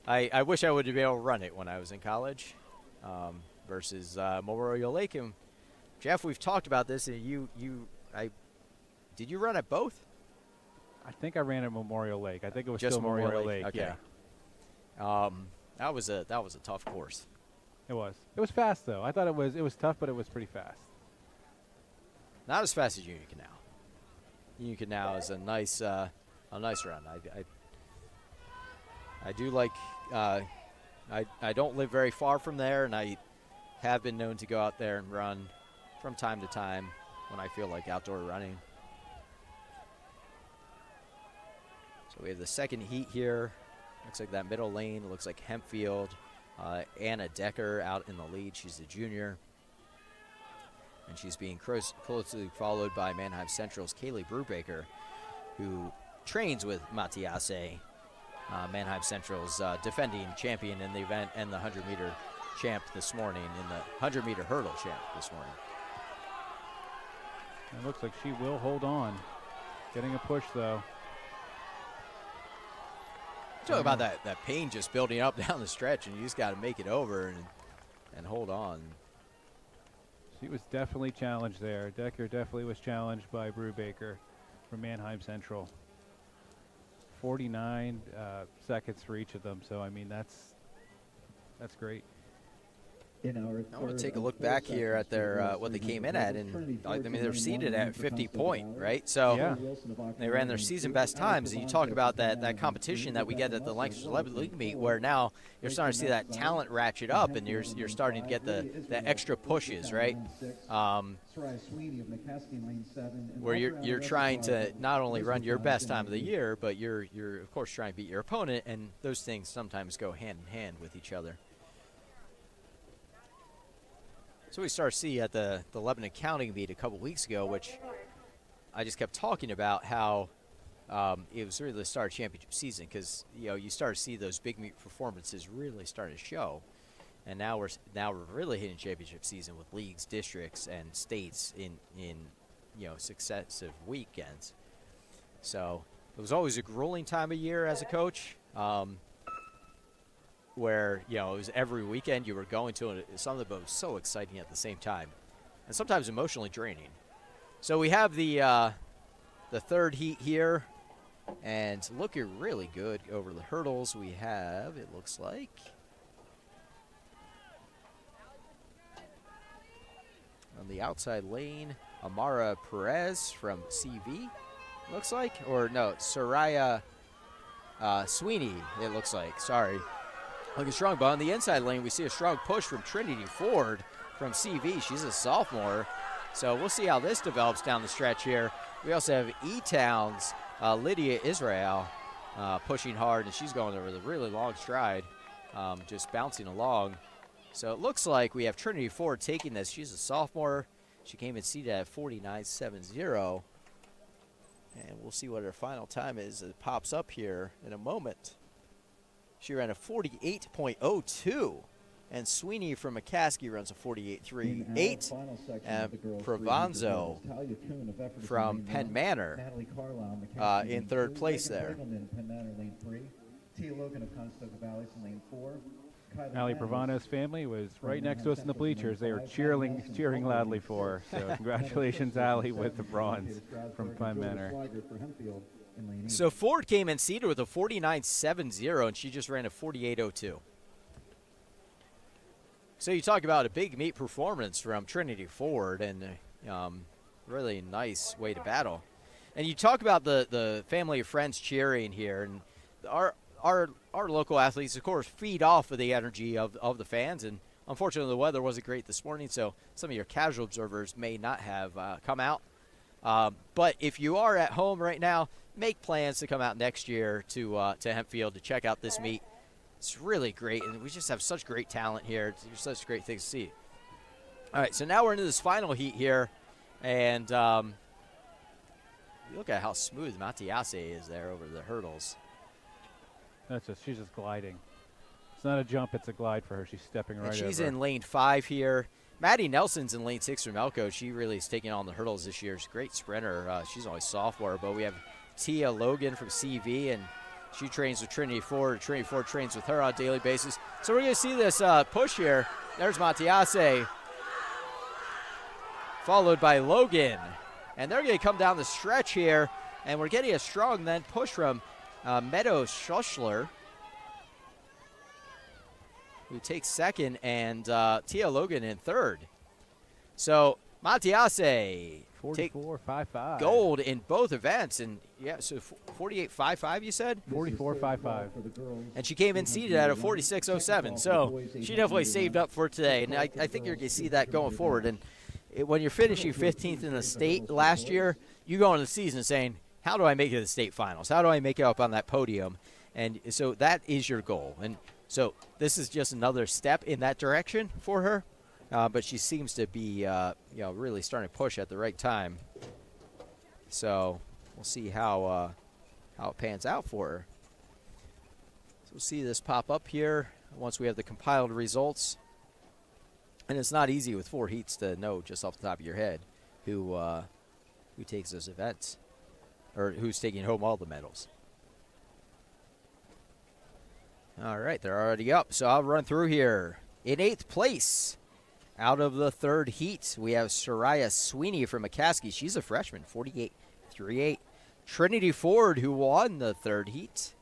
I wish I would have been able to run it when I was in college, versus Memorial Lake. And Jeff, we've talked about this, and did you run at both? I think I ran at Memorial Lake. I think it was Just still Memorial Lake. Okay. Yeah. That was a tough course. It was. It was fast though. I thought it was tough, but it was pretty fast. Not as fast as Union Canal. Union Canal is a nice run. I do like. I don't live very far from there, and I have been known to go out there and run from time to time when I feel like outdoor running. So we have the second heat here. Looks like that middle lane. Looks like Hempfield. Anna Decker out in the lead. She's a junior. And she's being closely followed by Mannheim Central's Kaylee Brubaker, who trains with Matiase, Mannheim Central's defending champion in the event and the 100-meter champ this morning, in the 100-meter hurdle champ this morning. It looks like she will hold on. Getting a push, though. Talk about that pain just building up down the stretch, and you just got to make it over and hold on. She was definitely challenged there. Decker definitely was challenged by Brubaker from Mannheim Central. 49 seconds for each of them, so I mean that's great. I want to take a look back here at their what they came in at, and I mean they're seeded at 50 point, right? So Yeah. they ran their season best times, and you talk about that competition that we get at the Lancaster League meet, where now you're starting to see that talent ratchet up, and you're starting to get the extra pushes, right? Where you're trying to not only run your best time of the year, but you're of course trying to beat your opponent, and those things sometimes go hand in hand with each other. So we started to see at the Lebanon County meet a couple weeks ago, which I just kept talking about how it was really the start of championship season, because you start to see those big meet performances really starting to show, and now we're really hitting championship season with leagues, districts, and states in successive weekends. So it was always a grueling time of year as a coach. Where it was every weekend you were going to, and some of them was so exciting at the same time, and sometimes emotionally draining. So we have the third heat here, and looking really good over the hurdles. We have, it looks like, on the outside lane, Amara Perez from CV, looks like, or no, Soraya Sweeney, it looks like. Sorry. Looking strong, but on the inside lane, we see a strong push from Trinity Ford from CV. She's a sophomore, so we'll see how this develops down the stretch here. We also have E-Town's Lydia Israel pushing hard, and she's going over the really long stride, just bouncing along. So it looks like we have Trinity Ford taking this. She's a sophomore. She came in seated at 49.70, and we'll see what her final time is. It pops up here in a moment. She ran a 48.02, and Sweeney from McCaskey runs a 48.38. And Provanzo from Penn Manor in third place there. Ali Pravano's family was right next to us in the bleachers. They were cheering loudly for her. So congratulations, Ali, with the bronze from Penn Manor. So Ford came in seated with a 49.70, and she just ran a 48.02. So you talk about a big meet performance from Trinity Ford, and really nice way to battle. And you talk about the family of friends cheering here, and our local athletes, of course, feed off of the energy of the fans. And unfortunately, the weather wasn't great this morning, so some of your casual observers may not have come out. But if you are at home right now, make plans to come out next year to Hempfield to check out this meet. It's really great, and we just have such great talent here. It's such great things to see. All right, so now we're into this final heat here, and look at how smooth Matiase is there over the hurdles. She's just gliding. It's not a jump, it's a glide for her. She's stepping right over. She's in lane 5 here. Maddie Nelson's in lane 6 from LebCo. She really is taking on the hurdles this year. She's a great sprinter. She's only sophomore, but we have Tia Logan from CV, and she trains with Trinity Ford. Trinity Ford trains with her on a daily basis. So we're going to see this push here. There's Matiase, followed by Logan. And they're going to come down the stretch here, and we're getting a strong then push from Meadows Schuschler, who takes second, and Tia Logan in third. So Matiase 44.55. Gold in both events, and yeah, so 48.55 you said? 44.55. And she came in seated at a 46.07, so she definitely saved up for today, and I think you're going to see that going forward. And when you're finishing 15th in the state last year, you go into the season saying, how do I make it to the state finals? How do I make it up on that podium? And so that is your goal. And so this is just another step in that direction for her. But she seems to be, really starting to push at the right time. So we'll see how it pans out for her. So we'll see this pop up here once we have the compiled results. And it's not easy with 4 heats to know just off the top of your head who takes those events, or who's taking home all the medals. All right, they're already up, so I'll run through here. In 8th place, out of the 3rd heat, we have Soraya Sweeney from McCaskey. She's a freshman, 48.38. Trinity Ford, who won the 3rd heat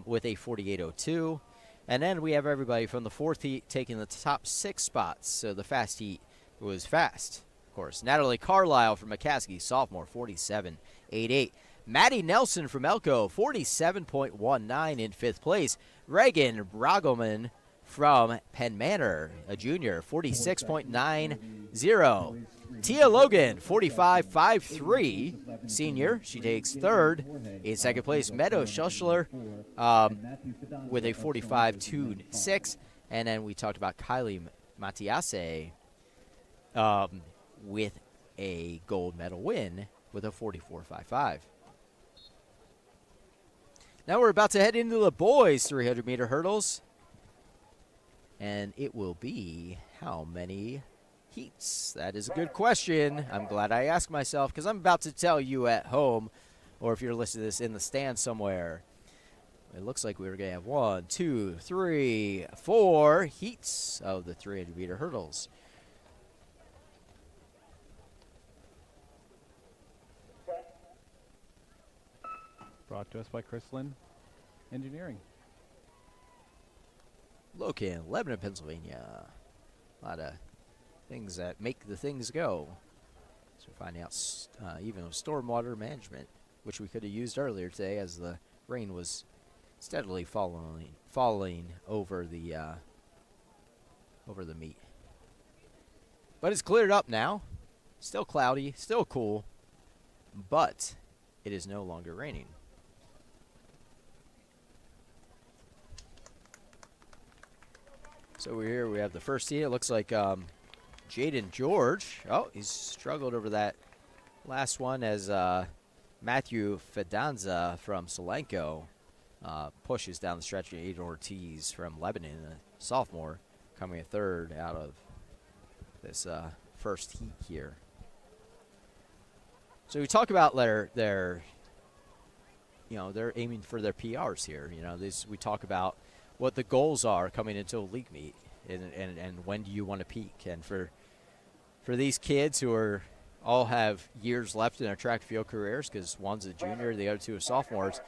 with a 48.02. And then we have everybody from the fourth heat taking the top 6 spots. So the fast heat was fast, of course. Natalie Carlisle from McCaskey, sophomore, 47.88. Maddie Nelson from LebCo, 47.19 in 5th place. Reagan Bragelman from Penn Manor, a junior, 46.90. Tia Logan, 45.53, senior. She takes 3rd. In 2nd place, Meadow Schussler with a 45.26. And then we talked about Kylie Matiase with a gold medal win with a 44.55. Now we're about to head into the boys' 300-meter hurdles. And it will be how many heats? That is a good question. I'm glad I asked myself because I'm about to tell you at home, or if you're listening to this in the stand somewhere. It looks like we're going to have 1, 2, 3, 4 heats of the 300-meter hurdles. Brought to us by Chrislin Engineering. Locan, Lebanon, Pennsylvania. A lot of things that make the things go. So we're finding out even stormwater management, which we could have used earlier today as the rain was steadily falling over the meet. But it's cleared up now. Still cloudy, still cool, but it is no longer raining. So we're here. We have the first heat. It looks like Jaden George. Oh, he's struggled over that last one as Matthew Fidanza from Solanco pushes down the stretch. Aiden Ortiz from Lebanon, a sophomore, coming a 3rd out of this first heat here. So we talk about they're aiming for their PRs here. We talk about what the goals are coming into a league meet, and when do you want to peak. And for these kids who all have years left in their track and field careers, because one's a junior, the other 2 are sophomores,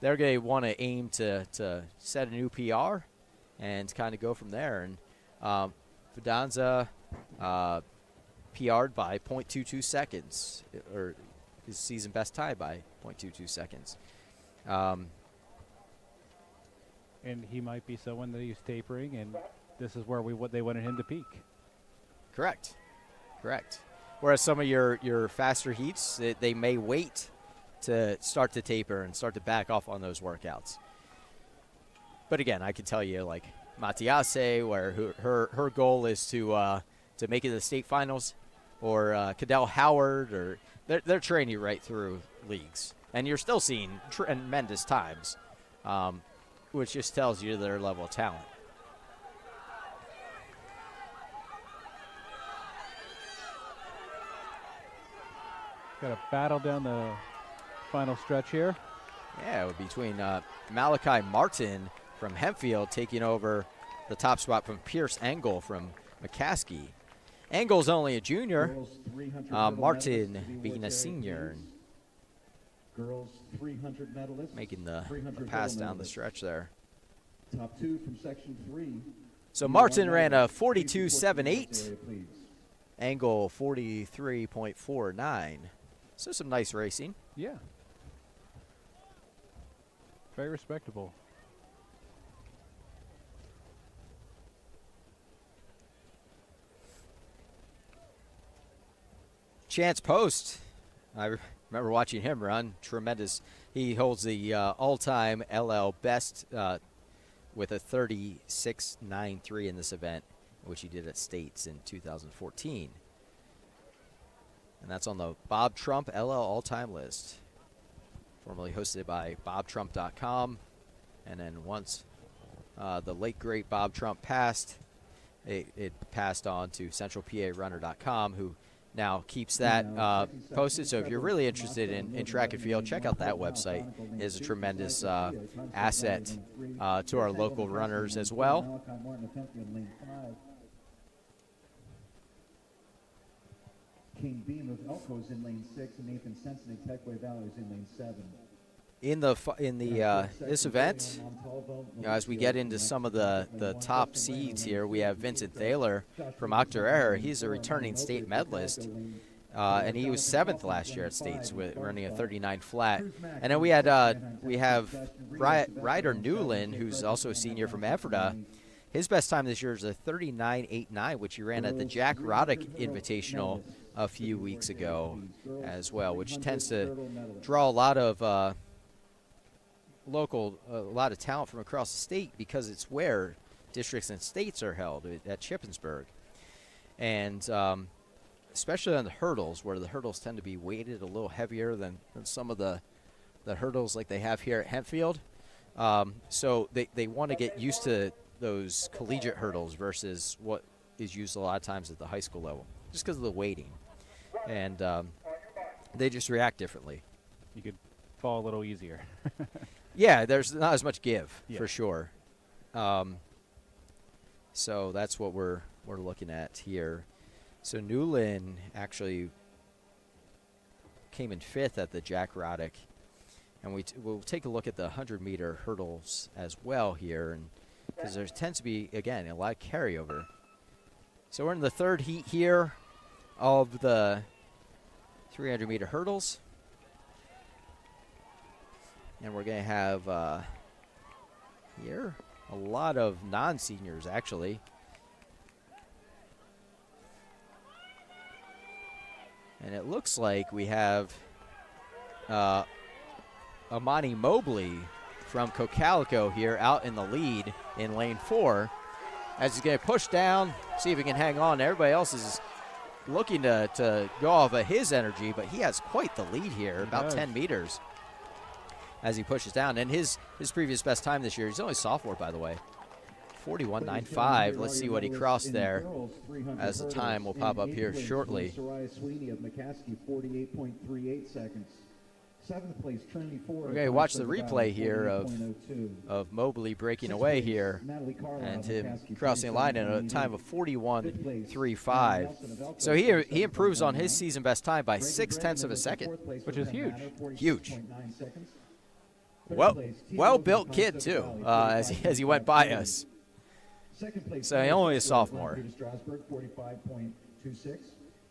they're going to want to aim to set a new PR and kind of go from there. And Fidanza PR'd by 0.22 seconds, or his season best time by 0.22 seconds. And he might be someone that he's tapering, and this is where they wanted him to peak. Correct. Whereas some of your faster heats, they may wait to start to taper and start to back off on those workouts. But again, I can tell you, like Matiase, where her goal is to make it to the state finals, or Cadell Howard, or they're training you right through leagues, and you're still seeing tremendous times. Which just tells you their level of talent. Got a battle down the final stretch here. Yeah, between Malachi Martin from Hempfield taking over the top spot from Pierce Engel from McCaskey. Engel's only a junior, Martin being a senior. Girls 300 medalists. Making the pass down the stretch there. Top 2 from section 3. So Martin ran a 42.78. Engel 43.49. So some nice racing. Yeah. Very respectable. Chance Post. I remember watching him run. Tremendous. He holds the all-time LL best with a 36.93 in this event, which he did at States in 2014. And that's on the Bob Trump LL all-time list, formerly hosted by BobTrump.com. And then once the late, great Bob Trump passed, it passed on to CentralPARunner.com, who now keeps that posted. So if you're really interested in track and field, check out that website. It is a tremendous asset to our local runners as well. King Beam of Elko is in lane 6, and Nathan Sensen of Techway Valley is in lane 7. In the this event, as we get into some of the top seeds here, we have Vincent Thaler from Octorara. He's a returning state medalist, and he was 7th last year at states with running a 39 flat. And then we have Ryder Newland, who's also a senior from Ephrata. His best time this year is a 39.89, which he ran at the Jack Roddick Invitational a few weeks ago as well, which tends to draw a lot of a lot of talent from across the state because it's where districts and states are held at Shippensburg. And especially on the hurdles, where the hurdles tend to be weighted a little heavier than some of the hurdles like they have here at Hempfield. So they want to get used to those collegiate hurdles versus what is used a lot of times at the high school level, just because of the weighting. And they just react differently. You could fall a little easier. Yeah, there's not as much give, for sure. So that's what we're looking at here. So Newland actually came in 5th at the Jack Roddick. And we'll take a look at the 100-meter hurdles as well here, and because there tends to be, again, a lot of carryover. So we're in the 3rd heat here of the 300-meter hurdles. And we're going to have here a lot of non-seniors, actually. And it looks like we have Amani Mobley from Cocalico here out in the lead in lane 4. As he's going to push down, see if he can hang on. Everybody else is looking to go off of his energy, but he has quite the lead here, about 10 meters as he pushes down. And his previous best time this year, he's only a sophomore, by the way, 41.95. Let's see what he crossed there as the time will pop up here shortly. We're going to watch the replay here of Mobley breaking away here and him crossing the line in a time of 41.35. So he improves on his season best time by 0.6 of a second, which is huge. Huge. Well-built kid, too, as he went by us. So he only a sophomore.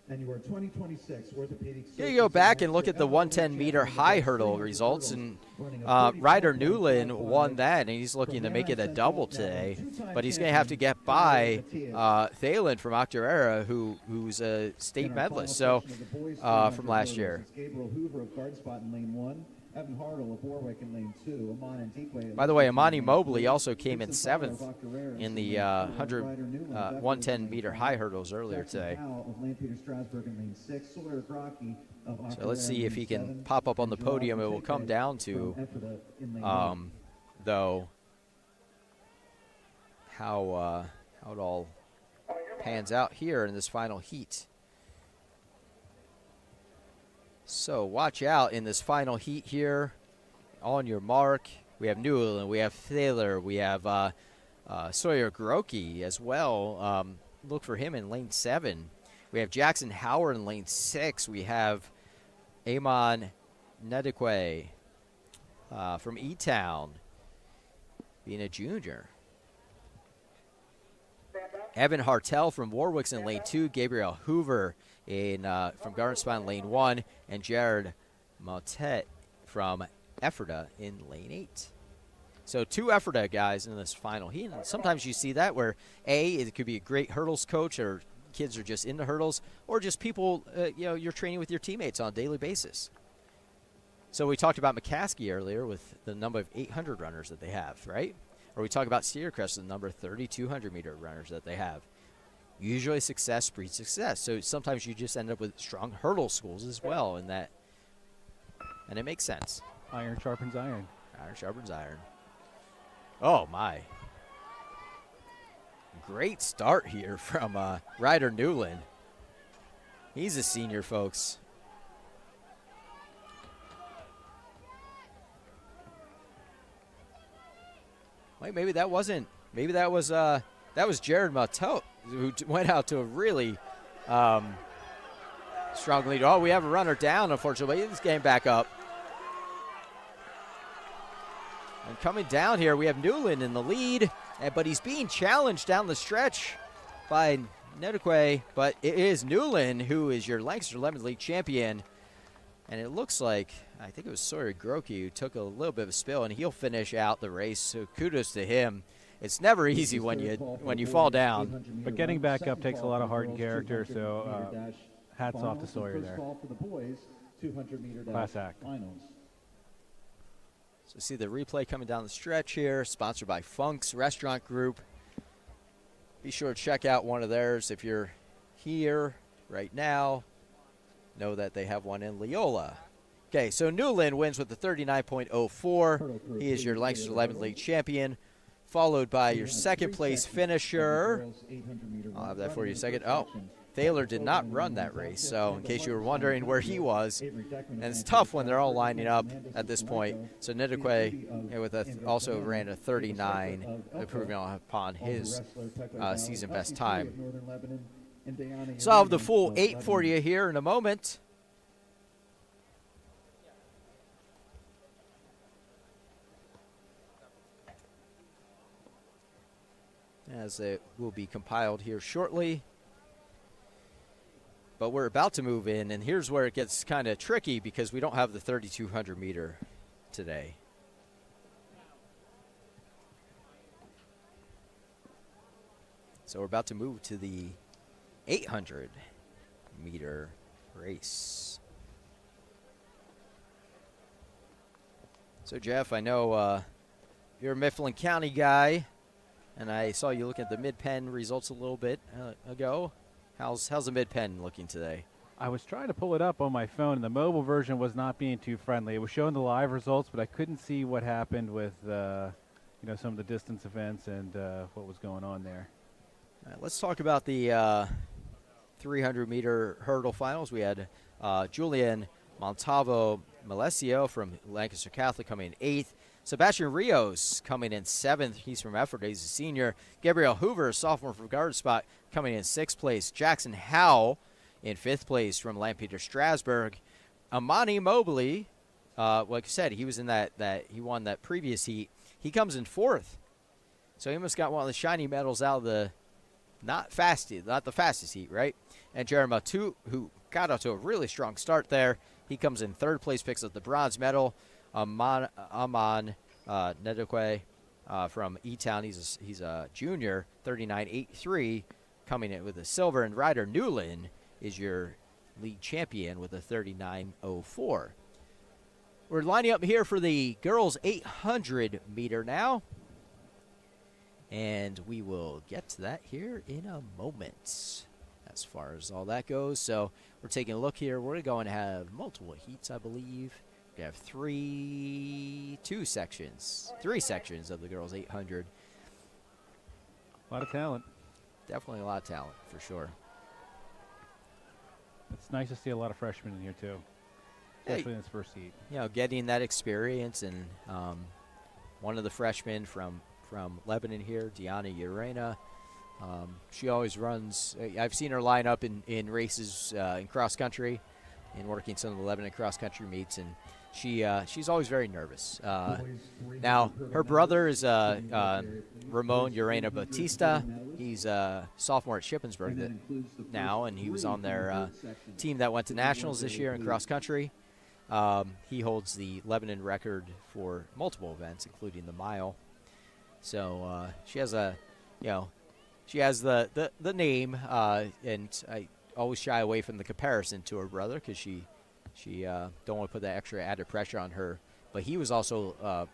And you are 2026 orthopedic. Here you go back and look at the 110-meter high hurdle results, and Ryder Newland won that, and he's looking to make it a double today. But he's going to have to get by Thalen from Octorara, who's a state medalist from last year. Gabriel Hoover of guard spot in lane 1. Evan Hartle of Warwick in lane 2. By the way, Amani Mobley also came in 7th in the 110-meter high hurdles earlier today. So let's see if he can pop up on the podium. It will come down to, though, how it all pans out here in this final heat. So watch out in this final heat here. On your mark, we have Newland, we have Thaler, we have Sawyer Groki as well. Look for him in lane 7. We have Jackson Howard in lane 6. We have Amon Nedekwe from E-Town, being a junior. Evan Hartel from Warwick's in lane 2. Gabriel Hoover from Garden Spot in lane 1, and Jared Mautet from Ephrata in lane 8. So 2 Ephrata guys in this final heat. And sometimes you see that where it could be a great hurdles coach, or kids are just into hurdles, or just people you're training with your teammates on a daily basis. So we talked about McCaskey earlier with the number of 800 runners that they have, right? Or we talk about Cedar Crest, the number of 3,200-meter runners that they have. Usually success breeds success. So sometimes you just end up with strong hurdle schools as well in that. And it makes sense. Iron sharpens iron. Iron sharpens iron. Oh, my. Great start here from Ryder Newland. He's a senior, folks. Wait, maybe that was Jared Mautot, who went out to a really strong lead. Oh, we have a runner down, unfortunately. He's getting back up. And coming down here, we have Newland in the lead, but he's being challenged down the stretch by Nedekwe, but it is Newland who is your Lancaster Lemon League champion. And it looks like, I think it was Sawyer Groke who took a little bit of a spill, and he'll finish out the race, so kudos to him. It's never easy when you fall down. But getting back up takes a lot of heart and character, so hats off to Sawyer there. Class act. So see the replay coming down the stretch here, sponsored by Funk's Restaurant Group. Be sure to check out one of theirs if you're here right now. Know that they have one in Leola. Okay, so Newland wins with the 39.04. He is your Lancaster Lemon League champion, followed by your second place finisher. I'll have that for you in a second. Oh, Thaler did not run that race, so in case you were wondering where he was, and it's tough when they're all lining up at this point. So Nedekwe also ran a 39, improving upon his season best time. So I'll have the full 8 for you here in a moment. As it will be compiled here shortly. But we're about to move in, and here's where it gets kind of tricky because we don't have the 3,200 meter today. So we're about to move to the 800 meter race. So Jeff, I know you're a Mifflin County guy, and I saw you looking at the Mid-Penn results a little bit ago. How's the Mid-Penn looking today? I was trying to pull it up on my phone, and the mobile version was not being too friendly. It was showing the live results, but I couldn't see what happened with some of the distance events and what was going on there. All right, let's talk about the 300-meter hurdle finals. We had Julian Montalvo Malesio from Lancaster Catholic coming in 8th. Sebastian Rios coming in 7th. He's from Effort. He's a senior. Gabriel Hoover, sophomore from guard spot, coming in 6th place. Jackson Howe in 5th place from Lampeter Strasburg. Amani Mobley, like I said, he was in that he won that previous heat. He comes in 4th. So he almost got one of the shiny medals out of the not the fastest heat, right? And Jeremiah Tu, who got out to a really strong start there, he comes in 3rd place, picks up the bronze medal. Aman Nedekwe from E-Town, he's a junior, 39.83, coming in with a silver. And Ryder Newland is your league champion with a 39.04. We're lining up here for the girls 800 meter now. And we will get to that here in a moment as far as all that goes. So we're taking a look here. We're going to have multiple heats, I believe. We have three sections of the girls 800. A lot of talent. Definitely a lot of talent, for sure. It's nice to see a lot of freshmen in here, too, especially in this first heat. You know, getting that experience, and one of the freshmen from Lebanon here, Deanna Urena, she always runs. I've seen her line up in races in cross country and working some of the Lebanon cross country meets, and she's always very nervous. Now, her brother is Ramon Urena Batista. He's a sophomore at Shippensburg now, and he was on their team that went to nationals this year in cross country. He holds the Lebanon record for multiple events, including the mile. So she has the name, and I always shy away from the comparison to her brother because she don't want to put that extra added pressure on her. But he was also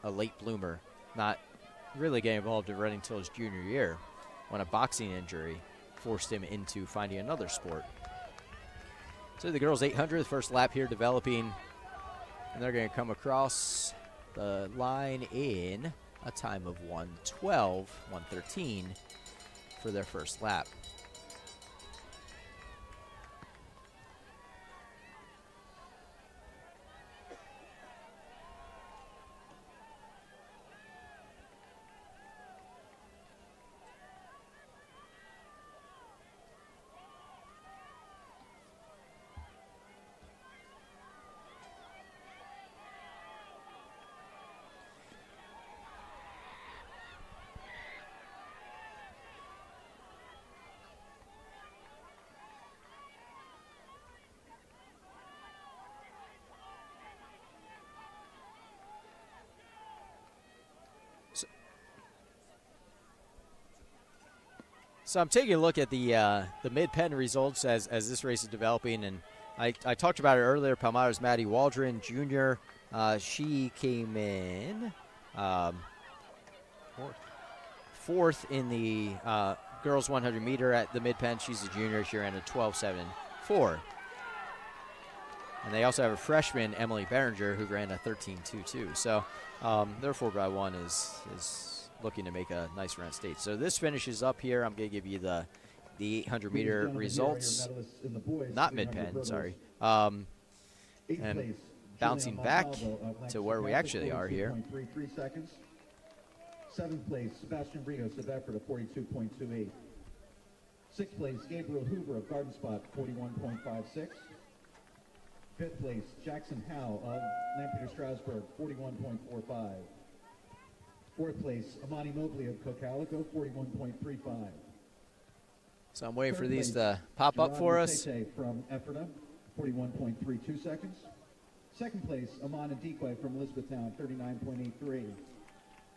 a late bloomer, not really getting involved in running until his junior year, when a boxing injury forced him into finding another sport. So the girls 800, the first lap here developing, and they're going to come across the line in a time of 1:12, 1:13 for their first lap. So I'm taking a look at the mid-pen results as this race is developing, and I talked about it earlier. Palmyra's Maddie Waldron Jr. She came in fourth in the girls 100 meter at the mid-pen. She's a junior. She ran a 12.74. And they also have a freshman, Emily Behringer, who ran a 13.22. So their 4x1 is looking to make a nice run at state. So this finishes up here. I'm going to give you the 800 meter results, not mid-pen, sorry. And bouncing back to where we actually are here. 7th place, Sebastian Rios of Effort of 42.28. 6th place, Gabriel Hoover of Garden Spot, 41.56. 5th place, Jackson Howe of Lampeter Strasburg, 41.45. 4th place, Amani Mobley of Cocalico, 41.35. So I'm waiting for these to pop up for us. From Ephrata, 41.32 seconds. 2nd place, Amon Adikwe from Elizabethtown, 39.83.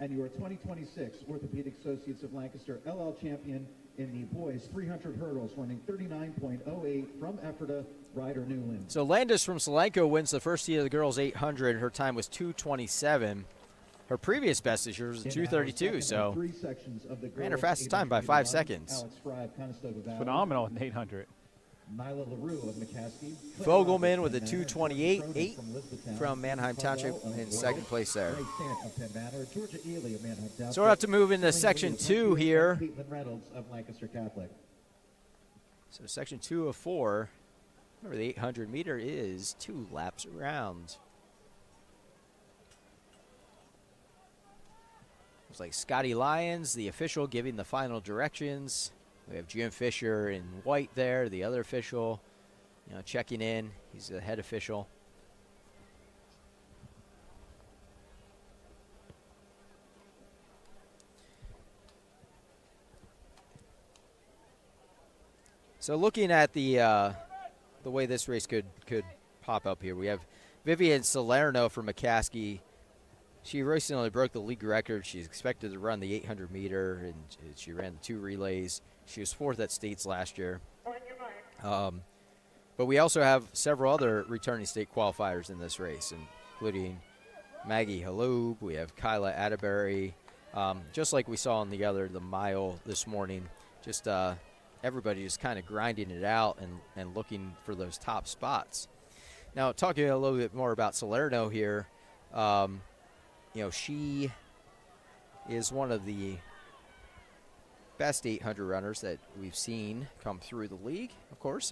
And your 2026 Orthopedic Associates of Lancaster LL champion in the boys 300 hurdles, running 39.08 from Ephrata, Ryder Newland. So Landis from Solanco wins the first heat of the girls 800. Her time was 2:27. Her previous best this year was 2:32, so ran her fastest time by 5 seconds. Phenomenal in 800. Nyla LaRue of McCaskey. Fogelman with a 2:28.8 from Manheim Township in second place there. So we're about to move into section 2 here. So section 2 of 4. Remember, the 800 meter is 2 laps around. Looks like Scotty Lyons, the official, giving the final directions. We have Jim Fisher in white there, the other official, checking in. He's the head official. So looking at the way this race could pop up here, we have Vivian Salerno from McCaskey. She recently broke the league record. She's expected to run the 800 meter, and she ran the 2 relays. She was 4th at states last year. But we also have several other returning state qualifiers in this race, including Maggie Halloub. We have Kyla Atterbury. Just like we saw in the mile this morning, just everybody just kind of grinding it out and looking for those top spots. Now, talking a little bit more about Salerno here, she is one of the best 800 runners that we've seen come through the league. Of course,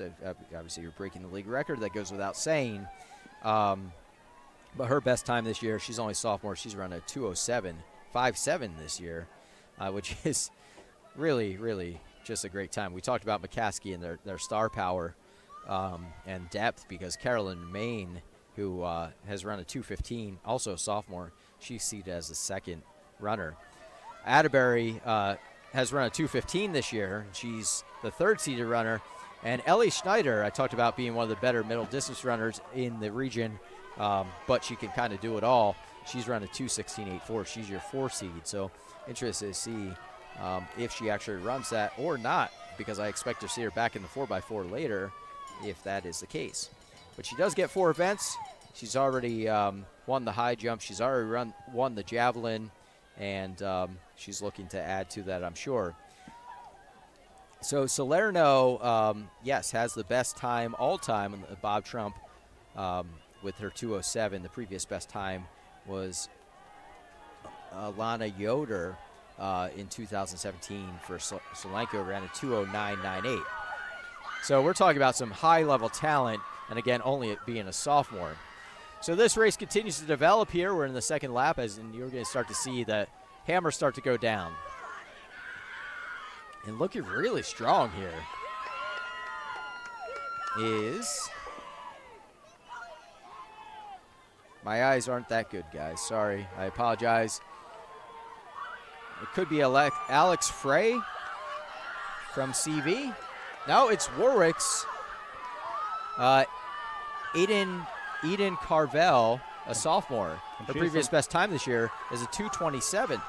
obviously you're breaking the league record. That goes without saying. But her best time this year, she's only sophomore. She's run a 2:07.57 this year, which is really, really just a great time. We talked about McCaskey and their star power and depth, because Carolyn Main, who has run a 2:15, also a sophomore, she's seated as the second runner. Atterbury has run a 2:15 this year. She's the 3rd seeded runner. And Ellie Schneider, I talked about being one of the better middle distance runners in the region, but she can kind of do it all. She's run a 2:16.84. She's your 4 seed. So interested to see if she actually runs that or not, because I expect to see her back in the 4x4 later if that is the case. But she does get 4 events. She's already won the high jump. She's already won the javelin, and she's looking to add to that, I'm sure. So Salerno, yes, has the best time all time in the Bob Trump with her 2:07. The previous best time was Alana Yoder in 2017 for Solanco, ran a 2:09.98. So we're talking about some high-level talent, and again, only it being a sophomore. So this race continues to develop here. We're in the second lap, and you're going to start to see the hammer start to go down. And looking really strong here is... My eyes aren't that good, guys. Sorry. I apologize. It could be Alex Frey from CV. No, it's Warwick's. Eden Carvel, a sophomore. Her previous best time this year is a 2:27.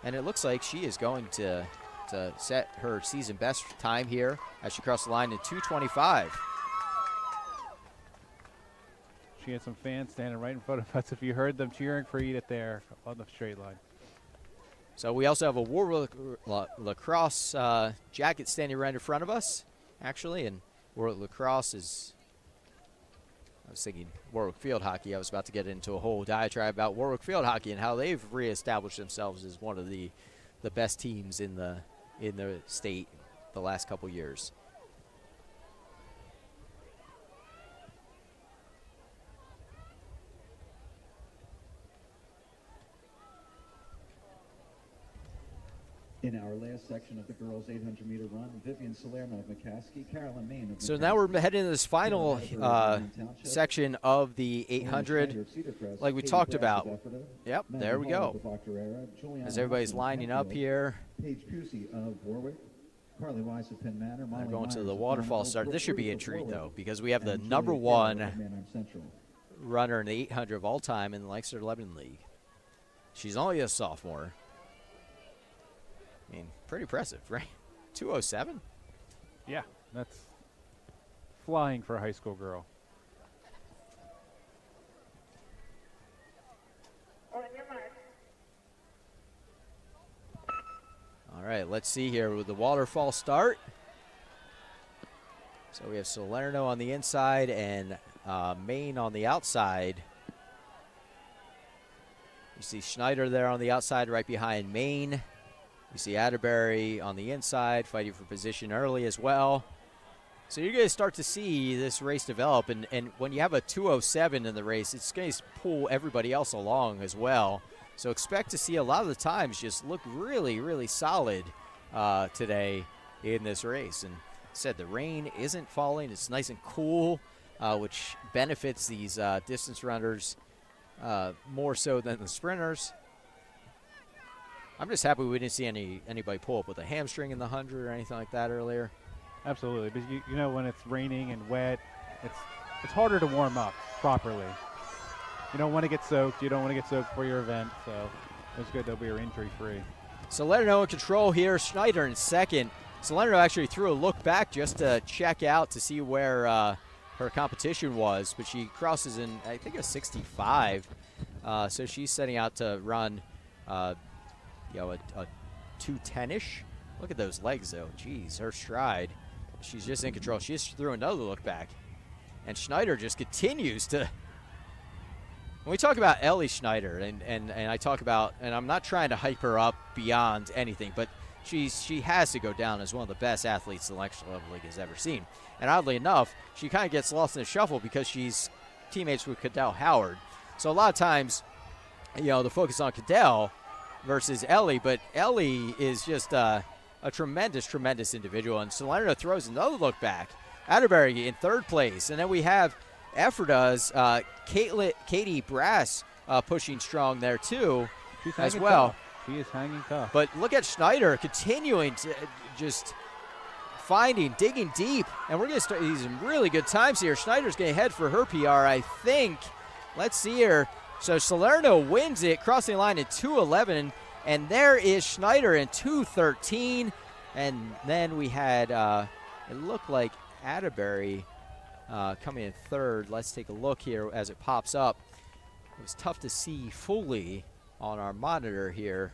And it looks like she is going to to set her season best time here as she crossed the line in 2:25. She had some fans standing right in front of us. If you heard them cheering for Edith there on the straight line. So we also have a Warwick lacrosse jacket standing right in front of us, actually. And Warwick lacrosse is, I was thinking Warwick field hockey. I was about to get into a whole diatribe about Warwick field hockey and how they've reestablished themselves as one of the best teams in the state the last couple years. In our last section of the girls' 800-meter run, Vivian Salerno of McCaskey, Carolyn Main of So now we're heading into this final section of the 800, like we talked about. Yep, there we go. As everybody's lining up here. Paige Pusey of Warwick, Carly Weiss of Penn Manor. They're going to the waterfall start. This should be a treat, though, because we have the #1 runner in the 800 of all time in the Lancaster Lebanon League. She's only a sophomore. I mean, pretty impressive, right? 2:07? Yeah, that's flying for a high school girl. All right, let's see here with the waterfall start. So we have Salerno on the inside and Maine on the outside. You see Schneider there on the outside right behind Maine. You see Atterbury on the inside fighting for position early as well. So you're going to start to see this race develop. And when you have a 2:07 in the race, it's going to pull everybody else along as well. So expect to see a lot of the times just look really, really solid today in this race. And said the rain isn't falling. It's nice and cool, which benefits these distance runners more so than the sprinters. I'm just happy we didn't see anybody pull up with a hamstring in the 100 or anything like that earlier. Absolutely, but you know when it's raining and wet, it's harder to warm up properly. You don't want to get soaked. You don't want to get soaked for your event, so it's good that we are injury-free. Salerno in control here. Schneider in second. Salerno actually threw a look back just to check out to see where her competition was, but she crosses in, I think, a 65. So she's setting out to run a 2:10-ish. Look at those legs, though. Jeez, her stride. She's just in control. She just threw another look back. And Schneider just continues to... When we talk about Ellie Schneider, and I talk about, and I'm not trying to hype her up beyond anything, but she has to go down as one of the best athletes the Lancaster Level League has ever seen. And oddly enough, she kind of gets lost in the shuffle because she's teammates with Cadell Howard. So a lot of times, the focus on Cadell versus Ellie, but Ellie is just a tremendous, tremendous individual. And Salerno throws another look back. Atterbury in third place. And then we have Ephrata's Katie Brass pushing strong there, too, as well. Tough. She is hanging tough. But look at Schneider continuing to just digging deep. And we're going to start some really good times here. Schneider's going to head for her PR, I think. Let's see here. So Salerno wins it, crossing the line in 2:11, and there is Schneider in 2:13. And then we had, it looked like Atterbury coming in third. Let's take a look here as it pops up. It was tough to see fully on our monitor here.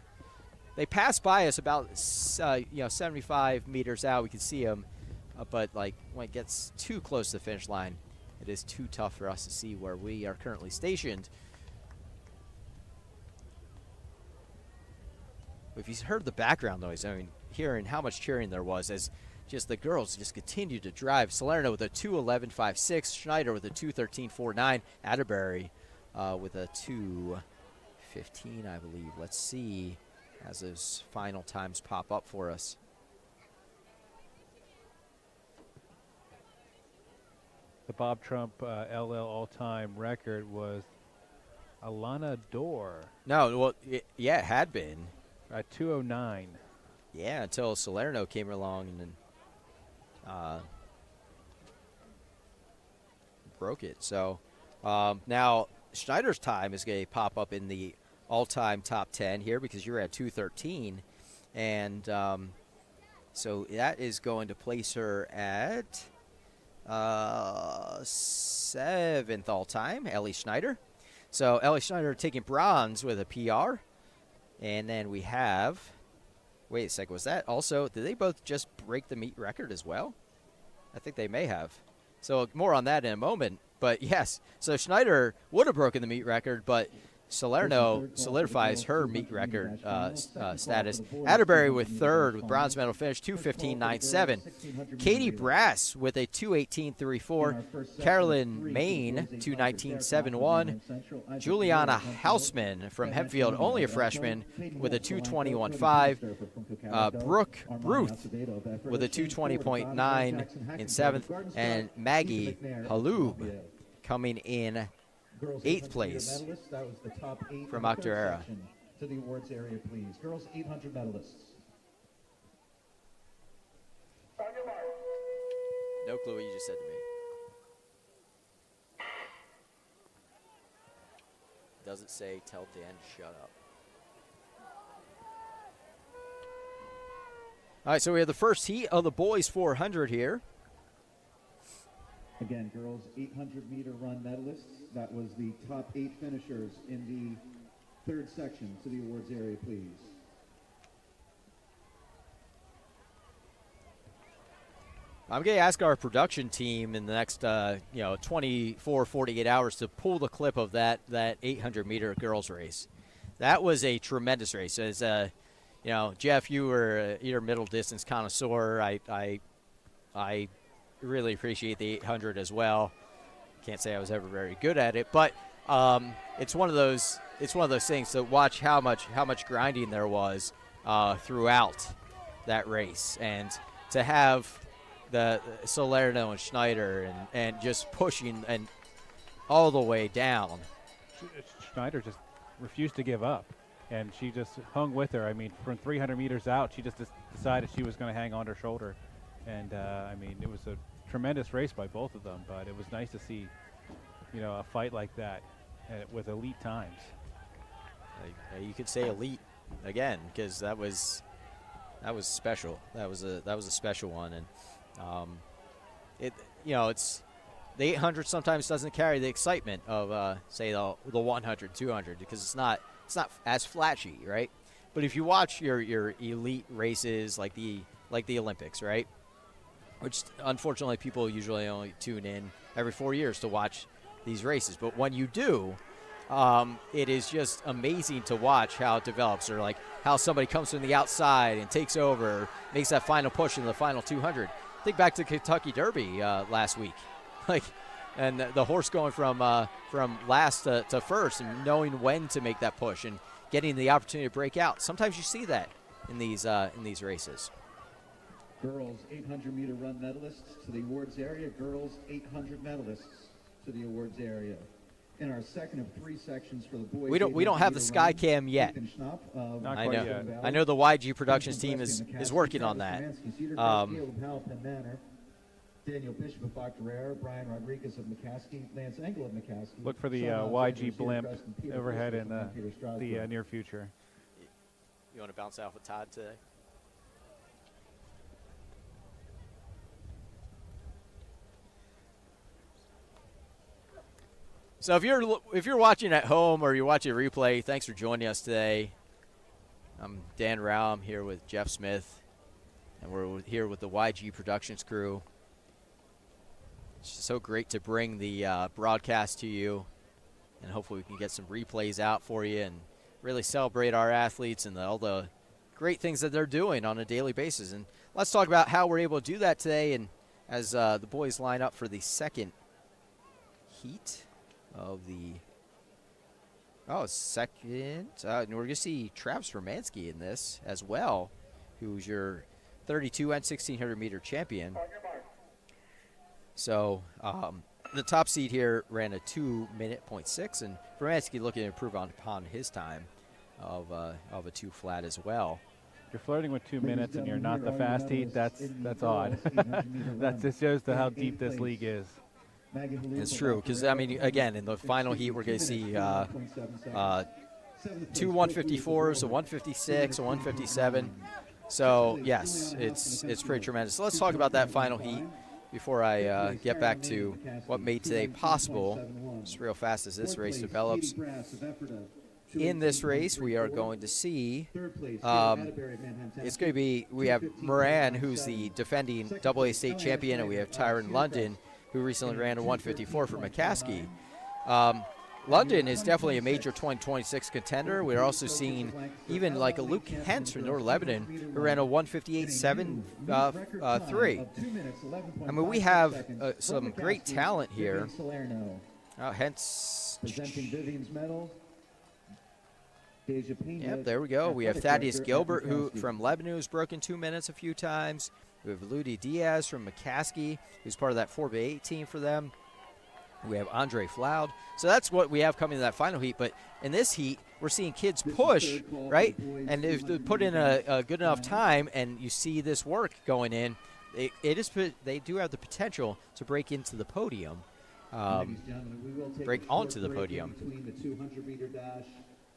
They passed by us about 75 meters out. We can see them, but when it gets too close to the finish line, it is too tough for us to see where we are currently stationed. If you heard the background noise, I mean, hearing how much cheering there was as just the girls just continue to drive. Salerno with a 2:11.56, Schneider with a 2:13.49, Atterbury with a 2:15, I believe. Let's see as those final times pop up for us. The Bob Trump LL all-time record was Alana Dorr. No, well, it had been. 2:09. Yeah, until Salerno came along and then broke it. So now Schneider's time is going to pop up in the all-time top 10 here because you're at 2:13. And So that is going to place her at 7th all-time, Ellie Schneider. So Ellie Schneider taking bronze with a PR. And then we have, wait a second, was that also, did they both just break the meet record as well? I think they may have. So more on that in a moment. But yes, so Schneider would have broken the meet record, but Salerno solidifies her meet record status. Atterbury with third with bronze medal finish, 2:15.97. Katie Brass with a 2:18.34. Carolyn Main, 2:19.71. Juliana Hausman from Hempfield, only a freshman, with a 2:21.5. Brooke Ruth with a 2:20.9 in 7th. And Maggie Halub coming in 8th place from Octorara. To the awards area, please. Girls 800 medalists. No clue what you just said to me. Doesn't say tell Dan to shut up. All right, so we have the first heat of the boys 400 here. Again, girls 800-meter run medalists. That was the top 8 finishers in the 3rd section. To the awards area, please. I'm going to ask our production team in the next 24, 48 hours to pull the clip of that 800-meter girls race. That was a tremendous race. As Jeff, you're a middle distance connoisseur. I really appreciate the 800 as well. Can't say I was ever very good at it, but it's one of those things to watch how much grinding there was throughout that race, and to have the Salerno and Schneider and just pushing and all the way down. Schneider just refused to give up, and she just hung with her. I mean, from 300 meters out, she just decided she was going to hang on her shoulder, and it was a tremendous race by both of them, but it was nice to see, a fight like that with elite times. You could say elite again, because that was special. That was a special one, and it's the 800 sometimes doesn't carry the excitement of say the 100, 200, because it's not as flashy, right? But if you watch your elite races like the Olympics, right? Which unfortunately people usually only tune in every 4 years to watch these races. But when you do, it is just amazing to watch how it develops, or like how somebody comes from the outside and takes over, makes that final push in the final 200. Think back to Kentucky Derby last week, and the horse going from last to first, and knowing when to make that push and getting the opportunity to break out. Sometimes you see that in these races. Girls 800-meter run medalists to the awards area. Girls 800 medalists to the awards area. In our second of 3 sections for the boys. We don't have the sky cam yet. I know. Yet. I know the YG Productions team is working on that. Daniel Bishop of Octorara, Brian Rodriguez of McCaskey, Lance Engel of McCaskey. Look for the YG blimp overhead in the near future. You want to bounce off with Todd today? So if you're watching at home or you're watching a replay, thanks for joining us today. I'm Dan Rao. I'm here with Jeff Smith, and we're here with the YG Productions crew. It's so great to bring the broadcast to you, and hopefully we can get some replays out for you and really celebrate our athletes and all the great things that they're doing on a daily basis. And let's talk about how we're able to do that today, and as the boys line up for the second heat of the second. We're going to see Travis Romansky in this as well, who's your 32 and 1600 meter champion. So the top seed here ran a 2:06, and Romansky looking to improve upon his time of a 2 flat as well. If you're flirting with 2 minutes and you're not the fast heat, that's odd. That just shows how deep this league is. It's true, because, again, in the final heat, we're going to see 2 154s, a 156, a 157. So, yes, it's pretty tremendous. So let's talk about that final heat before I get back to what made today possible, just real fast as this race develops. In this race, we are going to see, it's going to be, we have Moran, who's the defending AA state champion, and we have Tyron London, who recently ran a 154 for McCaskey. London is definitely a major 2026 contender. We're also seeing even like a Luke Hentz from North Lebanon, who ran a 158.73. I mean, we have some great talent here. Hentz. Yep, there we go. We have Thaddeus Gilbert, who from Lebanon, who's broken 2 minutes a few times. We have Ludi Diaz from McCaskey, who's part of that 4x8 team for them. We have Andre Floud. So that's what we have coming to that final heat. But in this heat, we're seeing kids push, right? And if they put in a good enough time and you see this work going in, they do have the potential to break into the podium, break onto the podium.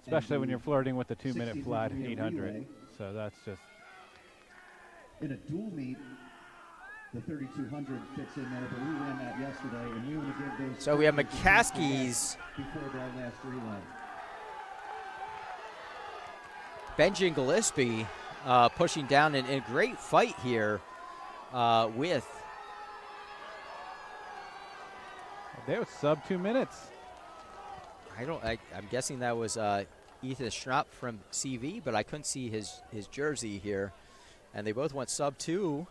Especially when you're flirting with the 2-minute flat 800. So that's just. In a dual meet, the 3200 fits in there, but we ran that yesterday, and we want to give those. So we have McCaskey's. Before that last relay. Benjamin Gillespie pushing down in a great fight here with. They was sub 2 minutes. I'm guessing that was Ethan Schnapp from CV, but I couldn't see his jersey here. And they both went sub 2.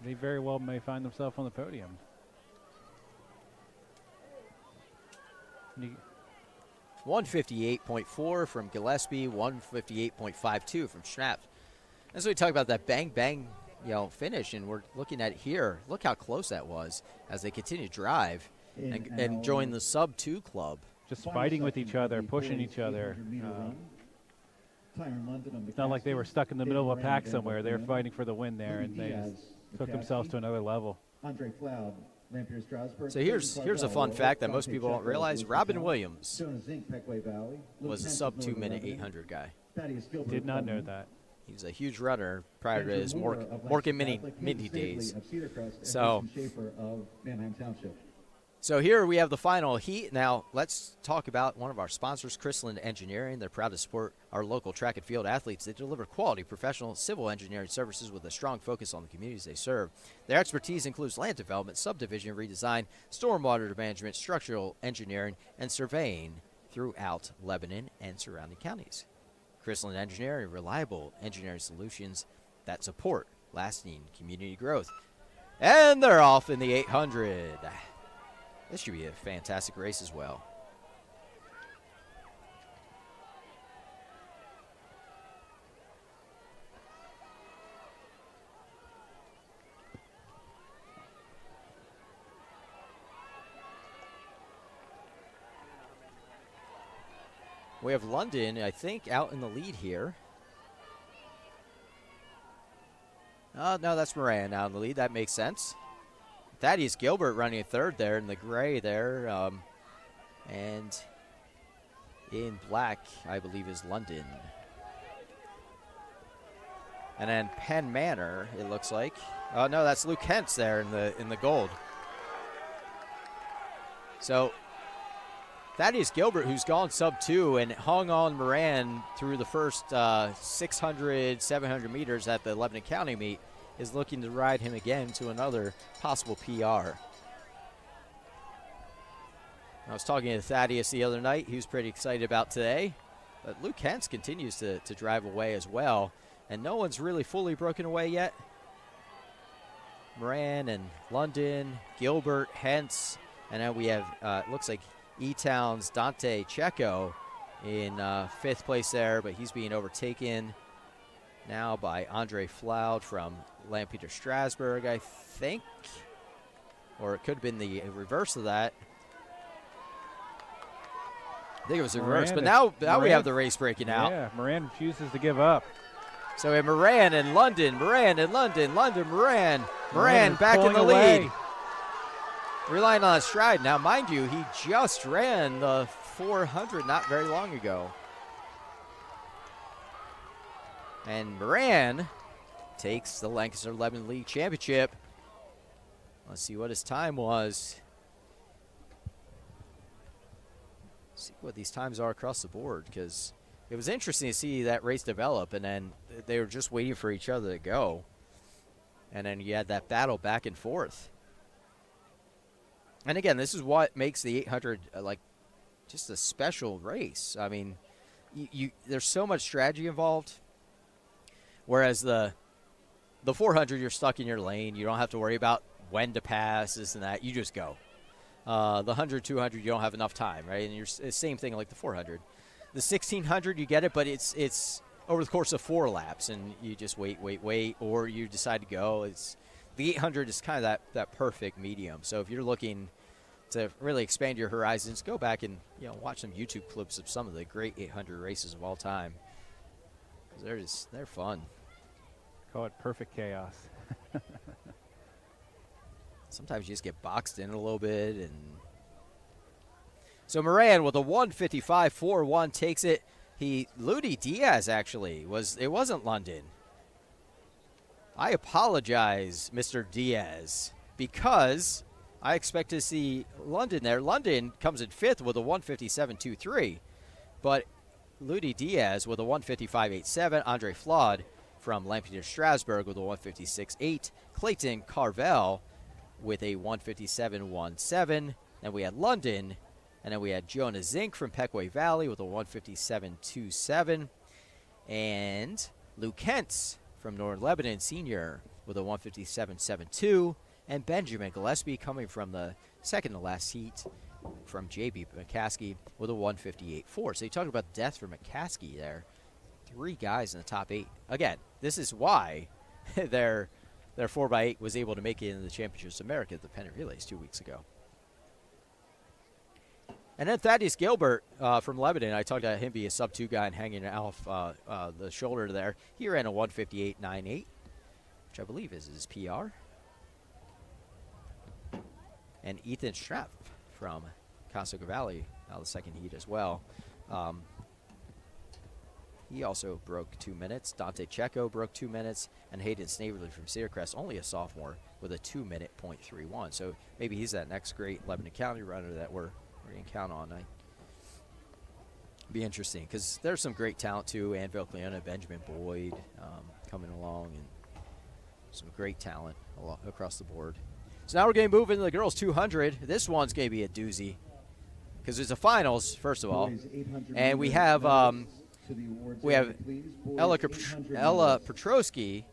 They very well may find themselves on the podium. 158.4 from Gillespie, 158.52 from Schnapp. And so we talk about that bang bang, finish, and we're looking at it here. Look how close that was as they continue to drive and join the sub 2 club. Just fighting with each other, pushing each other. It's not like they were stuck in the middle of a pack somewhere. They were fighting for the win there, and they took themselves to another level. So here's a fun fact that most people don't realize. Robin Williams was a sub 2 minute 800 guy. Did not know that. He was a huge runner prior to his Morgan Mini days. So here we have the final heat. Now let's talk about one of our sponsors, Chrisland Engineering. They're proud to support our local track and field athletes. They deliver quality professional civil engineering services with a strong focus on the communities they serve. Their expertise includes land development, subdivision redesign, stormwater management, structural engineering, and surveying throughout Lebanon and surrounding counties. Chrisland Engineering, reliable engineering solutions that support lasting community growth. And they're off in the 800. This should be a fantastic race as well. We have London, I think, out in the lead here. Oh, no, that's Moran out in the lead. That makes sense. Thaddeus Gilbert running a third there in the gray there. And in black, I believe, is London. And then Penn Manor, it looks like. Oh, no, that's Luke Hentz there in the gold. So Thaddeus Gilbert, who's gone sub 2 and hung on Moran through the first 600, 700 meters at the Lebanon County meet, is looking to ride him again to another possible PR. I was talking to Thaddeus the other night. He was pretty excited about today. But Luke Hentz continues to drive away as well. And no one's really fully broken away yet. Moran and London, Gilbert, Hentz. And then we have, it looks like E-Town's Dante Checo in 5th place there. But he's being overtaken now by Andre Floud from Lampeter Strasbourg, I think. Or it could have been the reverse of that. I think it was the reverse. But now we have the race breaking out. Yeah, Moran refuses to give up. So we have Moran and London, Moran, Moran back in the lead. Relying on a stride. Now, mind you, he just ran the 400 not very long ago. And Moran takes the Lancaster Lebanon League Championship. Let's see what his time was. See what these times are across the board, because it was interesting to see that race develop, and then they were just waiting for each other to go. And then you had that battle back and forth. And again, this is what makes the 800 like just a special race. I mean, there's so much strategy involved. Whereas the 400, you're stuck in your lane. You don't have to worry about when to pass, this and that. You just go. The 100, 200, you don't have enough time, right? And it's the same thing like the 400. The 1600, you get it, but it's over the course of 4 laps, and you just wait, or you decide to go. The 800 is kind of that perfect medium. So if you're looking to really expand your horizons, go back and watch some YouTube clips of some of the great 800 races of all time. 'Cause they're fun. Call it perfect chaos. Sometimes you just get boxed in a little bit. And so Moran with a 155.41 takes it. Ludi Diaz actually it wasn't London. I apologize, Mr. Diaz, because I expect to see London there. London comes in 5th with a 157.23, but Ludi Diaz with a 155.87. Andre Flawed from Lampeter Strasbourg with a 156.8. Clayton Carvel with a 157.17. Then we had London, and then we had Jonah Zink from Pequay Valley with a 157.27. And Lou Kentz from Northern Lebanon Senior with a 157.72. And Benjamin Gillespie coming from the second to last heat from J.B. McCaskey with a 158.4. So you talk about death for McCaskey there. 3 guys in the top 8. Again, this is why their 4x8 was able to make it into the Championships of America at the Pennant Relays 2 weeks ago. And then Thaddeus Gilbert from Lebanon, I talked about him being a sub-2 guy and hanging off the shoulder there. He ran a 158.98, which I believe is his PR. And Ethan Strapp from Conestoga Valley, the second heat as well. He also broke 2 minutes. Dante Checo broke 2 minutes. And Hayden Snaverly from Cedar Crest, only a sophomore, with a 2-minute .31. So maybe he's that next great Lebanon County runner that we're going to count on. Be interesting, because there's some great talent too. Anvil Cleona, Benjamin Boyd coming along, and some great talent across the board. So now we're going to move into the girls 200. This one's going to be a doozy, because it's a finals, first of all. And we have Ella Petrosky,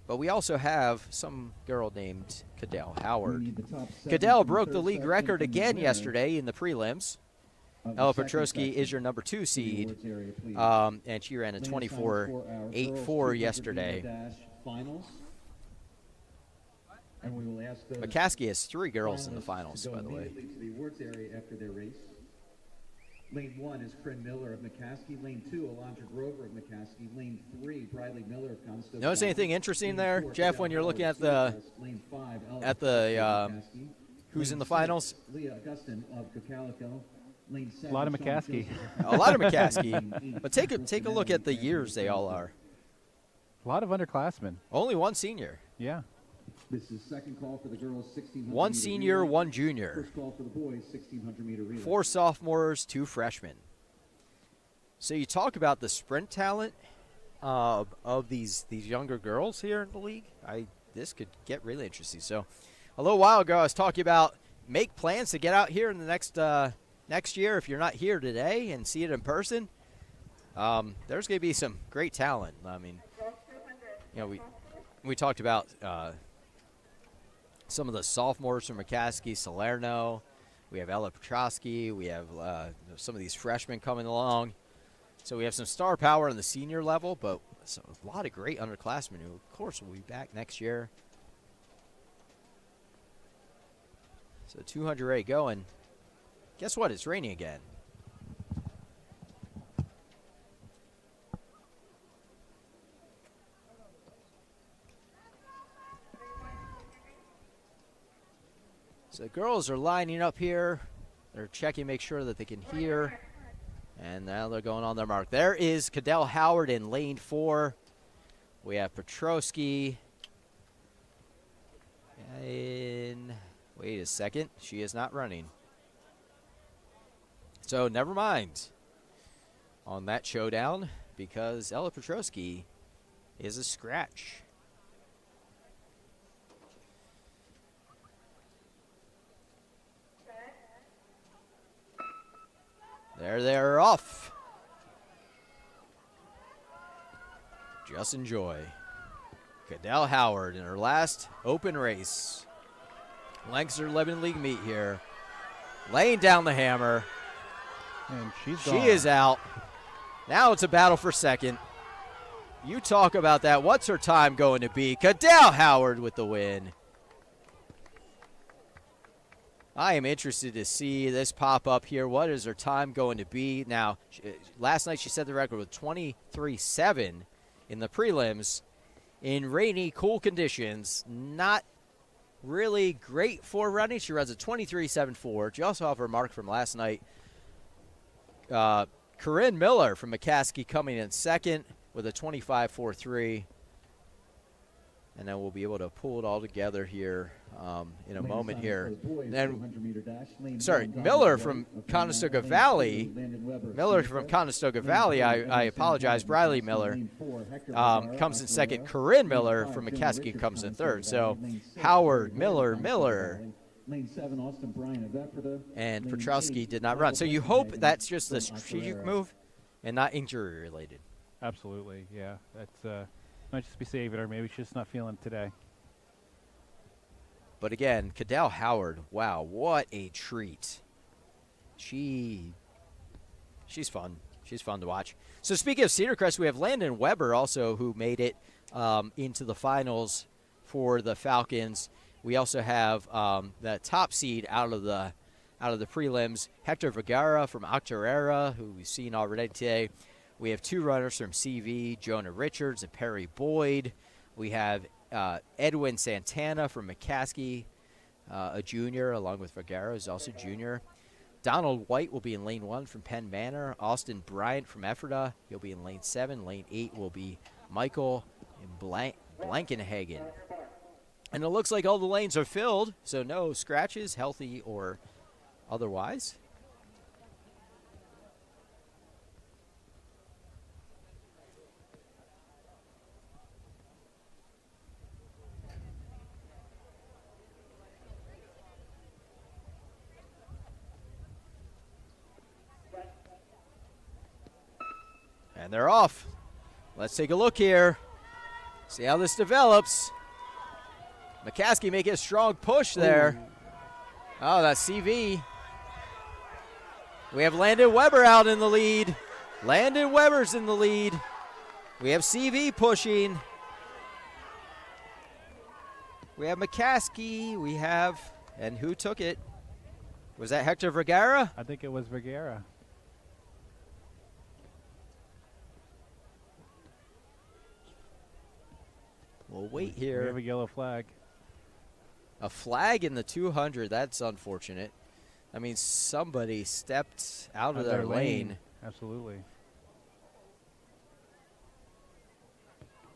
but we also have some girl named Cadell Howard. Cadell broke the league record again yesterday in the prelims. Ella Petrosky is your number 2 seed, and she ran a 24.84 yesterday. McCaskey has 3 girls in the finals, by the way. Lane 1 is Corinne Miller of McCaskey. Lane 2, Alondra Grover of McCaskey. Lane 3, Briley Miller of Conestoga. Notice anything interesting there, Jeff, when you're looking at the who's in the finals? Leah Augustin of Cocalico. Lane 7, A lot of McCaskey. A lot of McCaskey. But take a look at the years they all are. A lot of underclassmen. Only 1 senior. Yeah. This is second call for the girls 1600 1 senior, 1 junior. First call for the boys 1600 meter relay. 4 sophomores, 2 freshmen. So you talk about the sprint talent of these younger girls here in the league. This could get really interesting. So a little while ago I was talking about make plans to get out here in the next year if you're not here today and see it in person. There's going to be some great talent. I mean, we talked about some of the sophomores from McCaskey, Salerno. We have Ella Petrosky. We have some of these freshmen coming along. So we have some star power on the senior level, but a lot of great underclassmen who, of course, will be back next year. So 200A going. Guess what? It's raining again. So the girls are lining up here. They're checking, make sure that they can hear. And now they're going on their mark. There is Cadell Howard in lane 4. We have Petrosky. Wait a second. She is not running. So never mind on that showdown because Ella Petrosky is a scratch. There they're off. Just enjoy. Cadell Howard in her last open race. Lancaster Lebanon League meet here. Laying down the hammer. And she is out. Now it's a battle for second. You talk about that. What's her time going to be? Cadell Howard with the win. I am interested to see this pop up here. What is her time going to be? Now, last night she set the record with 23.7 in the prelims. In rainy, cool conditions, not really great for running. She runs a 23.74. She also have her mark from last night. Corinne Miller from McCaskey coming in second with a 25.43. And then we'll be able to pull it all together here in a moment here. And Miller from Conestoga Valley. I apologize. Briley Miller comes in second. Corinne Miller from McCaskey comes in third. So Howard, Miller, and Petrowski did not run. So you hope that's just a strategic move and not injury related. Absolutely, yeah. That's might just be saving her. Maybe she's just not feeling it today. But again, Cadell Howard, wow, what a treat. She's fun. She's fun to watch. So speaking of Cedar Crest, we have Landon Weber also who made it into the finals for the Falcons. We also have the top seed out of the prelims, Hector Vergara from Octorara, who we've seen already today. We have two runners from CV, Jonah Richards and Perry Boyd. We have Edwin Santana from McCaskey, a junior, along with Vergara, who's also junior. Donald White will be in lane 1 from Penn Manor. Austin Bryant from Ephrata, he'll be in lane 7. Lane 8 will be Michael Blankenhagen. And it looks like all the lanes are filled, so no scratches, healthy or otherwise. And they're off. Let's take a look here. See how this develops. McCaskey making a strong push there. Oh, that's CV. We have Landon Weber out in the lead. Landon Weber's in the lead. We have CV pushing. We have McCaskey. We have, and who took it? Was that Hector Vergara? I think it was Vergara. We'll wait here. We have a yellow flag. A flag in the 200. That's unfortunate. I mean, somebody stepped out of their lane. Absolutely.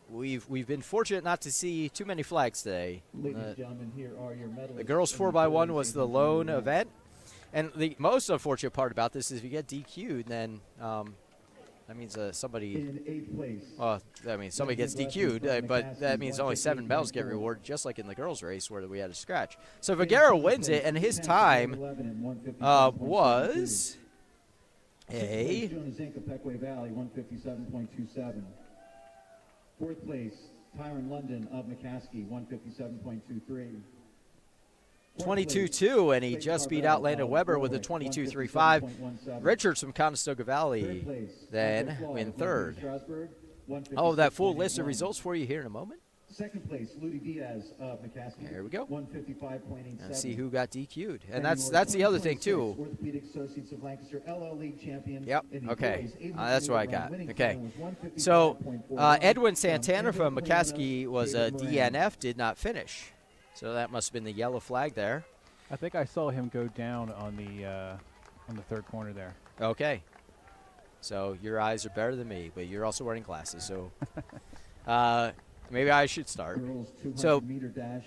We've been fortunate not to see too many flags today. Ladies and gentlemen, here are your medalists. The girls 4x1 was the lone event. And the most unfortunate part about this is if you get DQ'd, then that means somebody. In 8th place. Well, I mean, somebody gets DQ'd, but that means only 7 medals get rewarded, just like in the girls' race where we had a scratch. So Vergara wins it, and his time was a. Valley, 157.27. 4th place, Tyron London of McCaskey, 157.23. 22-2, and he just beat out Landon Weber with a 22.35. Richards from Conestoga Valley then in third. Oh, that full list of results for you here in a moment. 2nd place, Ludi Diaz of McCaskey. There we go. 155.87. And see who got DQ'd. And that's the other thing, too. Orthopedic Associates of Lancaster, LL League champion. Yep, okay. That's what I got. Okay. So Edwin Santana from McCaskey was a DNF, did not finish. So that must have been the yellow flag there. I think I saw him go down on the third corner there. Okay. So your eyes are better than me, but you're also wearing glasses. So Maybe I should start. Girls 200 So, meter dash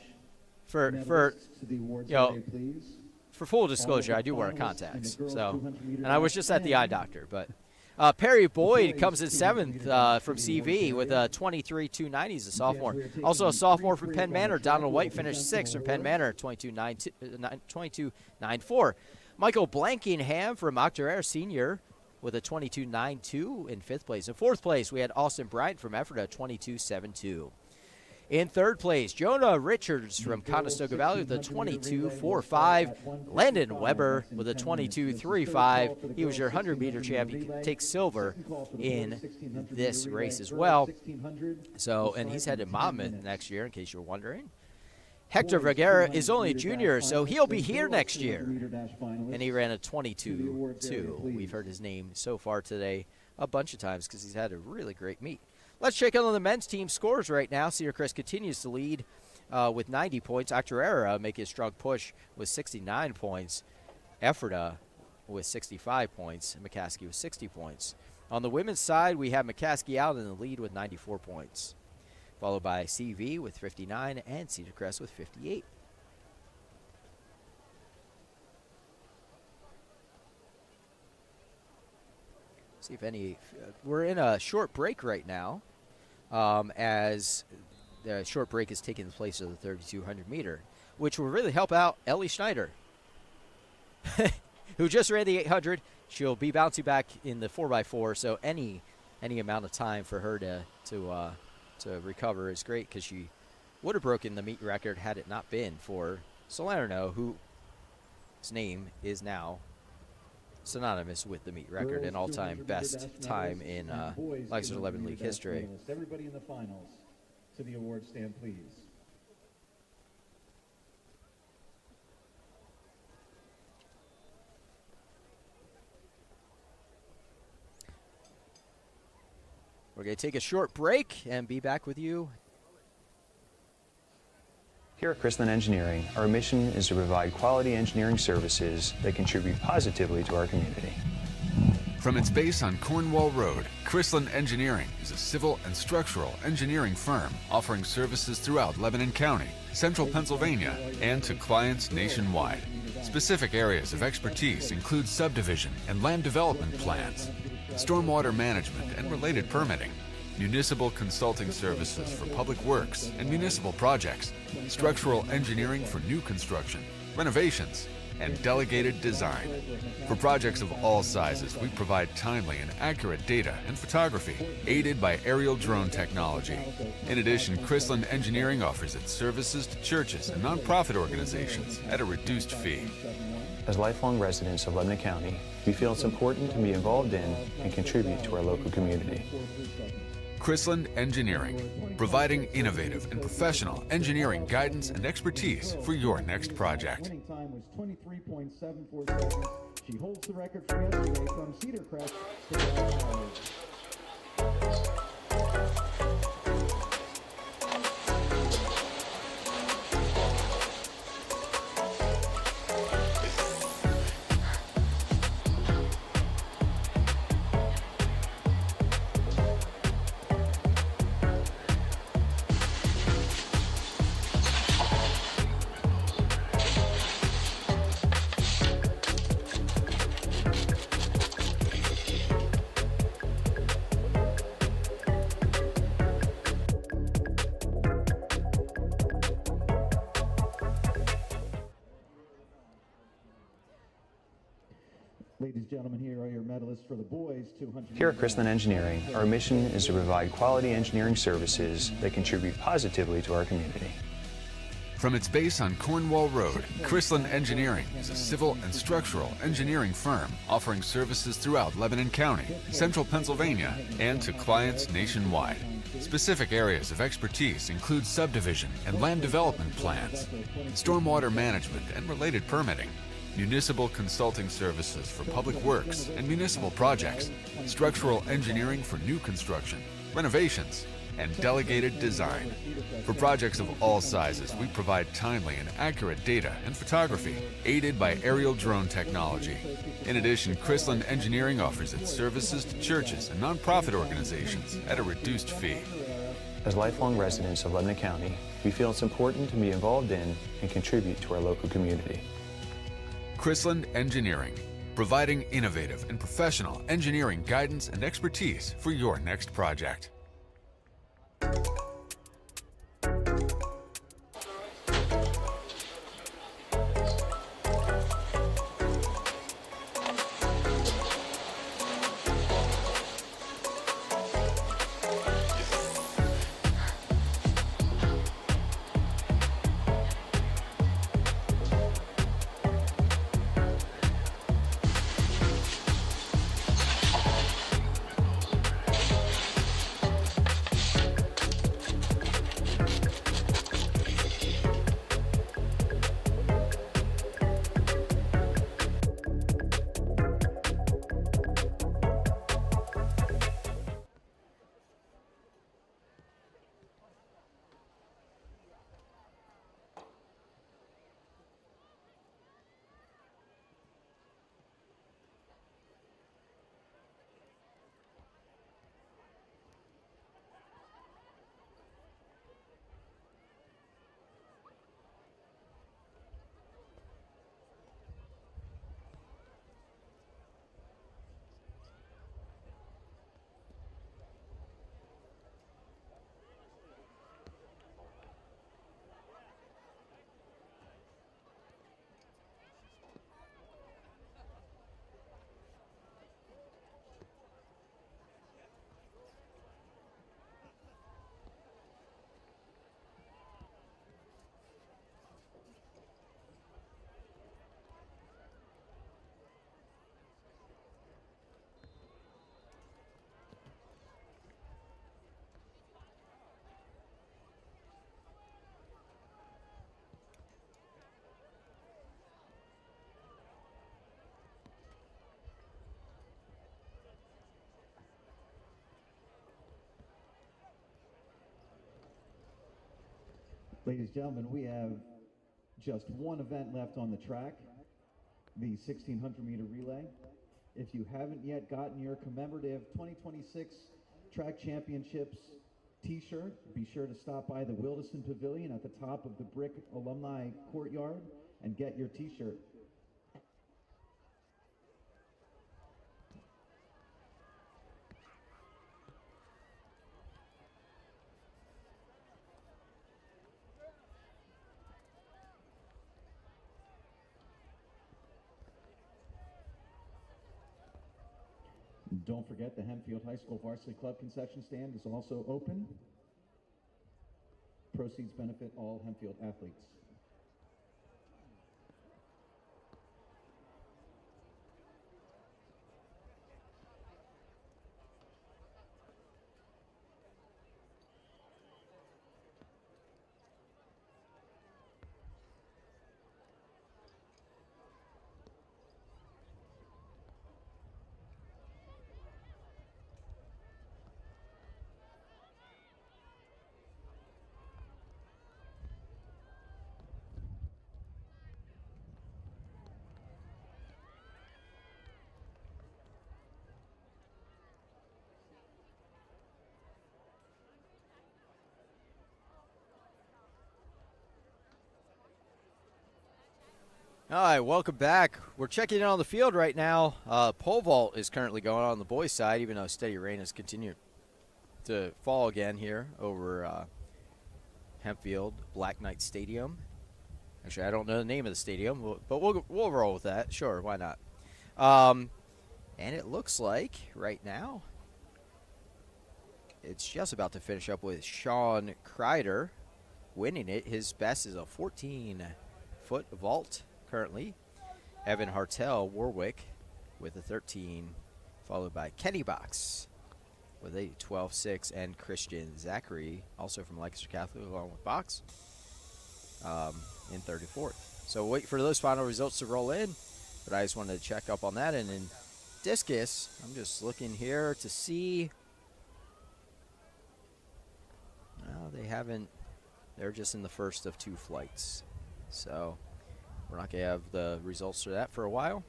for medalists to the awards you know, area, please. for full disclosure, I do wear Finalists contacts. in the girls So, 200 meter and I was dash just at the and eye doctor. But Perry Boyd comes in 7th from CV with a 23.290. He's a sophomore. Also a sophomore from Penn Manor. Donald White finished 6th from Penn Manor, 22.94. Michael Blankingham from Octorara Senior with a 22.92 in 5th place. In 4th place, we had Austin Bryant from Ephrata, 22.72. In 3rd place, Jonah Richards from Conestoga Valley with a 22.45. Landon Weber with a 22.35. He was your 100-meter champ. He takes silver in this race as well. So, and he's headed Monmouth next year, in case you're wondering. Hector Vergara is only a junior, so he'll be here next year. And he ran a 22.2. We've heard his name so far today a bunch of times because he's had a really great meet. Let's check in on the men's team scores right now. Cedar Crest continues to lead with 90 points. Octorara making a strong push with 69 points. Ephrata with 65 points. And McCaskey with 60 points. On the women's side, we have McCaskey out in the lead with 94 points. Followed by CV with 59 and Cedar Crest with 58. See if any. We're in a short break right now, as the short break is taking the place of the 3,200 meter, which will really help out Ellie Schneider, who just ran the 800. She'll be bouncing back in the 4x4, so any amount of time for her to recover is great, because she would have broken the meet record had it not been for Salerno, whose name is now synonymous with the meet record and all-time best time in Lexington 11 League history. Everybody in the finals to the award stand, please. We're going to take a short break and be back with you. Here at Chrisland Engineering, our mission is to provide quality engineering services that contribute positively to our community. From its base on Cornwall Road, Chrisland Engineering is a civil and structural engineering firm offering services throughout Lebanon County, central Pennsylvania, and to clients nationwide. Specific areas of expertise include subdivision and land development plans, stormwater management and related permitting, municipal consulting services for public works and municipal projects, structural engineering for new construction, renovations, and delegated design. For projects of all sizes, we provide timely and accurate data and photography, aided by aerial drone technology. In addition, Chrisland Engineering offers its services to churches and nonprofit organizations at a reduced fee. As lifelong residents of Lebanon County, we feel it's important to be involved in and contribute to our local community. Chrisland Engineering, providing innovative and professional engineering guidance and expertise for your next project. Winning time was 23.74 seconds. She holds the record for yesterday from Cedar Crest to College. Ladies and gentlemen, here are your medalists for the boys 200. Here at Chrisland Engineering, our mission is to provide quality engineering services that contribute positively to our community. From its base on Cornwall Road, Chrisland Engineering is a civil and structural engineering firm offering services throughout Lebanon County, central Pennsylvania, and to clients nationwide. Specific areas of expertise include subdivision and land development plans, stormwater management and related permitting, municipal consulting services for public works and municipal projects, structural engineering for new construction, renovations, and delegated design. For projects of all sizes, we provide timely and accurate data and photography, aided by aerial drone technology. In addition, Chrisland Engineering offers its services to churches and nonprofit organizations at a reduced fee. As lifelong residents of Lebanon County, we feel it's important to be involved in and contribute to our local community. Chrisland Engineering, providing innovative and professional engineering guidance and expertise for your next project. Ladies and gentlemen, we have just one event left on the track, the 1600-meter relay. If you haven't yet gotten your commemorative 2026 Track Championships t-shirt, be sure to stop by the Wilderson Pavilion at the top of the Brick Alumni Courtyard and get your t-shirt. Don't forget the Hempfield High School Varsity Club concession stand is also open. Proceeds benefit all Hempfield athletes. All right, welcome back. We're checking in on the field right now. Pole vault is currently going on the boys' side, even though steady rain has continued to fall again here over Hempfield Black Knight Stadium. Actually, I don't know the name of the stadium, but we'll roll with that. Sure, why not? And it looks like right now it's just about to finish up with Sean Kreider winning it. His best is a 14-foot vault currently. Evan Hartel, Warwick, with a 13, followed by Kenny Box with a 12-6, and Christian Zachary, also from Lancaster Catholic, along with Box, in 34th. So wait for those final results to roll in, but I just wanted to check up on that. And in discus, I'm just looking here to see they're just in the first of 2 flights. So we're not going to have the results for that for a while.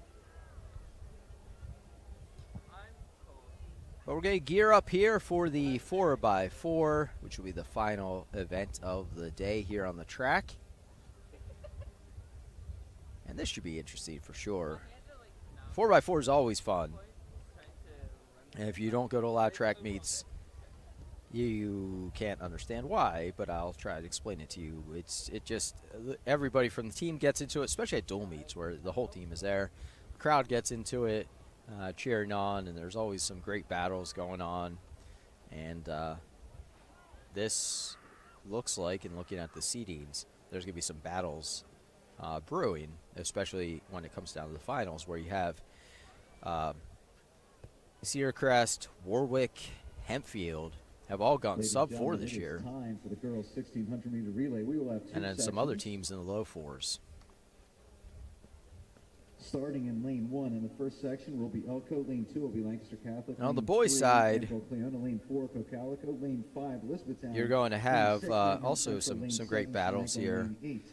But we're going to gear up here for the 4x4, which will be the final event of the day here on the track. And this should be interesting for sure. 4x4 is always fun. And if you don't go to a lot of track meets, you can't understand why, but I'll try to explain it to you. It just, everybody from the team gets into it, especially at dual meets where the whole team is there. The crowd gets into it, cheering on, and there's always some great battles going on. And this looks like, and looking at the seedings, there's going to be some battles brewing, especially when it comes down to the finals, where you have Cedar Crest, Warwick, Hempfield have all gone sub-4 this year. Time for the girls' 1600 meter relay. We will have 2 and then sections. some other teams in the low 4s. Starting in lane 1 in the first section will be Elko. Lane 2 will be Lancaster Catholic. And on the Lane boys' 3, side, Cleona. Lane 4, Cocalico. Lane 5, Elizabethtown. you're going to Lane have 6, also Central. some Lane great 7, battles Shenango. here. Lane 8,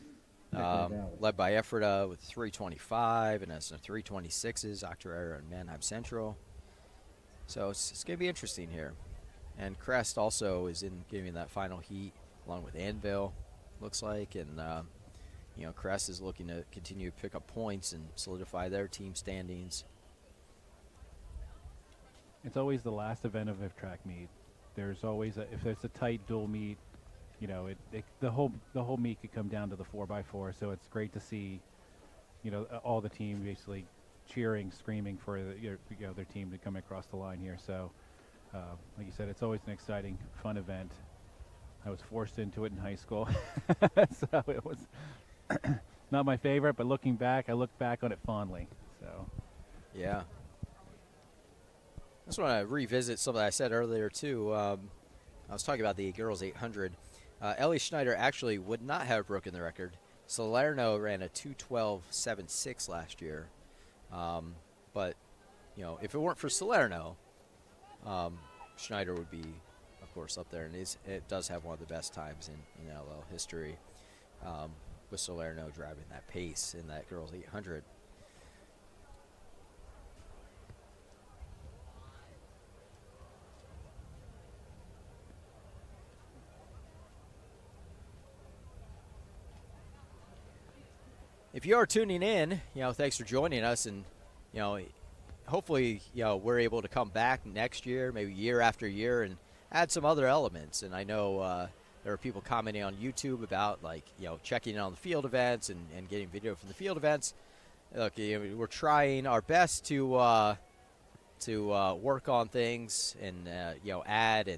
Hector Valley. Led by Ephrata with 325, and then some 326s, Octorara and Mannheim Central. So it's going to be interesting here. And Crest also is in giving that final heat along with Anvil, looks like. And, Crest is looking to continue to pick up points and solidify their team standings. It's always the last event of a track meet. There's always, if there's a tight dual meet, the whole meet could come down to the 4x4. So it's great to see, all the team basically cheering, screaming for their team to come across the line here. So, like you said, it's always an exciting, fun event. I was forced into it in high school, so it was not my favorite. But looking back, I look back on it fondly. So, yeah. I just want to revisit something I said earlier too. I was talking about the girls 800. Ellie Schneider actually would not have broken the record. Salerno ran a 2:12.76 last year. But, if it weren't for Salerno, Schneider would be, of course, up there. And it does have one of the best times in LL history, with Salerno driving that pace in that girls 800. If you are tuning in, thanks for joining us, and hopefully we're able to come back next year, maybe year after year, and add some other elements. And I know there are people commenting on YouTube about checking in on the field events and getting video from the field events. Look, we're trying our best to work on things and add,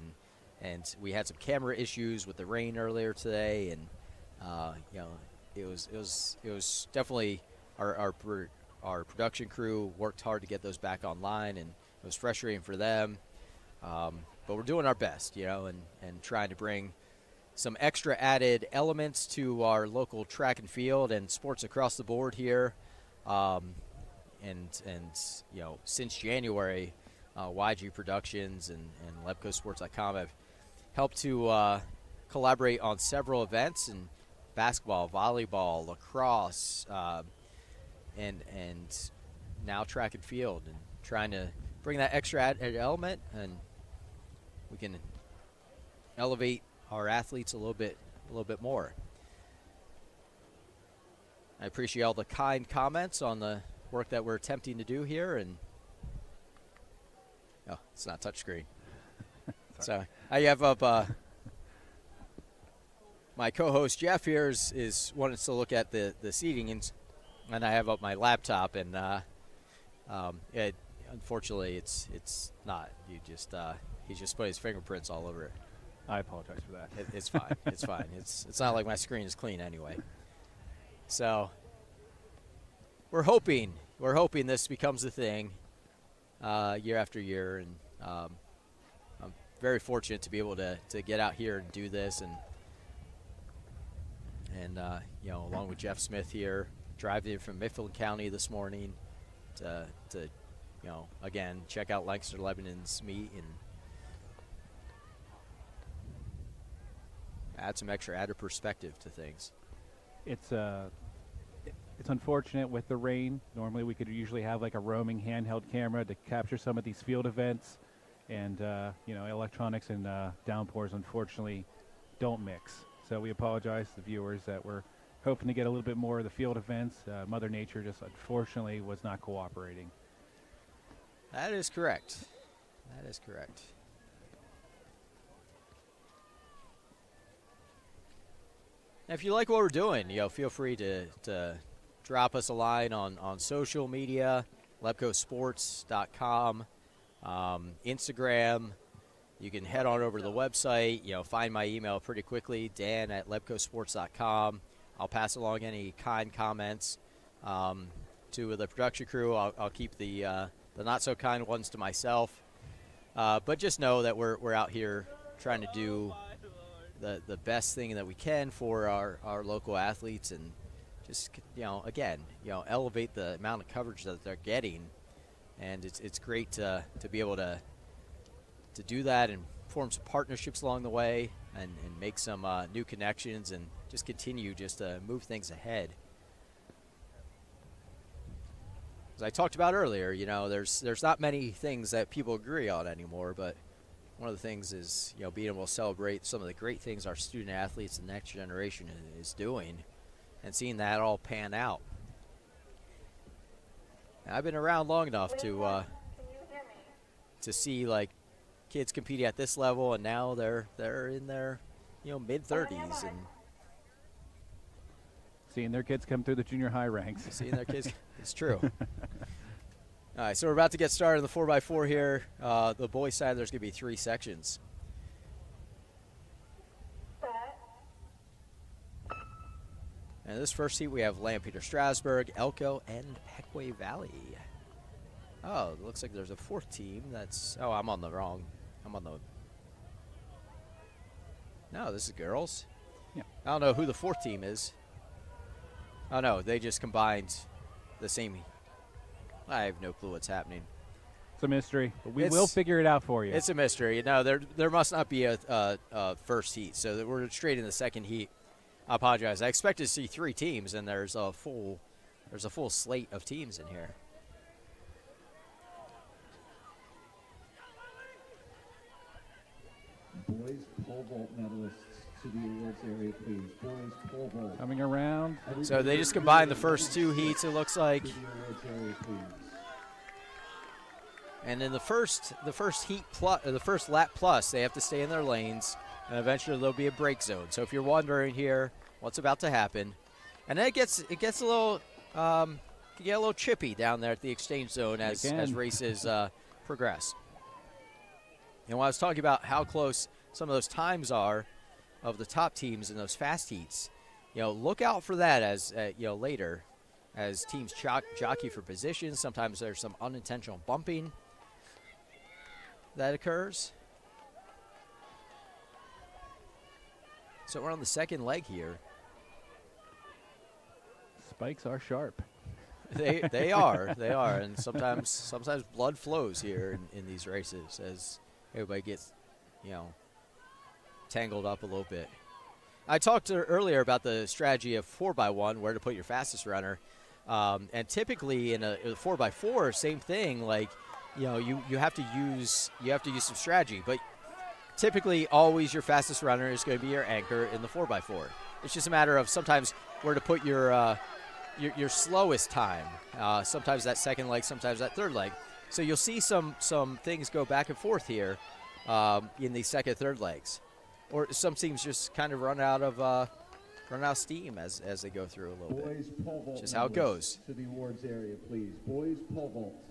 and we had some camera issues with the rain earlier today, and it was definitely our production crew worked hard to get those back online, and it was frustrating for them. But we're doing our best, and trying to bring some extra added elements to our local track and field and sports across the board here. And since January, YG Productions and LebCoSports.com have helped to collaborate on several events, and basketball, volleyball, lacrosse, and now track and field, and trying to bring that extra added element, and we can elevate our athletes a little bit more. I appreciate all the kind comments on the work that we're attempting to do here, and it's not touchscreen. So I have up my co-host Jeff here is wanting to look at the seating, and I have up my laptop, and unfortunately it's not. He just put his fingerprints all over it. I apologize for that. It's fine. It's fine. It's not like my screen is clean anyway. So we're hoping this becomes a thing year after year, and I'm very fortunate to be able to get out here and do this, and along with Jeff Smith here, driving in from Mifflin County this morning to again check out Lancaster Lebanon's meet, and add some extra added perspective to things. It's unfortunate with the rain. Normally we could usually have like a roaming handheld camera to capture some of these field events, and electronics and downpours unfortunately don't mix. So we apologize to the viewers that we're hoping to get a little bit more of the field events. Mother Nature just unfortunately was not cooperating. That is correct. That is correct. If you like what we're doing, feel free to drop us a line on social media, LebCoSports.com, Instagram. You can head on over to the website, find my email pretty quickly, dan@LebCoSports.com. I'll pass along any kind comments to the production crew. I'll keep the not so kind ones to myself. But just know that we're out here trying to do the best thing that we can for our local athletes, and just elevate the amount of coverage that they're getting. And it's great to be able to do that and form some partnerships along the way, and make some new connections, and just continue just to move things ahead. As I talked about earlier, there's not many things that people agree on anymore, but one of the things is, being able to celebrate some of the great things our student athletes and the next generation is doing, and seeing that all pan out. And I've been around long enough to see like kids competing at this level, and now they're in their mid-30s and Seeing their kids come through the junior high ranks. Seeing their kids, it's true. All right, so we're about to get started in the 4x4 here. The boys' side, there's going to be 3 sections. And this first heat, we have Lampeter Strasburg, Elko, and Pequay Valley. Oh, it looks like there's a 4th team. I'm on the wrong. No, this is girls. Yeah. I don't know who the 4th team is. Oh, no, they just combined the same. I have no clue what's happening. It's a mystery, but we will figure it out for you. It's a mystery. No, there must not be a first heat, so that we're straight in the second heat. I apologize. I expected to see 3 teams, and there's a full slate of teams in here. Boys pole vault medalists to the awards area, please. Boys pole vault. Coming around. So they just combined the first 2 heats, it looks like. To the awards area, please. And in the first heat plus, the first lap plus, they have to stay in their lanes, and eventually there'll be a break zone. So if you're wondering here what's about to happen, and then it gets a little get a little chippy down there at the exchange zone as races progress. And when I was talking about how close some of those times are of the top teams in those fast heats, look out for that as later as teams jockey for positions. Sometimes there's some unintentional bumping that occurs. So we're on the second leg here. Spikes are sharp. They are, and sometimes blood flows here in these races as everybody gets, tangled up a little bit. I talked earlier about the strategy of 4x1, where to put your fastest runner, and typically in a 4x4, same thing. Like, you have to use some strategy, but typically always your fastest runner is going to be your anchor in the 4x4. It's just a matter of sometimes where to put your slowest time. Sometimes that second leg, sometimes that third leg. So you'll see some things go back and forth here in these second, third legs, or some teams just kind of run out of steam as they go through a little Boys pole vault. Just how it goes. To the awards area, please. Boys pole vault.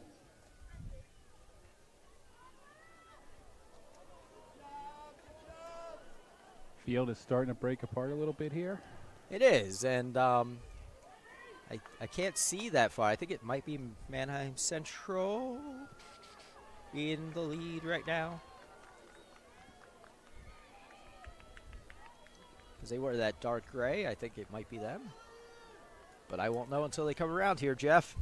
Field is starting to break apart a little bit here. It is, and I can't see that far. I think it might be Manheim Central in the lead right now, because they wear that dark gray. I think it might be them, but I won't know until they come around here, Jeff.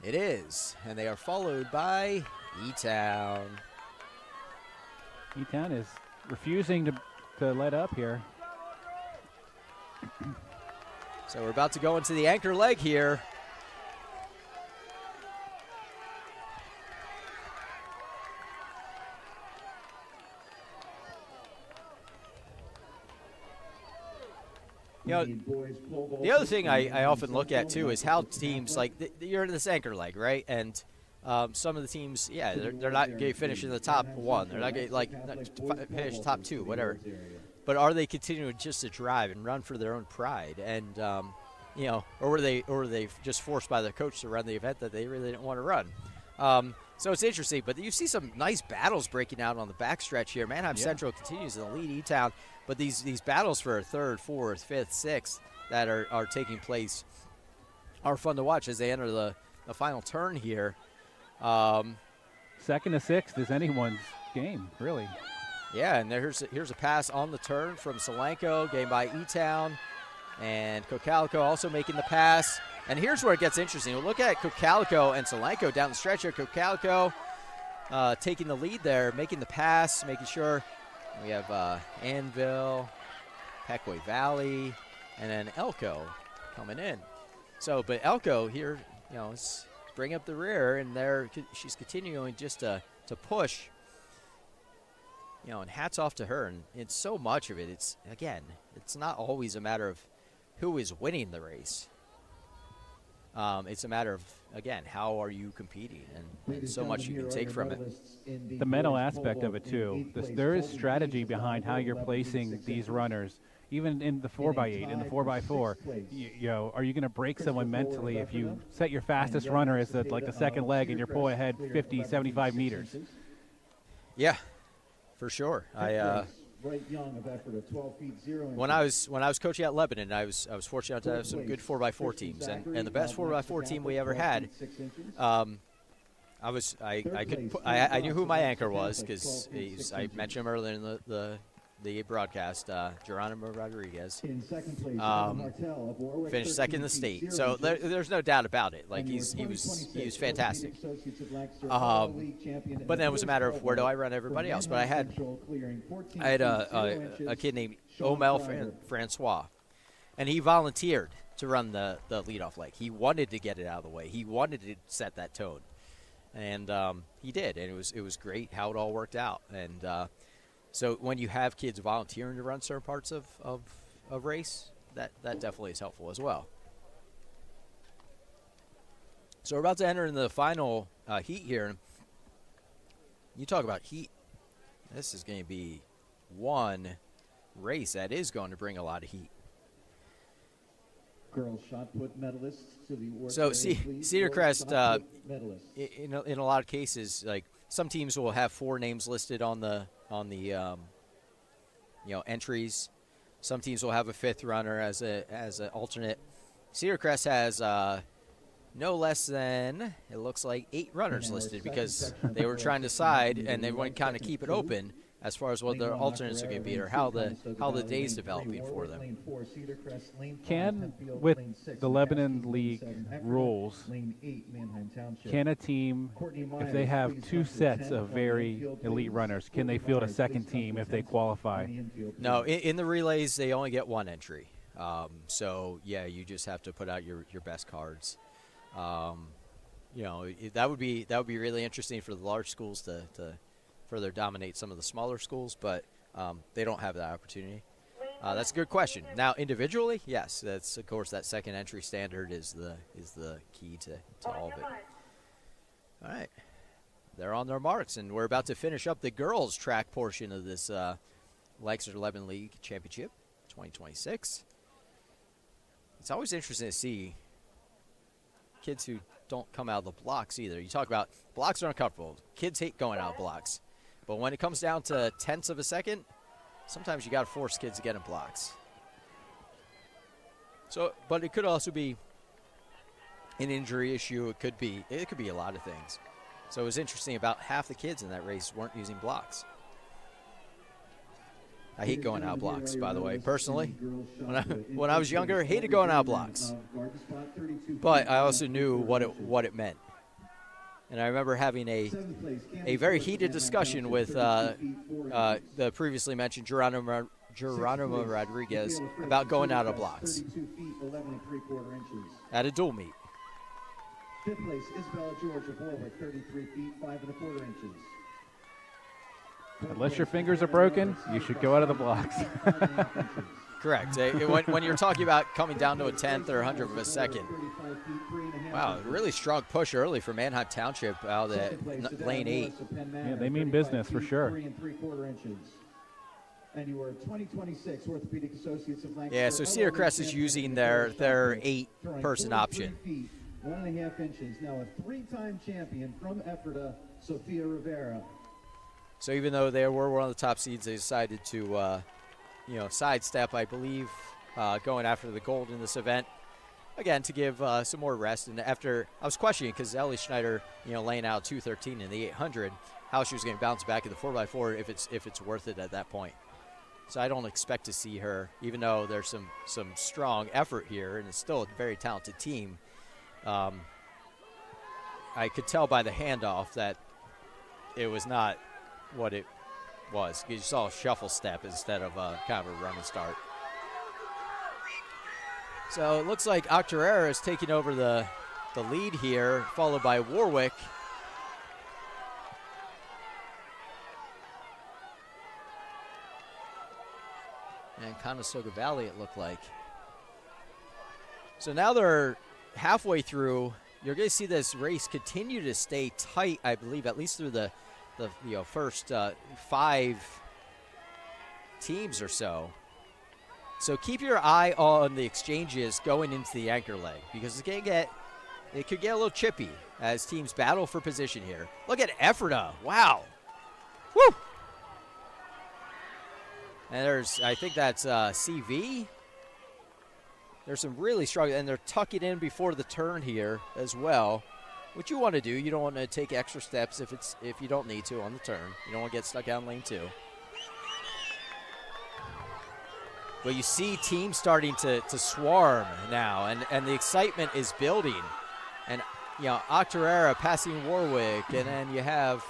It is, and they are followed by E-Town. E-Town is refusing to let up here. So we're about to go into the anchor leg here. You know, the other thing I often look at, too, is how teams, like, you're in this anchor leg, right? And some of the teams, yeah, they're not going to finish in the top one. They're not going to, finish top two, whatever. But are they continuing just to drive and run for their own pride? And, you know, or were they just forced by their coach to run the event that they really didn't want to run? So it's interesting. But you see some nice battles breaking out on the backstretch here. Manheim Central continues in the lead, E-Town. But these battles for third, fourth, fifth, sixth that are taking place are fun to watch as they enter the final turn here. Second to sixth is anyone's game, really. Yeah, and here's a pass on the turn from Solanco, gained by E-Town. And Cocalico also making the pass. And here's where it gets interesting. We'll look at Cocalico and Solanco down the stretch here. Cocalico taking the lead there, making the pass, making sure. We have Anvil, Pequay Valley, and then Elko coming in. So, but Elko here, you know, is bringing up the rear, and she's continuing just to push. You know, and hats off to her. And it's so much of it. It's not always a matter of who is winning the race. It's a matter of, again, how are you competing, and so much you can take from it. The mental aspect of it, too. There is strategy behind how you're placing these runners. Even in the 4x8, in the 4x4, you know, are you going to break someone mentally if you set your fastest runner as the second leg and you're pulling ahead 50, 75 meters? Yeah, for sure. When I was coaching at Lebanon, I was fortunate to have some good 4x4 teams, and the best 4x4 team we ever had. I knew who my anchor was because I mentioned him earlier in the broadcast. Geronimo Rodriguez finished second in the state, so there's no doubt about it. Like he was fantastic. But then it was a matter of where do I run everybody else. But I had a kid named Omel Francois, and he volunteered to run the leadoff leg. He wanted to get it out of the way. He wanted to set that tone, and he did. And it was great how it all worked out. And so when you have kids volunteering to run certain parts of race, that definitely is helpful as well. So we're about to enter in the final heat here. You talk about heat. This is going to be one race that is going to bring a lot of heat. Girls shot put medalists to the so Cedar Crest, in a lot of cases, like some teams will have 4 names listed on the entries. Some teams will have a 5th runner as an alternate. Cedar Crest has no less than, it looks like, 8 runners listed because they were trying to decide, and they want to kind of keep it open as far as what their alternates are going to be or how the day's developing for them. Can, with the Lebanon League rules, can a team, if they have 2 sets of very elite runners, can they field a second team if they qualify? No, in the relays, they only get 1 entry. So, yeah, you just have to put out your best cards. That would be really interesting for the large schools to further dominate some of the smaller schools, but they don't have that opportunity. That's a good question. Now, individually, yes, that's of course that second entry standard is the key to all of it. All right, they're on their marks, and we're about to finish up the girls' track portion of this Lancaster Lebanon League Championship 2026. It's always interesting to see kids who don't come out of the blocks either. You talk about blocks are uncomfortable. Kids hate going out of blocks. But when it comes down to tenths of a second, sometimes you got to force kids to get in blocks. So, but it could also be an injury issue. It could be a lot of things. So it was interesting. About half the kids in that race weren't using blocks. I hate going out of blocks, by the way. Personally, when I was younger, I hated going out of blocks. But I also knew what it meant. And I remember having a very heated discussion with the previously mentioned Geronimo Rodriguez about going out of blocks at a dual meet. 5th place, Isabella George of Warwick, 33 feet, 5 1/4 inches. Unless your fingers are broken, you should go out of the blocks. Correct. When you're talking about coming down to a 10th or 100th of a second. Wow, really strong push early for Manheim Township out at lane 8. Yeah, they mean business for sure. 3 3/4 inches. And you were 2026 Orthopedic Associates of Lancaster. Yeah, so Cedar Crest is using their 8-person option. 1.5 inches. Now a 3-time champion from Ephrata, Sophia Rivera. So even though they were one of the top seeds, they decided to, sidestep, I believe, going after the gold in this event. Again, to give some more rest. And after, I was questioning because Ellie Schneider, laying out 2:13 in the 800, how she was going to bounce back in the 4x4 if it's worth it at that point. So I don't expect to see her, even though there's some strong effort here, and it's still a very talented team. I could tell by the handoff that it was not what it was. You saw a shuffle step instead of kind of a run and start. So it looks like Octorara is taking over the lead here, followed by Warwick. And Conestoga Valley, it looked like. So now they're halfway through. You're going to see this race continue to stay tight, I believe, at least through the first 5 teams or so. So keep your eye on the exchanges going into the anchor leg, because it could get a little chippy as teams battle for position here. Look at Ephrata. Wow. Woo! And I think that's CV. There's some really strong, and they're tucking in before the turn here as well. What you want to do, you don't want to take extra steps if you don't need to on the turn. You don't want to get stuck out in lane 2. But you see teams starting to swarm now, and the excitement is building. And, Octorara passing Warwick, and then you have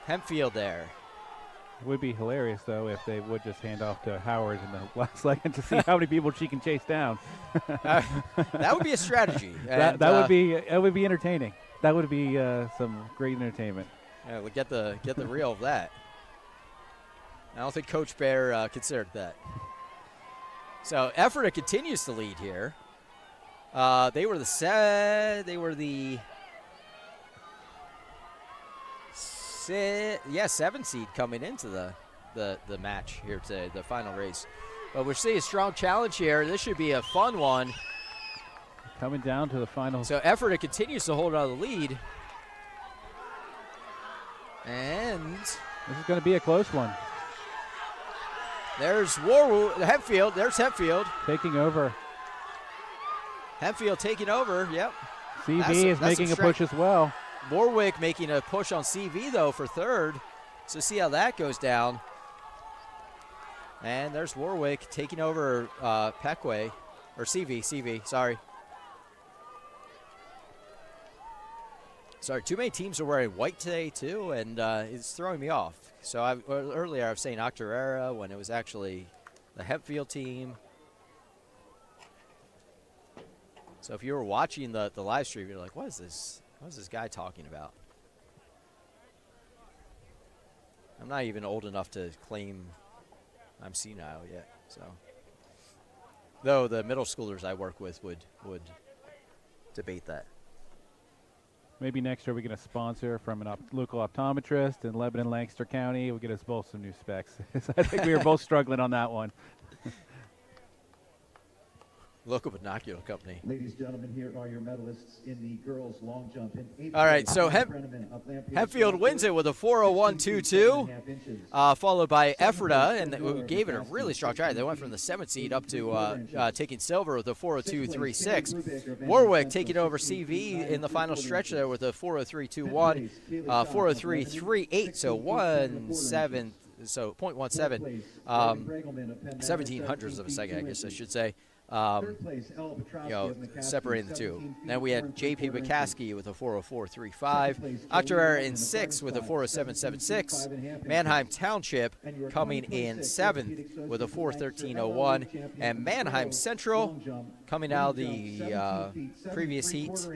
Hempfield there. It would be hilarious, though, if they would just hand off to Howard in the last second to see how many people she can chase down. That would be a strategy. That would be entertaining. That would be some great entertainment. Yeah, we'll get the reel of that. I don't think Coach Bear considered that. So Ephrata continues to lead here. They were the 7 seed coming into the match here today, the final race. But we're seeing a strong challenge here. This should be a fun one. Coming down to the final. So Ephrata continues to hold on to the lead. And this is going to be a close one. There's Hempfield. There's Hempfield. Taking over. Hempfield taking over, yep. CV is making a push as well. Warwick making a push on CV, though, for 3rd. So see how that goes down. And there's Warwick taking over Peckway. Or CV, sorry. Sorry, too many teams are wearing white today, too, and it's throwing me off. So earlier I was saying Octorara when it was actually the Hempfield team. So if you were watching the live stream, you're like, what is this? What is this guy talking about? I'm not even old enough to claim I'm senile yet. So, though the middle schoolers I work with would debate that. Maybe next year we get a sponsor from a local optometrist in Lebanon, Lancaster County. We'll get us both some new specs. I think we were both struggling on that one. Local binocular company. Ladies and gentlemen, here are your medalists in the girls' long jump. All right, so Hempfield wins it with a 4:01.22, followed by Ephrata, and who gave it a really strong try. They went from the 7th seed up to taking silver with a 4:02.36. Warwick taking over CV in the final stretch there with a 4:03.21, 4:03.38, so 0.17, 17 hundredths of a second, I guess I should say. Separating the two. Then we had J.P. McCaskey with a 4:04.35, Octorara in 6th with a 4:07.76, Manheim Township coming in 7th with a 4:13.01, and Manheim Central coming out of the previous heat.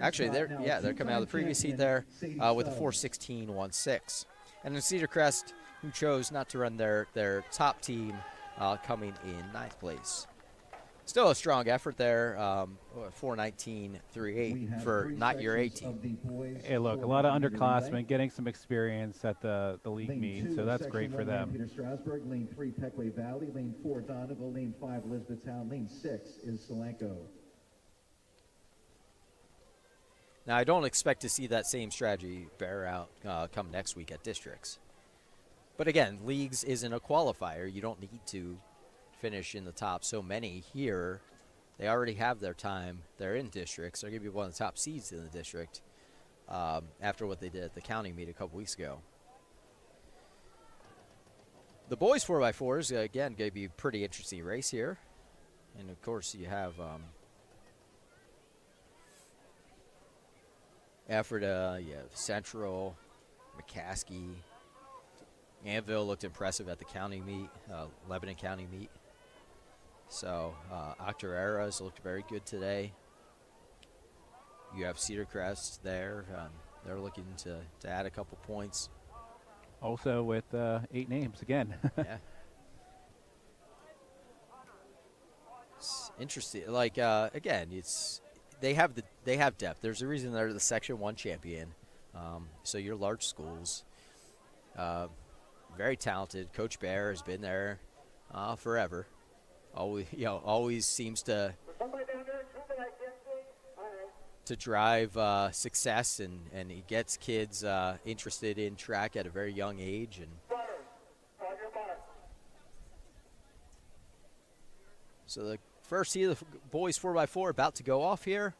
Actually, they're coming out of the previous heat there with a 4:16.16. And then Cedar Crest, who chose not to run their top team, coming in 9th place. Still a strong effort there, 4:19.38 for not your A team. Hey, look, a lot of underclassmen getting some experience at the league meet, so that's great for them. Peter Strasburg, lane 3, Peckway Valley, lane 4, Donegal, lane 5, Elizabethtown, lane 6 is Solanco. Now, I don't expect to see that same strategy bear out come next week at districts. But again, leagues isn't a qualifier. You don't need to finish in the top so many here. They already have their time. They're in districts. They're going to be one of the top seeds in the district after what they did at the county meet a couple weeks ago. The boys 4x4s, again, going to be a pretty interesting race here. And, of course, you have Ephrata, you have Central, McCaskey. Anvil looked impressive at the county meet, Lebanon County meet. So Octorara's looked very good today. You have Cedar Crest there. They're looking to add a couple points. Also with 8 names again. Yeah. It's interesting. Like again, they have depth. There's a reason they're the Section 1 champion. So your large schools. Very talented. Coach Bear has been there forever. Always seems to drive success, and he gets kids interested in track at a very young age. And so the first heat of the boys 4x4 about to go off here.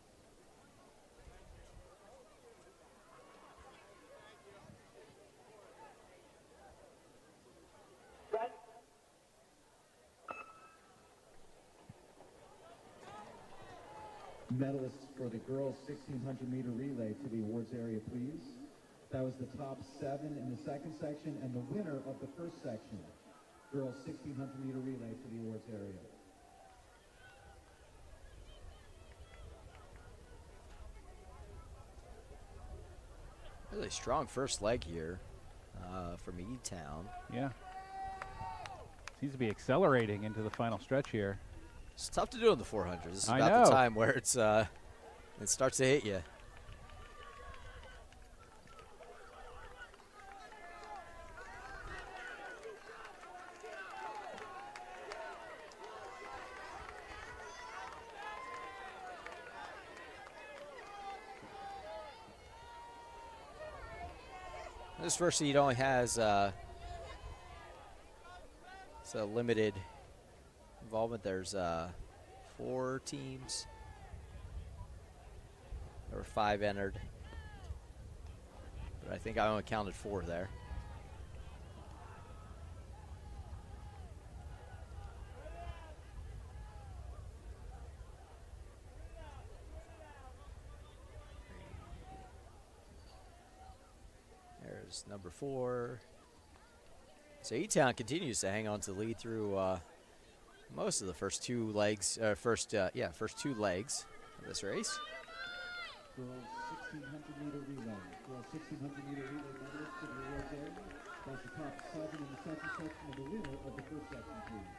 Medalists for the girls 1,600-meter relay to the awards area, please. That was the top 7 in the second section, and the winner of the first section, girls 1,600-meter relay to the awards area. Really strong first leg here from E-Town. Yeah. Seems to be accelerating into the final stretch here. It's tough to do in the 400s. This is about the time where it starts to hit you. This first seed only has it's a limited involvement. There's 4 teams. There were 5 entered, but I think I only counted 4 there. There's number 4. So E-Town continues to hang on to the lead through most of the first 2 legs, first 2 legs of this race. Girls 1,600-meter relay. Girls 1,600-meter relay medalists to the awards area. That's the top 7 in the second section, and the winner of the first section, please.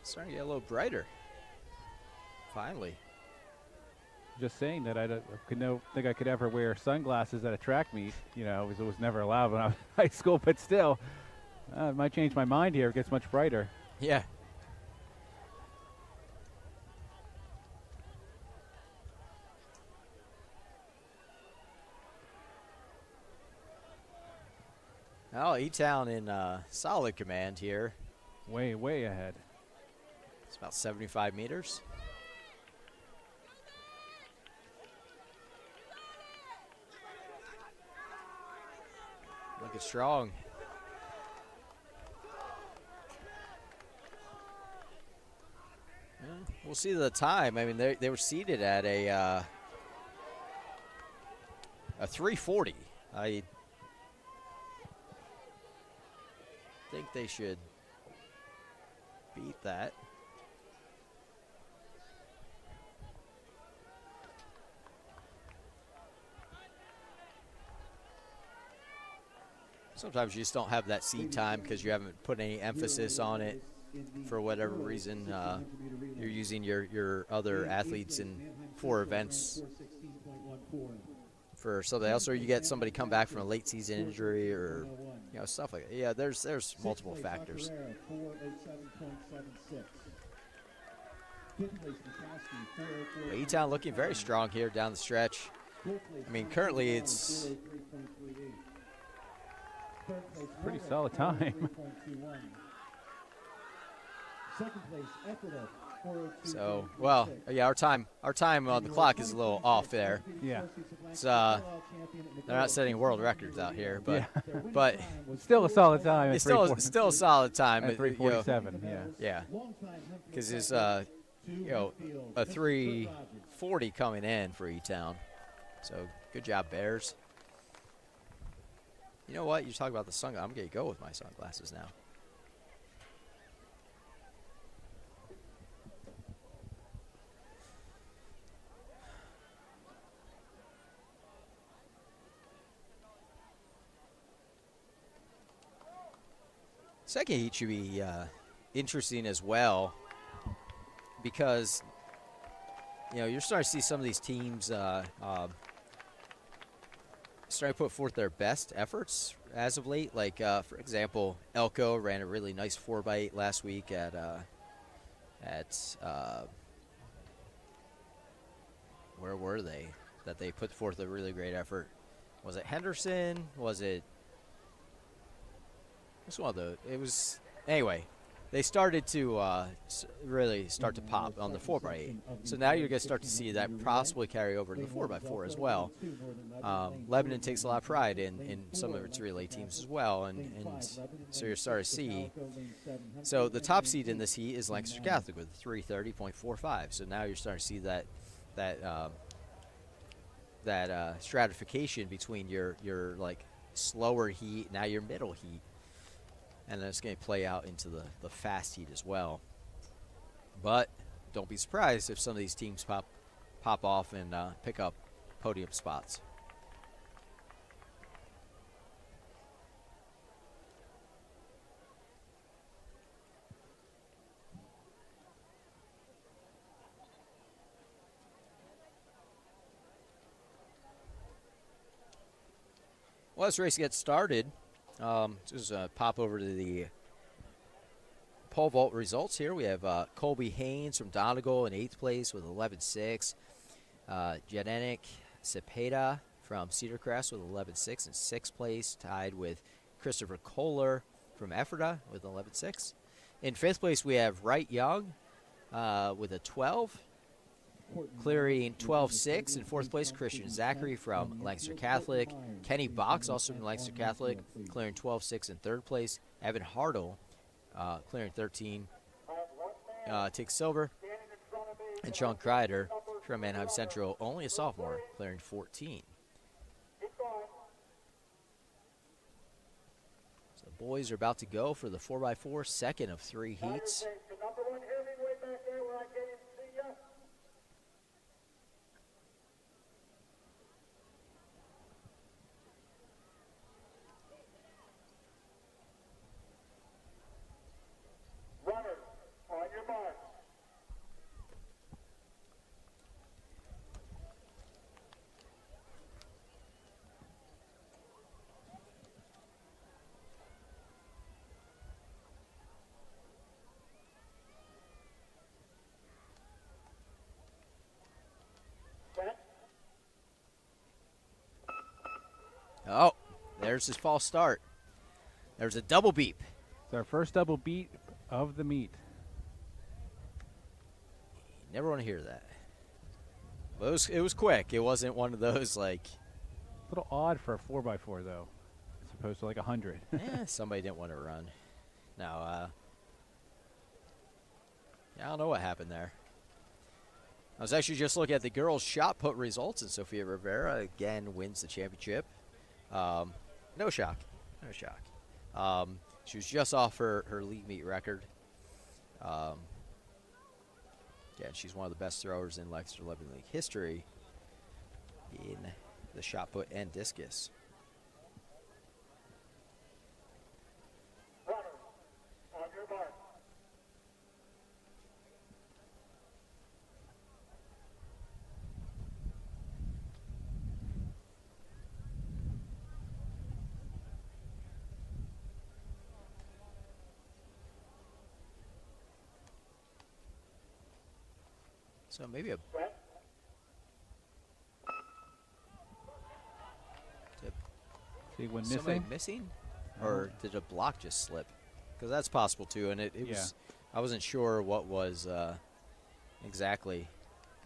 Starting to get a little brighter. Finally. Just saying that I don't think I could ever wear sunglasses at a track meet. You know, it was never allowed when I was in high school, but still, it might change my mind here. It gets much brighter. Yeah. Well, E-Town in solid command here. Way, way ahead. It's about 75 meters. strong. Yeah, we'll see the time. I mean, they were seated at a 3:40. I think they should beat that. Sometimes you just don't have that seat time because you haven't put any emphasis on it for whatever reason. You're using your other athletes for events for something else, or you get somebody come back from a late season injury, or stuff like that. Yeah, there's multiple factors. But E-Town looking very strong here down the stretch. I mean, currently it's pretty solid time. So, well, yeah, our time on the clock is a little off there. Yeah. It's they're not setting world records out here, but but still a solid time. It's still a solid time at 3:47. Yeah. Because it's a 3:40 coming in for E-Town. So good job, Bears. You know what? You talk about the sunglasses. I'm gonna go with my sunglasses now. Second heat should be interesting as well, because you're starting to see some of these teams starting to put forth their best efforts as of late. Like for example, LebCo ran a really nice 4x8 last week at where were they? That they put forth a really great effort. Was it Henderson? Was it? It was anyway. They started to really start to pop on the 4x8. So now you're going to start to see that possibly carry over to the 4x4 as well. Lebanon takes a lot of pride in some of its relay teams as well, and so you're starting to see. So the top seed in this heat is Lancaster Catholic with 330.45. So now you're starting to see that stratification between your like slower heat, now your middle heat. And then it's going to play out into the fast heat as well. But don't be surprised if some of these teams pop off and pick up podium spots. Well, this race gets started. Just pop over to the pole vault results here. We have Colby Haynes from Donegal in 8th place with 11.6. Janenik Cepeda from Cedar Crest with 11.6 in 6th place, tied with Christopher Kohler from Ephrata with 11.6. In 5th place, we have Wright Young with a 12. Clearing 12.6 in 4th place, Christian Zachary from Lancaster Catholic. Kenny Box, also from Lancaster Catholic, clearing 12.6 in 3rd place. Evan Hartle clearing 13, takes silver. And Sean Kreider from Manheim Central, only a sophomore, clearing 14. So the boys are about to go for the 4x4, second of 3 heats. Oh, there's his false start. There's a double beep. It's our first double beat of the meet. You never want to hear that. But it was quick. It wasn't one of those like. A little odd for a 4x4 though. It's opposed to like 100. Somebody didn't want to run. Now, I don't know what happened there. I was actually just looking at the girls' shot put results, and Sofia Rivera again wins the championship. No shock. No shock. She was just off her league meet record. She's one of the best throwers in Lancaster Lebanon League history in the shot put and discus. So maybe a See one somebody missing, or did a block just slip? Because that's possible too, and it was. I wasn't sure what was exactly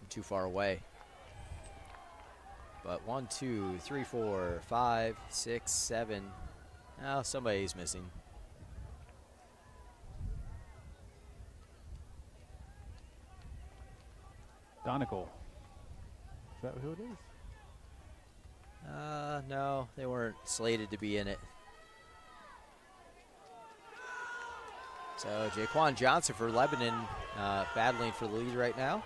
too far away. But 1, 2, 3, 4, 5, 6, 7. Oh, somebody's missing. Donegal. Is that who it is? No, they weren't slated to be in it. So Jaquan Johnson for Lebanon battling for the lead right now.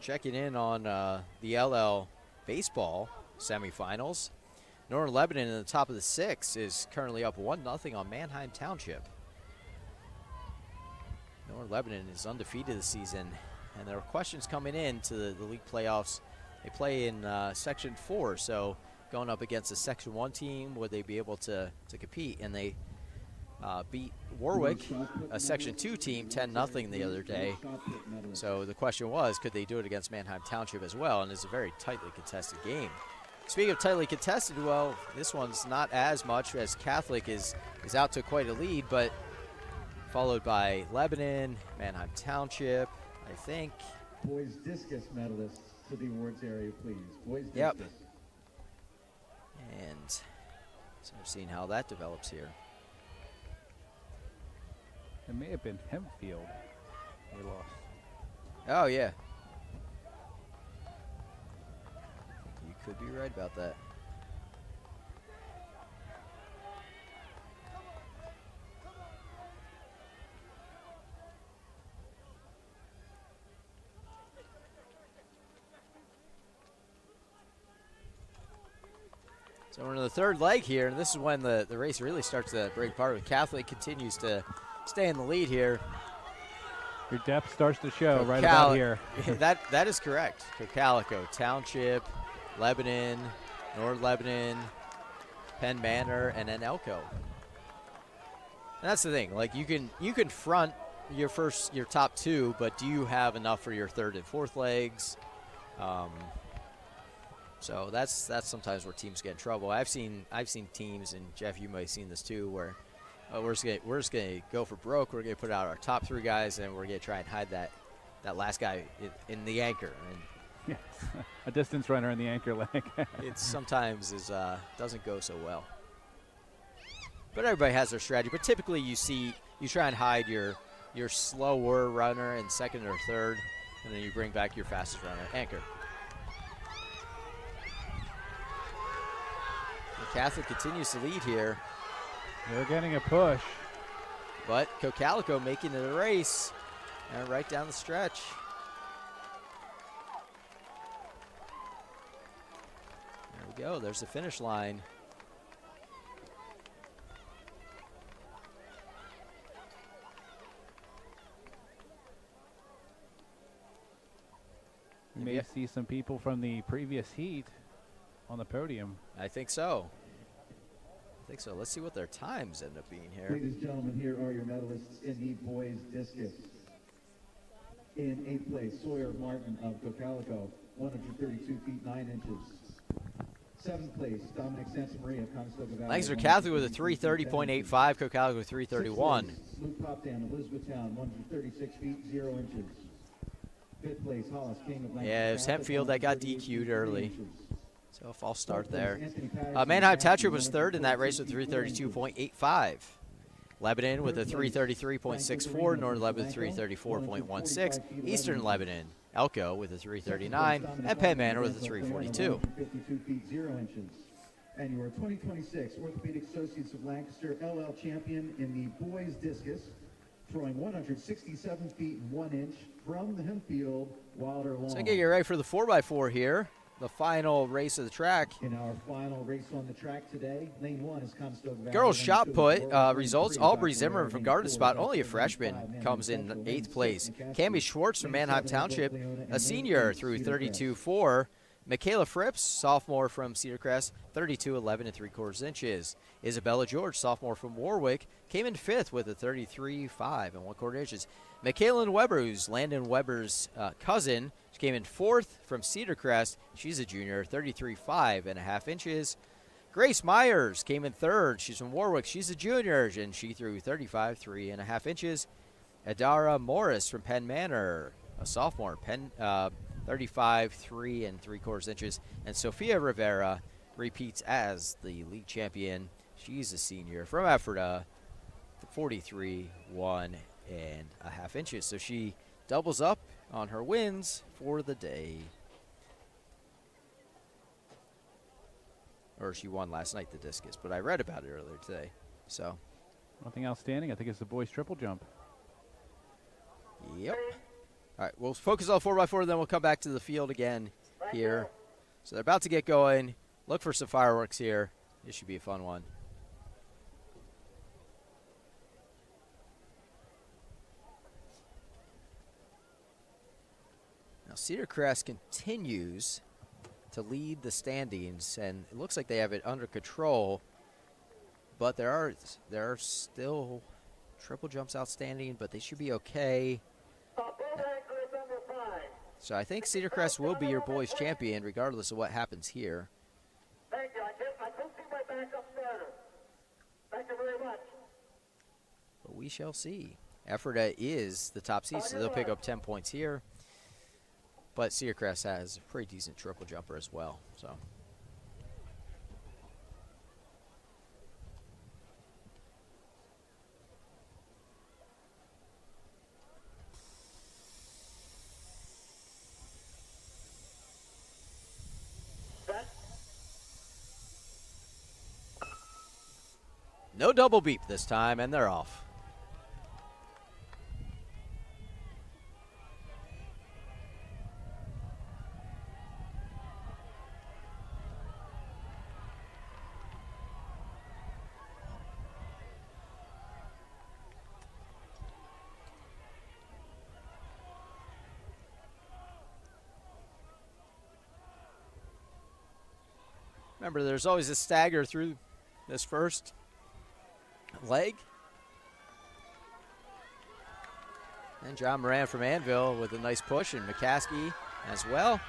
Checking in on the LL baseball semifinals. Northern Lebanon in the top of the 6 is currently up 1-0 on Manheim Township. Northern Lebanon is undefeated this season, and there are questions coming into the league playoffs. They play in Section 4, so going up against a Section 1 team, would they be able to compete? And they beat Warwick, a Section 2 team, 10-0 the other day. So the question was, could they do it against Manheim Township as well? And it's a very tightly contested game. Speaking of tightly contested, well, this one's not as much, as Catholic is out to quite a lead, but followed by Lebanon, Manheim Township, I think. Boys discus medalists to the awards area, please. Boys discus. Yep. And so we're seeing how that develops here. It may have been Hempfield they lost. Oh, yeah. You could be right about that. So we're in the third leg here, and this is when the race really starts to break apart. Catholic continues to stay in the lead here. Your depth starts to show right about here. that is correct. Cocalico Township, Lebanon, North Lebanon, Penn Manor, and then Elko. And that's the thing. Like you can front your top 2, but do you have enough for your third and fourth legs? So that's sometimes where teams get in trouble. I've seen teams, and Jeff, you might have seen this too, where we're just gonna go for broke. We're gonna put out our top 3 guys, and we're gonna try and hide that last guy in the anchor. And yes, a distance runner in the anchor leg. it sometimes doesn't go so well. But everybody has their strategy. But typically, you try and hide your slower runner in second or third, and then you bring back your fastest runner, anchor. The Catholic continues to lead here. They're getting a push. But Cocalico making it a race, and right down the stretch. There we go. There's the finish line. You may see some people from the previous heat on the podium. I think so. Let's see what their times end up being here. Ladies and gentlemen, here are your medalists in the boys discus. In 8th place, Sawyer Martin of Cocalico, 132 feet 9 inches. 7th place, Dominic Santamaria, Conestoga Valley. Lancaster Catholic with a 330.85, Cook Catholic with 331. 6th place, Luke Popdown, Elizabethtown, 136 feet, 0 inches. 5th place, Hollis, King of Lancaster. Yeah, it was Hempfield that got DQ'd early. inches. So a false start there. Anthony Patterson, Manheim Township was third in that race with 332.85. Lebanon with a 333.64, North Lebanon 334.16, Eastern Lebanon, Elko with a 339, and Penn Manor with a 342. 52 feet, 0 inches. And your 2026 Orthopedic Associates of Lancaster LL champion in the boys discus, throwing 167 feet and 1 inch from the Hempfield Wilder Lawn. So get you ready for the 4x4 here. The final race of the track. In our final race on the track today, lane 1 is Conestoga Valley. Girls shot put results. Aubrey Zimmerman from Garden Spot, only a freshman, comes in 8th place. Cami Schwartz from Manheim Township, a senior, through 32.4. Michaela Fripps, sophomore from Cedar Crest, 32.11 and 3/4 inches. Isabella George, sophomore from Warwick, came in 5th with a 33.5 and 1/4 inches. Michaela Weber, who's Landon Weber's cousin, she came in 4th from Cedar Crest. She's a junior, 33.5 and 1/2 inches. Grace Myers came in 3rd. She's from Warwick. She's a junior, and she threw 35.3 and 1/2 inches. Adara Morris from Penn Manor, a sophomore, 35.3 and 3/4 inches. And Sophia Rivera repeats as the league champion. She's a senior from Ephrata, 43.1 and 1/2 inches. So she doubles up on her wins for the day. Or she won last night, the discus, but I read about it earlier today. So, One thing outstanding, I think it's the boys' triple jump. yep. All right, we'll focus on 4x4, then we'll come back to the field again here. So they're about to get going. Look for some fireworks here. This should be a fun one. Now, Cedar Crest continues to lead the standings, and it looks like they have it under control. But there are still triple jumps outstanding, but they should be okay. So I think Cedar Crest will be your boys champion regardless of what happens here. Thank you. I couldn't see my backup starter. Thank you very much. But we shall see. Ephrata is the top seed, so they'll pick up 10 points here. But Cedar Crest has a pretty decent triple jumper as well. So. No double beep this time, and they're off. Remember, there's always a stagger through this first leg. And John Moran from Anvil with a nice push, and McCaskey as well. Like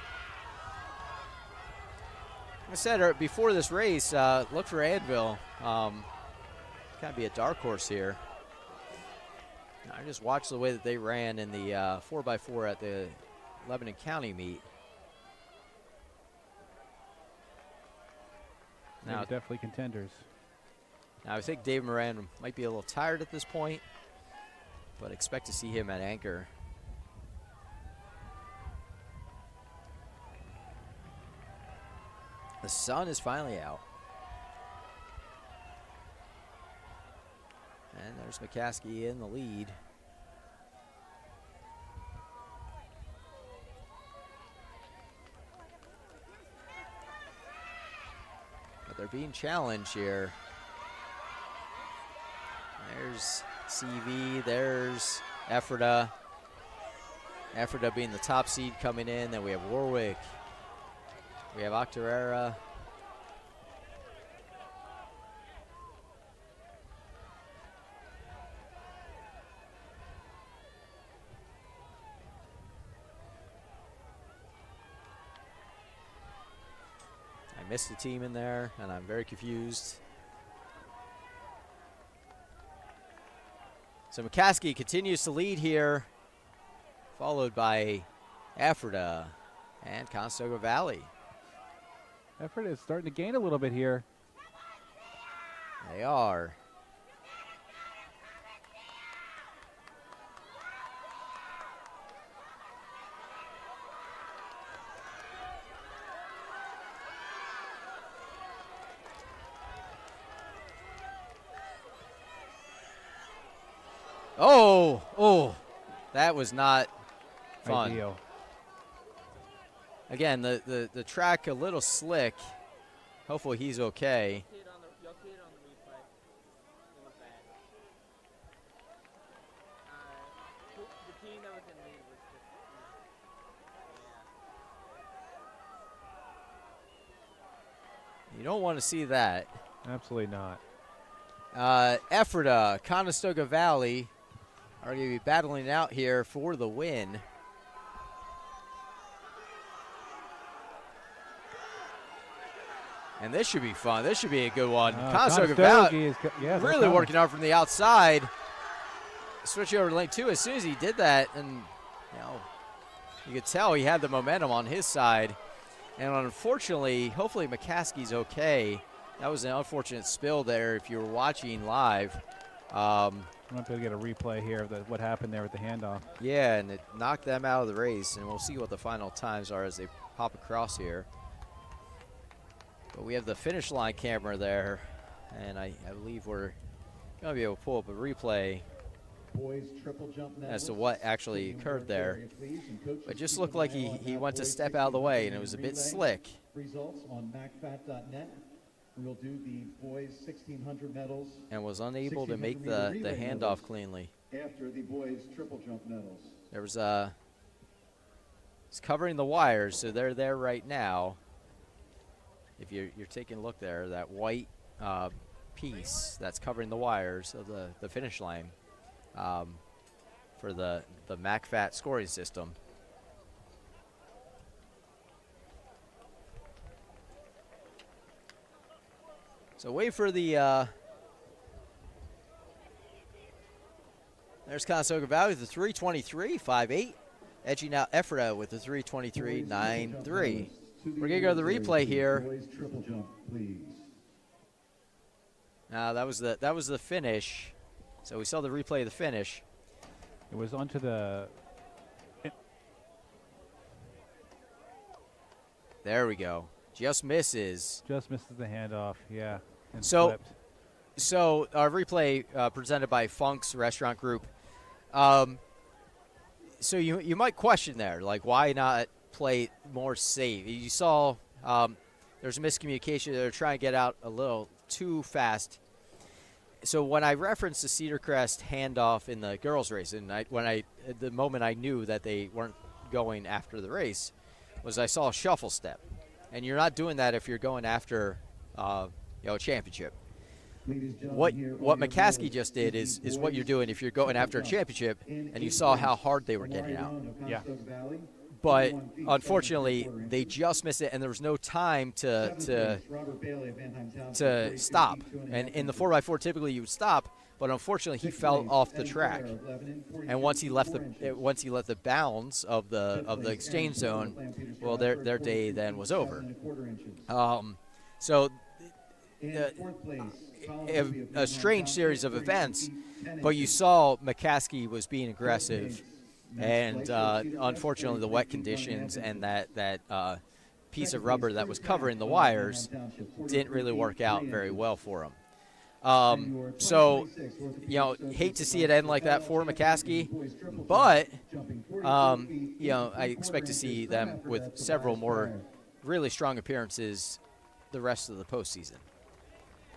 I said before this race, look for Anvil. Kind of be a dark horse here. I just watched the way that they ran in the 4x4 at the Lebanon County meet. Now definitely contenders. Now I think Dave Moran might be a little tired at this point, but expect to see him at anchor. The sun is finally out. And there's McCaskey in the lead. But they're being challenged here. There's CV, there's Ephrata. Ephrata being the top seed coming in. Then we have Warwick. We have Octorara. I missed a team in there, and I'm very confused. So McCaskey continues to lead here, followed by Ephrata and Conestoga Valley. Ephrata is starting to gain a little bit here. They are. Oh, that was not fun. Ideal. Again, the track a little slick. Hopefully he's okay. You don't want to see that. Absolutely not. Ephrata, Conestoga Valley are going to be battling it out here for the win. And this should be fun. This should be a good one. Conestoga Valley is really working hard from the outside. Switching over to lane 2 as soon as he did that, and you could tell he had the momentum on his side. And unfortunately, hopefully McCaskey's okay. That was an unfortunate spill there if you were watching live. I'm going to get a replay here of what happened there with the handoff. Yeah, and it knocked them out of the race, and we'll see what the final times are as they pop across here. But we have the finish line camera there, and I believe we're going to be able to pull up a replay as to what actually occurred there. But it just looked like he went to step out of the way, and it was a bit slick. Results on macfat.net. We will do the boys 1600 medals. And was unable to make the handoff cleanly. After the boys triple jump medals. There was it's covering the wires, so they're there right now. If you're taking a look there, that white piece that's covering the wires of the finish line for the MacFat scoring system. So wait for the there's Conestoga Valley with the 3:23.58, edging out Ephrata with the 3:23.93. We're gonna go to the replay here. Triple jump, please. Now that was the finish. So we saw the replay of the finish. It was onto the. There we go. Just misses. Just misses the handoff, yeah. And So flipped. So our replay presented by Funk's Restaurant Group. So you might question there, like, why not play more safe? You saw there's a miscommunication. They're trying to get out a little too fast. So when I referenced the Cedar Crest handoff in the girls' race, and the moment I knew that they weren't going after the race, was I saw a shuffle step, and you're not doing that if you're going after a championship. What McCaskey just did is what you're doing if you're going after a championship, and you saw how hard they were getting out. Yeah. But unfortunately, they just missed it, and there was no time to stop. And in the 4x4, typically you would stop, but unfortunately, he fell off the track. And once he left the bounds of the exchange zone, well, their day then was over. So a strange series of events, but you saw McCaskey was being aggressive. And unfortunately, the wet conditions and that piece of rubber that was covering the wires didn't really work out very well for him. So, hate to see it end like that for McCaskey, but, I expect to see them with several more really strong appearances the rest of the postseason.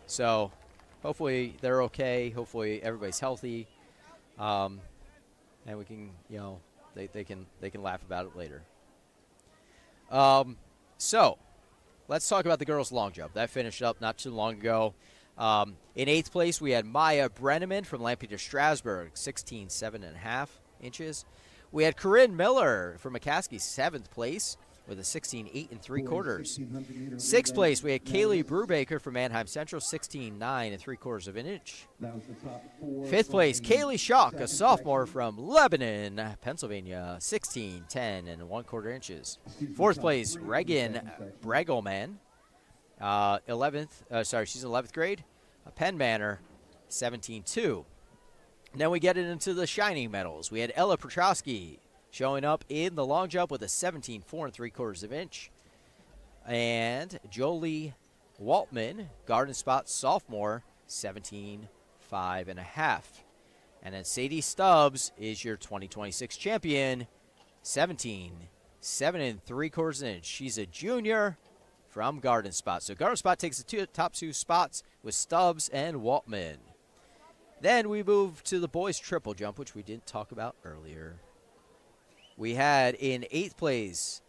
So, hopefully they're okay. Hopefully everybody's healthy. And we can, they can laugh about it later. So, let's talk about the girls' long jump. That finished up not too long ago. In 8th place, we had Maya Brenneman from Lampeter Strasburg, 16.7.5 inches. We had Corinne Miller from McCaskey, 7th place, with a 16.8 3/4. Sixth place, we had Kaylee Brubaker from Manheim Central, 16.9 3/4 of an inch. Fifth place, Kaylee Schock, a sophomore from Lebanon, Pennsylvania, 16.10 1/4 inches. Fourth place, Reagan Bregelman, 11th grade, a Penn Manor, 17.2. Then we get it into the shining medals. We had Ella Petrowski showing up in the long jump with a 17.4 3/4 of an inch. And Jolie Waltman, garden spot sophomore, 17.5 1/2. And then Sadie Stubbs is your 2026 champion, 17.7 3/4 of an inch. She's a junior from garden spot. So garden spot takes the top two spots with Stubbs and Waltman. Then we move to the boys triple jump, which we didn't talk about earlier. We had in 8th place,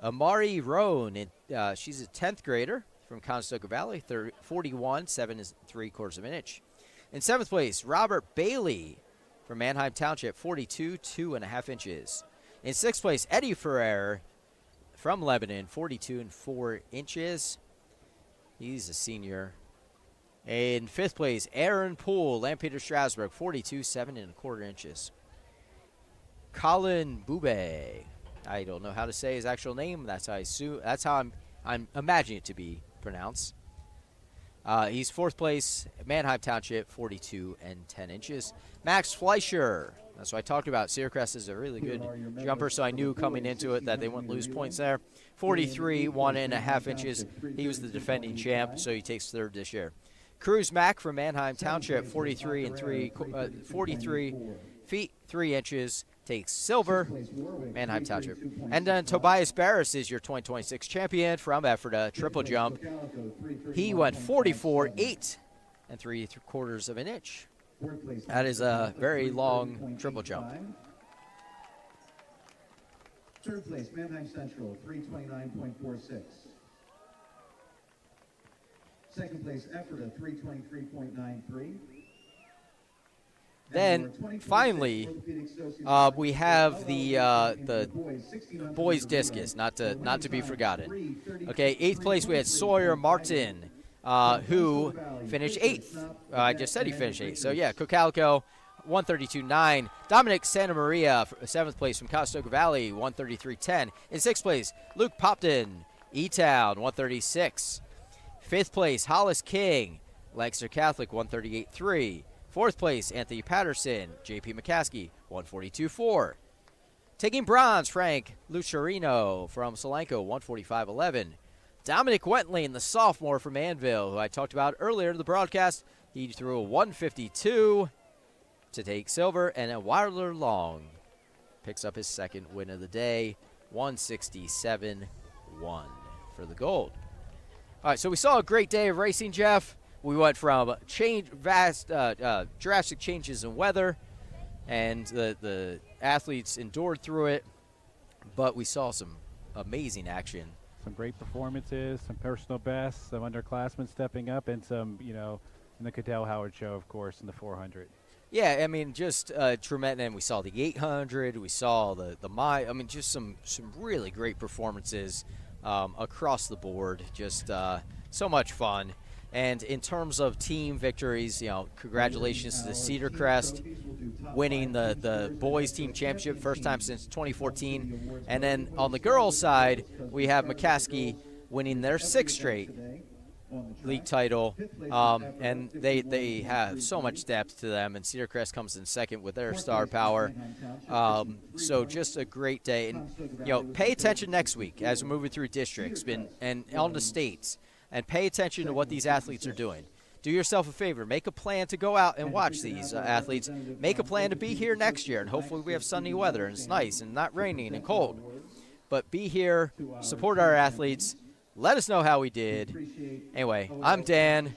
Amari Roan. She's a 10th grader from Conestoga Valley, 41.7 3/4 of an inch. In 7th place, Robert Bailey from Manheim Township, 42 2.5 inches. In 6th place, Eddie Ferrer from Lebanon, 42 4 inches. He's a senior. In 5th place, Aaron Poole, Lampeter Strasburg, 42 7 1/4 inches. Colin Boubet, I don't know how to say his actual name. That's how I'm imagining it to be pronounced. He's 4th place, Manheim Township, 42 10 inches. Max Fleischer, that's what I talked about. Cedar Crest is a really good jumper, so I knew coming into it that they wouldn't lose points there. 43 1.5 inches. He was the defending champ, so he takes 3rd this year. Cruz Mack from Manheim Township, 43 feet 3 inches, takes silver, Manheim Township. And then Tobias Barris is your 2026 champion from Ephrata, triple jump. He went 44 8 3/4 of an inch. That is a very long triple jump. 3rd place, Manheim Central, 329.46. 2nd place, Ephrata, 323.93. Then, finally, we have the boys discus, not to be forgotten. Okay, 8th place we had Sawyer Martin, who finished 8th. I just said he finished 8th. So yeah, Cocalico, 132.9. Dominic Santa Maria, 7th place from Conestoga Valley, 133.10. In 6th place, Luke Popton, E-Town, 136. 5th place, Hollis King, Lancaster Catholic, 138.3. 4th place, Anthony Patterson, J.P. McCaskey, 142.4. Taking bronze, Frank Lucerino from Solanco, 145.11. Dominic Wentling, the sophomore from Anvil, who I talked about earlier in the broadcast, he threw a 152 to take silver, and a Wilder Long picks up his 2nd win of the day, 167.1 for the gold. All right, so we saw a great day of racing, Jeff. We went from drastic changes in weather, and the athletes endured through it, but we saw some amazing action. Some great performances, some personal bests, some underclassmen stepping up, and some, in the Cadell Howard show, of course, in the 400. Yeah, I mean, just tremendous. And we saw the 800, we saw the mile. I mean, just some really great performances across the board. Just so much fun. And in terms of team victories, congratulations to the Cedar Crest winning the boys team championship, first time since 2014. And then on the girls' side, we have McCaskey winning their 6th straight league title. And they have so much depth to them, and Cedar Crest comes in 2nd with their star power. So just a great day. And, pay attention next week as we're moving through districts and on the states. And pay attention to what these athletes are doing. Do yourself a favor. Make a plan to go out and watch these athletes. Make a plan to be here next year, and hopefully we have sunny weather and it's nice and not raining and cold. But be here, support our athletes. Let us know how we did. Anyway, I'm Dan.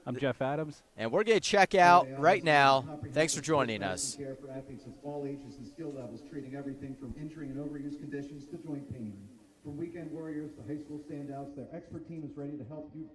I'm Jeff Adams. And we're going to check out right now. Thanks for joining us. Care for athletes of all ages and skill levels, treating everything from injury and overuse conditions to joint pain. From weekend warriors to high school standouts, their expert team is ready to help you